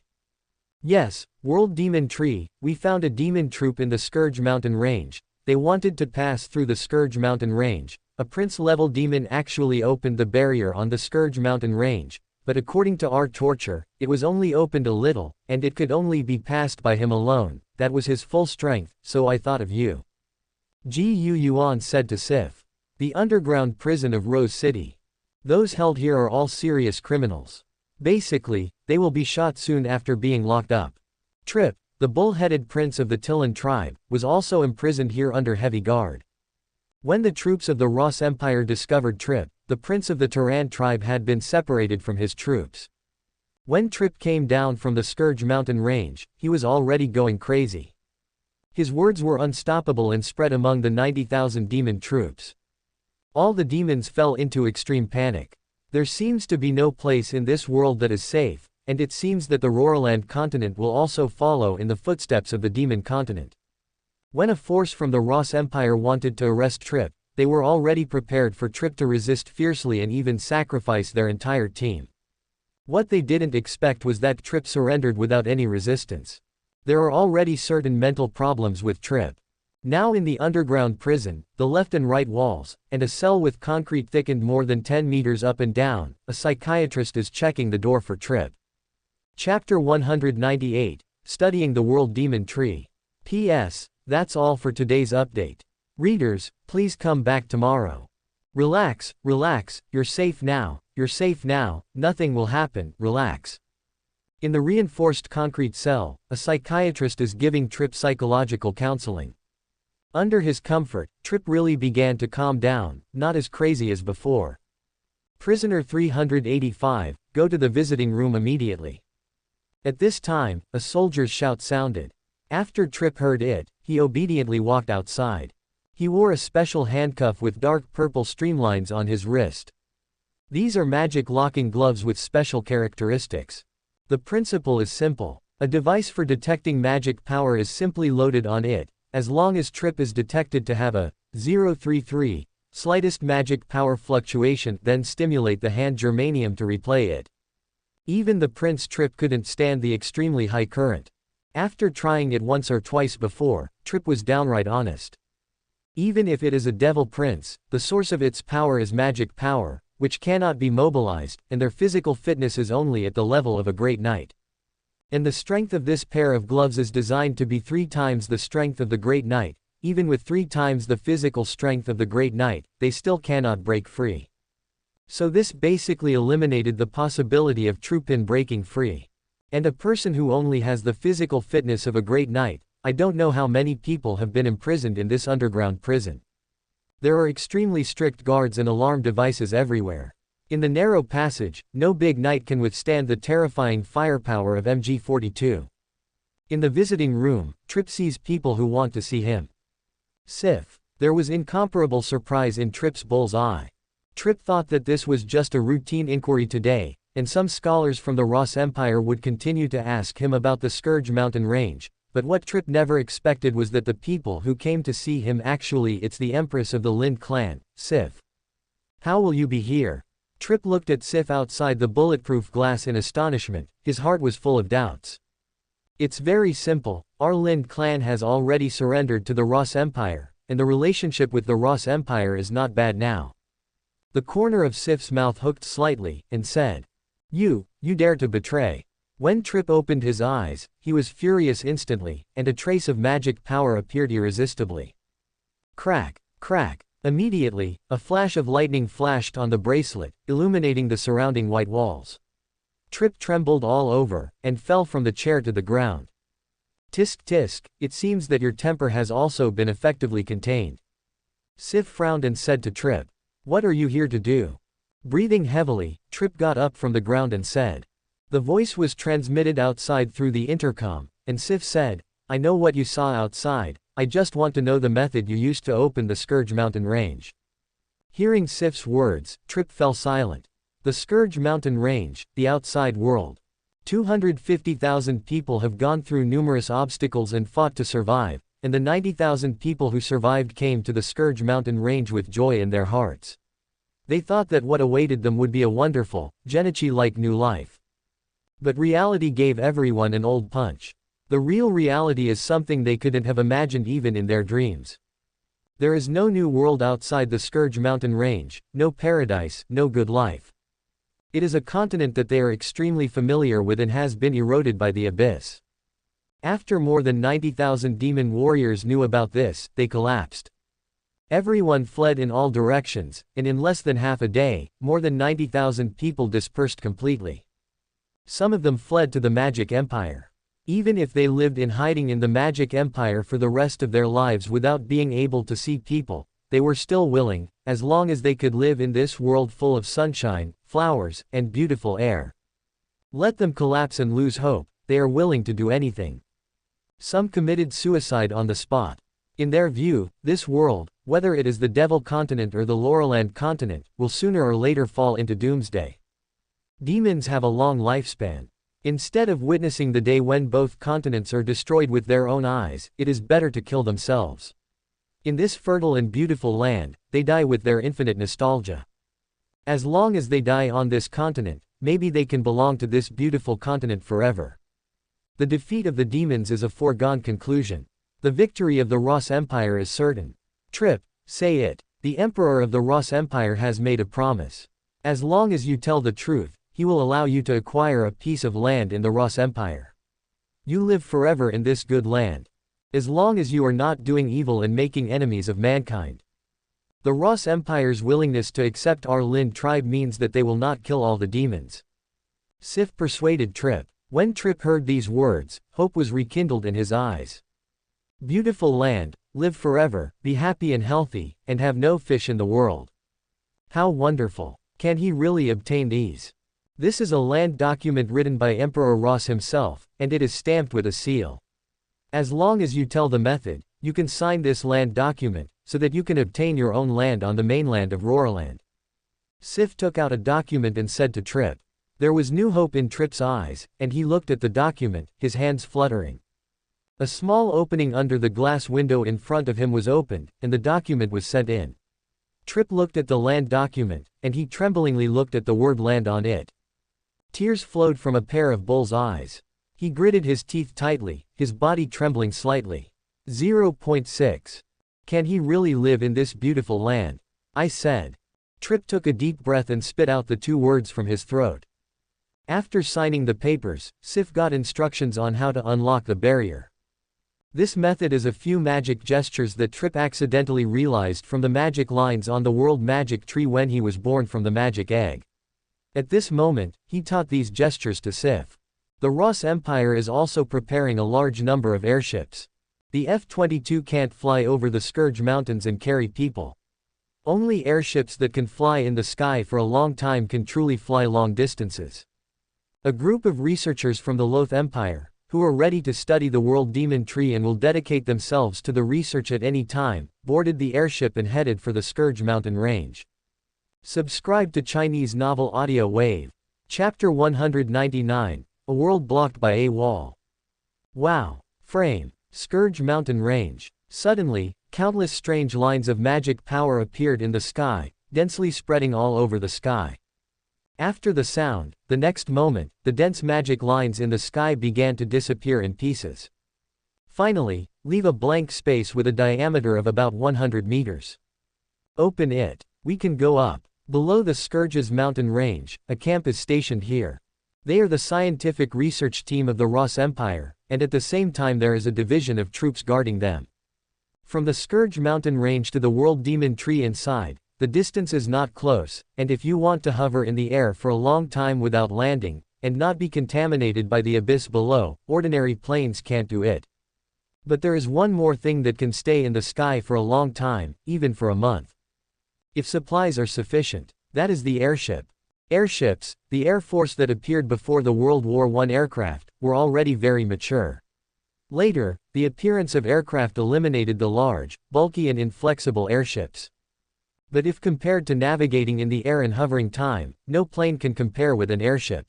Yes, World Demon Tree, we found a demon troop in the Scourge Mountain Range. They wanted to pass through the Scourge Mountain Range. A prince-level demon actually opened the barrier on the Scourge Mountain Range, but according to our torture, it was only opened a little, and it could only be passed by him alone. That was his full strength, so I thought of you. Ji Yuan said to Sif. The underground prison of Rose City. Those held here are all serious criminals. Basically, they will be shot soon after being locked up. Trip, the bull-headed prince of the Tilan tribe, was also imprisoned here under heavy guard. When the troops of the Ross Empire discovered Trip, the prince of the Turan tribe had been separated from his troops. When Trip came down from the Scourge Mountain Range, he was already going crazy. His words were unstoppable and spread among the 90,000 demon troops. All the demons fell into extreme panic. There seems to be no place in this world that is safe, and it seems that the Roraland continent will also follow in the footsteps of the demon continent. When a force from the Ross Empire wanted to arrest Trip, they were already prepared for Trip to resist fiercely and even sacrifice their entire team. What they didn't expect was that Trip surrendered without any resistance. There are already certain mental problems with Trip. Now in the underground prison, the left and right walls, and a cell with concrete thickened more than 10 meters up and down, a psychiatrist is checking the door for Trip. Chapter 198, Studying the World Demon Tree. P.S. That's all for today's update. Readers, please come back tomorrow. Relax, relax, you're safe now, nothing will happen, relax. In the reinforced concrete cell, a psychiatrist is giving Trip psychological counseling. Under his comfort, Trip really began to calm down, not as crazy as before. Prisoner 385, go to the visiting room immediately. At this time, a soldier's shout sounded. After Trip heard it, he obediently walked outside. He wore a special handcuff with dark purple streamlines on his wrist. These are magic locking gloves with special characteristics. The principle is simple. A device for detecting magic power is simply loaded on it. As long as Trip is detected to have a 033, slightest magic power fluctuation, then stimulate the hand germanium to replay it. Even the Prince Trip couldn't stand the extremely high current. After trying it once or twice before, Trip was downright honest. Even if it is a devil prince, the source of its power is magic power, which cannot be mobilized, and their physical fitness is only at the level of a great knight. And the strength of this pair of gloves is designed to be 3 times the strength of the Great Knight. Even with 3 times the physical strength of the Great Knight, they still cannot break free. So this basically eliminated the possibility of Trupin breaking free. And a person who only has the physical fitness of a Great Knight, I don't know how many people have been imprisoned in this underground prison. There are extremely strict guards and alarm devices everywhere. In the narrow passage, no big knight can withstand the terrifying firepower of MG42. In the visiting room, Trip sees people who want to see him. Sif. There was incomparable surprise in Trip's bull's eye. Trip thought that this was just a routine inquiry today, and some scholars from the Ross Empire would continue to ask him about the Scourge Mountain Range, but what Trip never expected was that the people who came to see him it's the Empress of the Lind clan, Sif. How will you be here? Trip looked at Sif outside the bulletproof glass in astonishment, his heart was full of doubts. It's very simple, our Lind clan has already surrendered to the Ross Empire, and the relationship with the Ross Empire is not bad now. The corner of Sif's mouth hooked slightly, and said, You dare to betray. When Trip opened his eyes, he was furious instantly, and a trace of magic power appeared irresistibly. Crack, crack. Immediately, a flash of lightning flashed on the bracelet, illuminating the surrounding white walls. Trip trembled all over, and fell from the chair to the ground. Tisk tisk, it seems that your temper has also been effectively contained. Sif frowned and said to Trip, What are you here to do? Breathing heavily, Trip got up from the ground and said. The voice was transmitted outside through the intercom, and Sif said, I know what you saw outside. I just want to know the method you used to open the Scourge Mountain Range. Hearing Sif's words, Trip fell silent. The Scourge Mountain Range, the outside world. 250,000 people have gone through numerous obstacles and fought to survive, and the 90,000 people who survived came to the Scourge Mountain Range with joy in their hearts. They thought that what awaited them would be a wonderful, Genichi-like new life. But reality gave everyone an old punch. The real reality is something they couldn't have imagined even in their dreams. There is no new world outside the Scourge Mountain Range, no paradise, no good life. It is a continent that they are extremely familiar with and has been eroded by the abyss. After more than 90,000 demon warriors knew about this, they collapsed. Everyone fled in all directions, and in less than half a day, more than 90,000 people dispersed completely. Some of them fled to the Magic Empire. Even if they lived in hiding in the Magic Empire for the rest of their lives without being able to see people, they were still willing, as long as they could live in this world full of sunshine, flowers, and beautiful air. Let them collapse and lose hope, they are willing to do anything. Some committed suicide on the spot. In their view, this world, whether it is the Devil Continent or the Laurelland Continent, will sooner or later fall into doomsday. Demons have a long lifespan. Instead of witnessing the day when both continents are destroyed with their own eyes, it is better to kill themselves. In this fertile and beautiful land, they die with their infinite nostalgia. As long as they die on this continent, maybe they can belong to this beautiful continent forever. The defeat of the demons is a foregone conclusion. The victory of the Ross Empire is certain. Trip, say it. The Emperor of the Ross Empire has made a promise. As long as you tell the truth, he will allow you to acquire a piece of land in the Ross Empire. You live forever in this good land. As long as you are not doing evil and making enemies of mankind. The Ross Empire's willingness to accept our Lin tribe means that they will not kill all the demons. Sif persuaded Trip. When Trip heard these words, hope was rekindled in his eyes. Beautiful land, live forever, be happy and healthy, and have no fish in the world. How wonderful. Can he really obtain these? This is a land document written by Emperor Ross himself, and it is stamped with a seal. As long as you tell the method, you can sign this land document, so that you can obtain your own land on the mainland of Roarland. Sif took out a document and said to Trip. There was new hope in Trip's eyes, and he looked at the document, his hands fluttering. A small opening under the glass window in front of him was opened, and the document was sent in. Trip looked at the land document, and he tremblingly looked at the word land on it. Tears flowed from a pair of bull's eyes. He gritted his teeth tightly, his body trembling slightly. 0.6. Can he really live in this beautiful land? I said. Trip took a deep breath and spit out the two words from his throat. After signing the papers, Sif got instructions on how to unlock the barrier. This method is a few magic gestures that Trip accidentally realized from the magic lines on the world magic tree when he was born from the magic egg. At this moment, he taught these gestures to Sif. The Ross Empire is also preparing a large number of airships. The F-22 can't fly over the Scourge Mountains and carry people. Only airships that can fly in the sky for a long time can truly fly long distances. A group of researchers from the Loth Empire, who are ready to study the world demon tree and will dedicate themselves to the research at any time, boarded the airship and headed for the Scourge Mountain Range. Subscribe to Chinese Novel Audio Wave. Chapter 199, A World Blocked by a Wall. Wow. Frame. Scourge Mountain Range. Suddenly, countless strange lines of magic power appeared in the sky, densely spreading all over the sky. After the sound, the next moment, the dense magic lines in the sky began to disappear in pieces. Finally, leave a blank space with a diameter of about 100 meters. Open it. We can go up. Below the Scourge's mountain range, a camp is stationed here. They are the scientific research team of the Ross Empire, and at the same time there is a division of troops guarding them. From the Scourge mountain range to the world demon tree inside, the distance is not close, and if you want to hover in the air for a long time without landing, and not be contaminated by the abyss below, ordinary planes can't do it. But there is one more thing that can stay in the sky for a long time, even for a month. If supplies are sufficient, that is the airship. Airships, the air force that appeared before the World War I aircraft, were already very mature. Later, the appearance of aircraft eliminated the large, bulky and inflexible airships. But if compared to navigating in the air and hovering time, no plane can compare with an airship.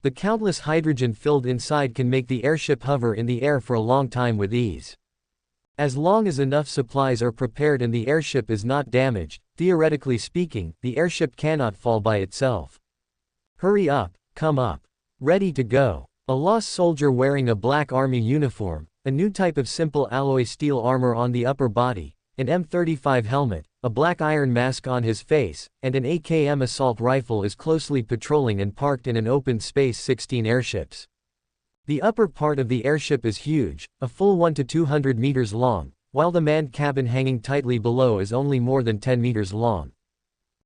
The countless hydrogen filled inside can make the airship hover in the air for a long time with ease. As long as enough supplies are prepared and the airship is not damaged, theoretically speaking, the airship cannot fall by itself. Hurry up, come up. Ready to go. A lost soldier wearing a black army uniform, a new type of simple alloy steel armor on the upper body, an M35 helmet, a black iron mask on his face, and an AKM assault rifle is closely patrolling and parked in an open space 16 airships. The upper part of the airship is huge, a full 1 to 200 meters long, while the manned cabin hanging tightly below is only more than 10 meters long.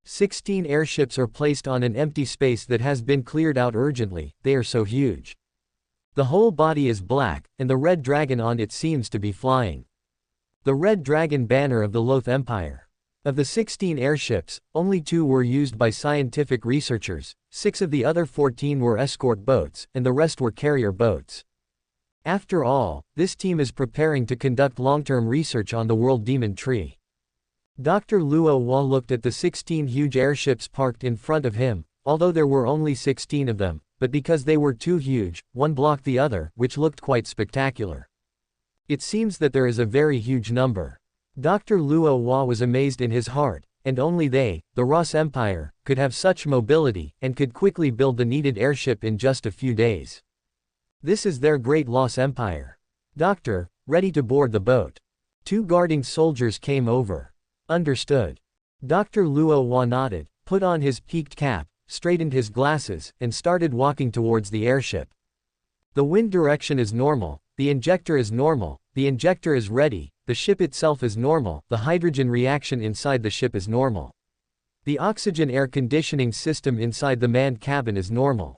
16 airships are placed on an empty space that has been cleared out urgently, they are so huge. The whole body is black, and the red dragon on it seems to be flying. The red dragon banner of the Loth Empire. Of the 16 airships, only 2 were used by scientific researchers, 6 of the other 14 were escort boats, and the rest were carrier boats. After all, this team is preparing to conduct long-term research on the world demon tree. Dr. Luo Hua looked at the 16 huge airships parked in front of him, although there were only 16 of them, but because they were too huge, one blocked the other, which looked quite spectacular. It seems that there is a very huge number. Dr. Luo Hua was amazed in his heart, and only they, the Ross Empire, could have such mobility, and could quickly build the needed airship in just a few days. This is their great Loss Empire. Doctor, ready to board the boat. 2 guarding soldiers came over. Understood. Dr. Luo nodded, put on his peaked cap, straightened his glasses, and started walking towards the airship. The wind direction is normal, the injector is normal, the injector is ready, the ship itself is normal, the hydrogen reaction inside the ship is normal. The oxygen air conditioning system inside the manned cabin is normal.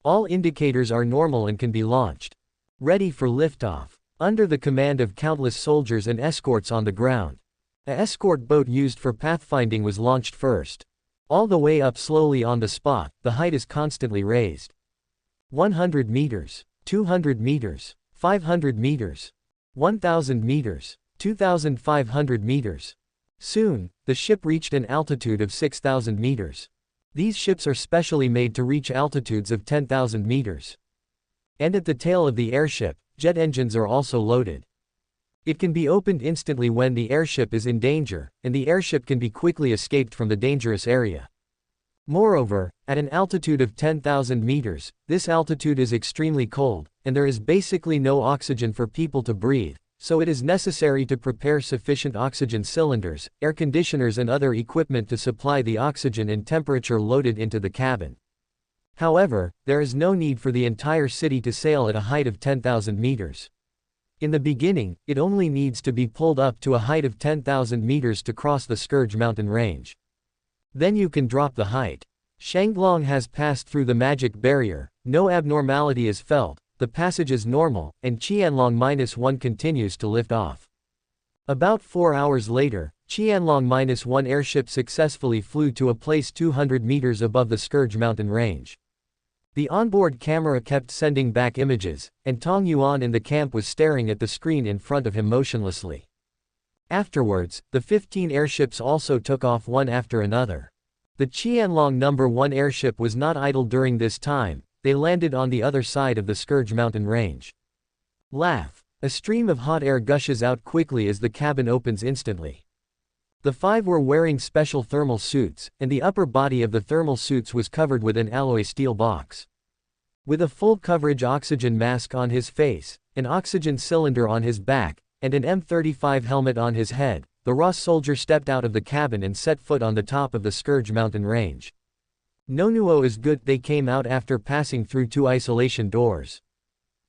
All indicators are normal and can be launched. Ready for liftoff. Under the command of countless soldiers and escorts on the ground. A escort boat used for pathfinding was launched first. All the way up slowly on the spot, the height is constantly raised. 100 meters, 200 meters, 500 meters, 1000 meters, 2500 meters. Soon, the ship reached an altitude of 6000 meters. These ships are specially made to reach altitudes of 10,000 meters. And at the tail of the airship, jet engines are also loaded. It can be opened instantly when the airship is in danger, and the airship can be quickly escaped from the dangerous area. Moreover, at an altitude of 10,000 meters, this altitude is extremely cold, and there is basically no oxygen for people to breathe, so it is necessary to prepare sufficient oxygen cylinders, air conditioners and other equipment to supply the oxygen and temperature loaded into the cabin. However, there is no need for the entire city to sail at a height of 10,000 meters. In the beginning, it only needs to be pulled up to a height of 10,000 meters to cross the Scourge mountain range. Then you can drop the height. Shanglong has passed through the magic barrier, no abnormality is felt, the passage is normal, and Qianlong-1 continues to lift off. About 4 hours later, Qianlong-1 airship successfully flew to a place 200 meters above the Scourge mountain range. The onboard camera kept sending back images, and Tong Yuan in the camp was staring at the screen in front of him motionlessly. Afterwards, the 15 airships also took off one after another. The Qianlong No. 1 airship was not idle during this time, they landed on the other side of the Scourge mountain range. Laugh. A stream of hot air gushes out quickly as the cabin opens instantly. The 5 were wearing special thermal suits, and the upper body of the thermal suits was covered with an alloy steel box. With a full coverage oxygen mask on his face, an oxygen cylinder on his back, and an M35 helmet on his head, the raw soldier stepped out of the cabin and set foot on the top of the Scourge mountain range. Nonuo is good. They came out after passing through 2 isolation doors.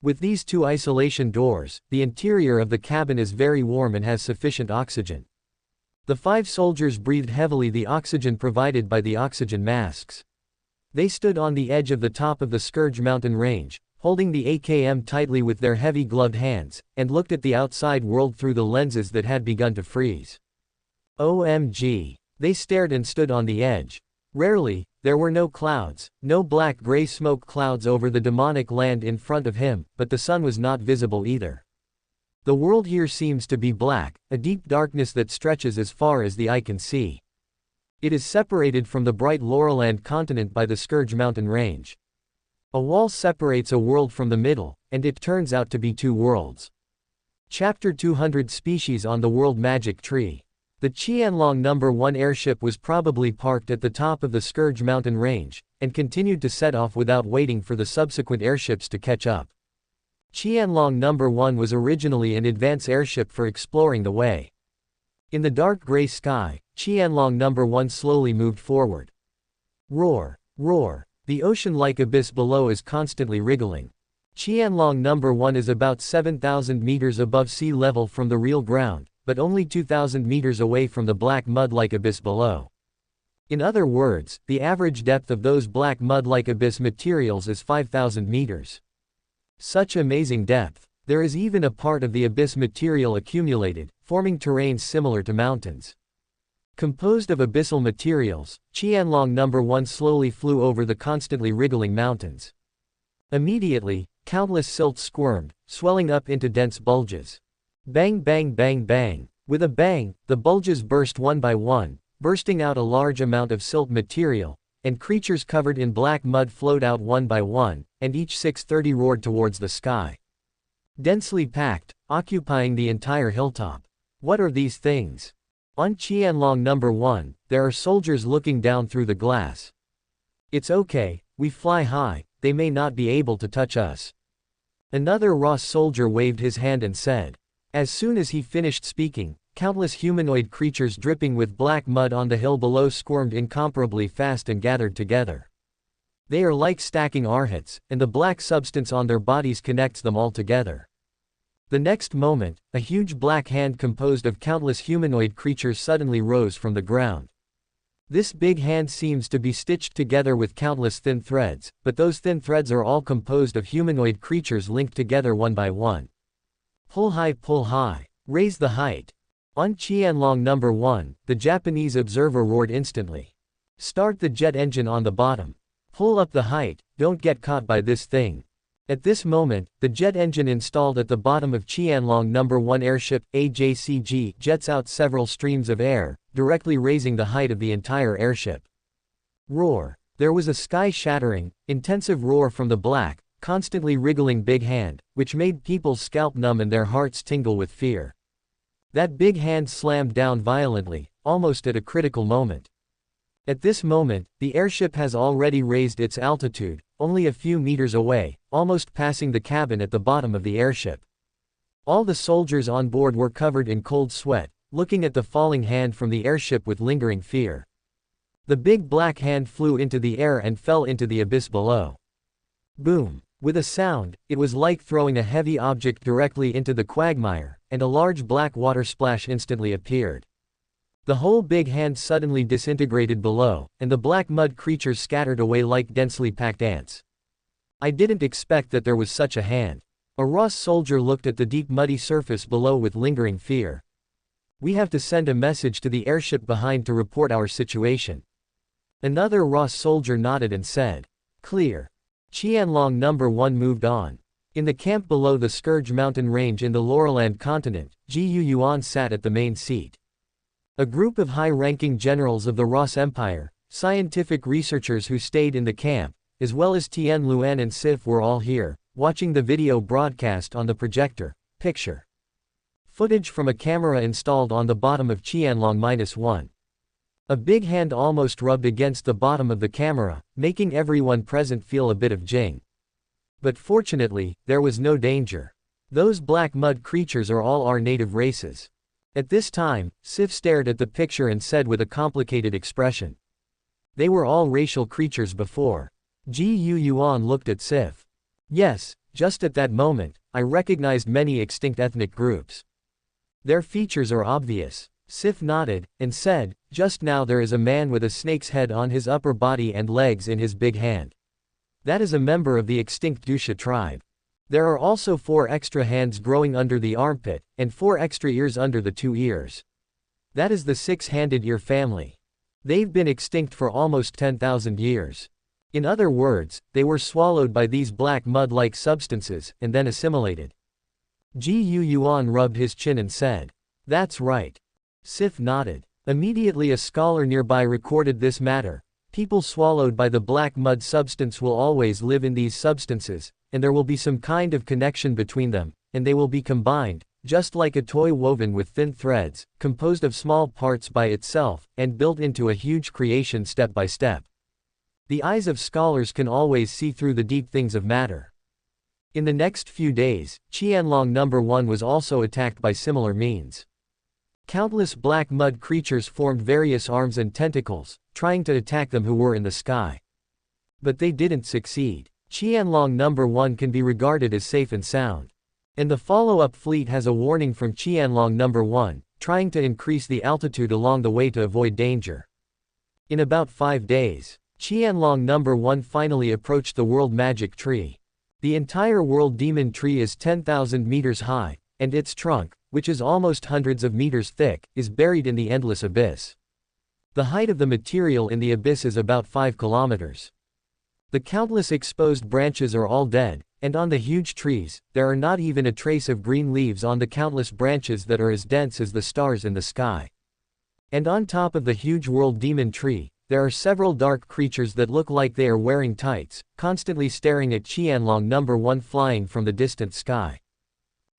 With these 2 isolation doors, the interior of the cabin is very warm and has sufficient oxygen. The 5 soldiers breathed heavily the oxygen provided by the oxygen masks. They stood on the edge of the top of the Scourge mountain range, holding the AKM tightly with their heavy gloved hands, and looked at the outside world through the lenses that had begun to freeze. OMG. They stared and stood on the edge. Rarely, there were no clouds, no black-gray smoke clouds over the demonic land in front of him, but the sun was not visible either. The world here seems to be black, a deep darkness that stretches as far as the eye can see. It is separated from the bright Laurelland continent by the Scourge mountain range. A wall separates a world from the middle, and it turns out to be 2 worlds. Chapter 200 Species on the World Magic Tree. The Qianlong No. 1 airship was probably parked at the top of the Scourge mountain range, and continued to set off without waiting for the subsequent airships to catch up. Qianlong No. 1 was originally an advance airship for exploring the way. In the dark gray sky, Qianlong No. 1 slowly moved forward. Roar, roar. The ocean-like abyss below is constantly wriggling. Qianlong No. 1 is about 7,000 meters above sea level from the real ground, but only 2,000 meters away from the black mud-like abyss below. In other words, the average depth of those black mud-like abyss materials is 5,000 meters. Such amazing depth. There is even a part of the abyss material accumulated, forming terrains similar to mountains. Composed of abyssal materials, Qianlong No. 1 slowly flew over the constantly wriggling mountains. Immediately, countless silts squirmed, swelling up into dense bulges. Bang bang bang bang. With a bang, the bulges burst one by one, bursting out a large amount of silt material, and creatures covered in black mud flowed out one by one, and each 630 roared towards the sky. Densely packed, occupying the entire hilltop. What are these things? On Qianlong No. 1, there are soldiers looking down through the glass. It's okay, we fly high, they may not be able to touch us. Another Ross soldier waved his hand and said. As soon as he finished speaking, countless humanoid creatures dripping with black mud on the hill below squirmed incomparably fast and gathered together. They are like stacking arhats, and the black substance on their bodies connects them all together. The next moment, a huge black hand composed of countless humanoid creatures suddenly rose from the ground. This big hand seems to be stitched together with countless thin threads, but those thin threads are all composed of humanoid creatures linked together one by one. Pull high, raise the height. On Qianlong number 1, the Japanese observer roared instantly. Start the jet engine on the bottom. Pull up the height, don't get caught by this thing. At this moment, the jet engine installed at the bottom of Qianlong number 1 airship, AJCG, jets out several streams of air, directly raising the height of the entire airship. Roar. There was a sky-shattering, intensive roar from the black, constantly wriggling big hand, which made people's scalp numb and their hearts tingle with fear. That big hand slammed down violently, almost at a critical moment. At this moment, the airship has already raised its altitude, only a few meters away, almost passing the cabin at the bottom of the airship. All the soldiers on board were covered in cold sweat, looking at the falling hand from the airship with lingering fear. The big black hand flew into the air and fell into the abyss below. Boom! With a sound, it was like throwing a heavy object directly into the quagmire, and a large black water splash instantly appeared. The whole big hand suddenly disintegrated below, and the black mud creatures scattered away like densely packed ants. I didn't expect that there was such a hand. A Ross soldier looked at the deep muddy surface below with lingering fear. We have to send a message to the airship behind to report our situation. Another Ross soldier nodded and said. Clear. Qianlong number 1 moved on. In the camp below the Scourge mountain range in the Laurelland continent, Yuan sat at the main seat. A group of high-ranking generals of the Ross Empire, scientific researchers who stayed in the camp, as well as Tien Luan and Sif were all here, watching the video broadcast on the projector. Picture. Footage from a camera installed on the bottom of Qianlong-1. A big hand almost rubbed against the bottom of the camera, making everyone present feel a bit of jing. But fortunately, there was no danger. Those black mud creatures are all our native races. At this time, Sif stared at the picture and said with a complicated expression. They were all racial creatures before. Yuan looked at Sif. Yes, just at that moment, I recognized many extinct ethnic groups. Their features are obvious. Sif nodded, and said, just now there is a man with a snake's head on his upper body and legs in his big hand. That is a member of the extinct Dusha tribe. There are also 4 extra hands growing under the armpit, and 4 extra ears under the 2 ears. That is the 6-handed ear family. They've been extinct for almost 10,000 years. In other words, they were swallowed by these black mud-like substances, and then assimilated. Yuan rubbed his chin and said. That's right. Sif nodded. Immediately a scholar nearby recorded this matter. People swallowed by the black mud substance will always live in these substances, and there will be some kind of connection between them, and they will be combined, just like a toy woven with thin threads, composed of small parts by itself, and built into a huge creation step by step. The eyes of scholars can always see through the deep things of matter. In the next few days, Qianlong number 1 was also attacked by similar means. Countless black mud creatures formed various arms and tentacles, trying to attack them who were in the sky. But they didn't succeed. Qianlong number 1 can be regarded as safe and sound. And the follow-up fleet has a warning from Qianlong number 1, trying to increase the altitude along the way to avoid danger. In about 5 days, Qianlong number 1 finally approached the World Magic Tree. The entire World Demon Tree is 10,000 meters high, and its trunk, which is almost hundreds of meters thick, is buried in the endless abyss. The height of the material in the abyss is about 5 kilometers. The countless exposed branches are all dead, and on the huge trees, there are not even a trace of green leaves on the countless branches that are as dense as the stars in the sky. And on top of the huge World Demon Tree, there are several dark creatures that look like they are wearing tights, constantly staring at Qianlong number 1 flying from the distant sky.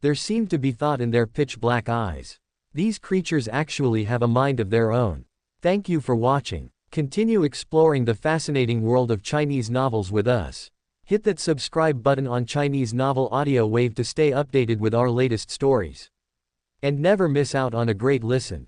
There seemed to be thought in their pitch-black eyes. These creatures actually have a mind of their own. Thank you for watching. Continue exploring the fascinating world of Chinese novels with us. Hit that subscribe button on Chinese Novel Audio Wave to stay updated with our latest stories. And never miss out on a great listen.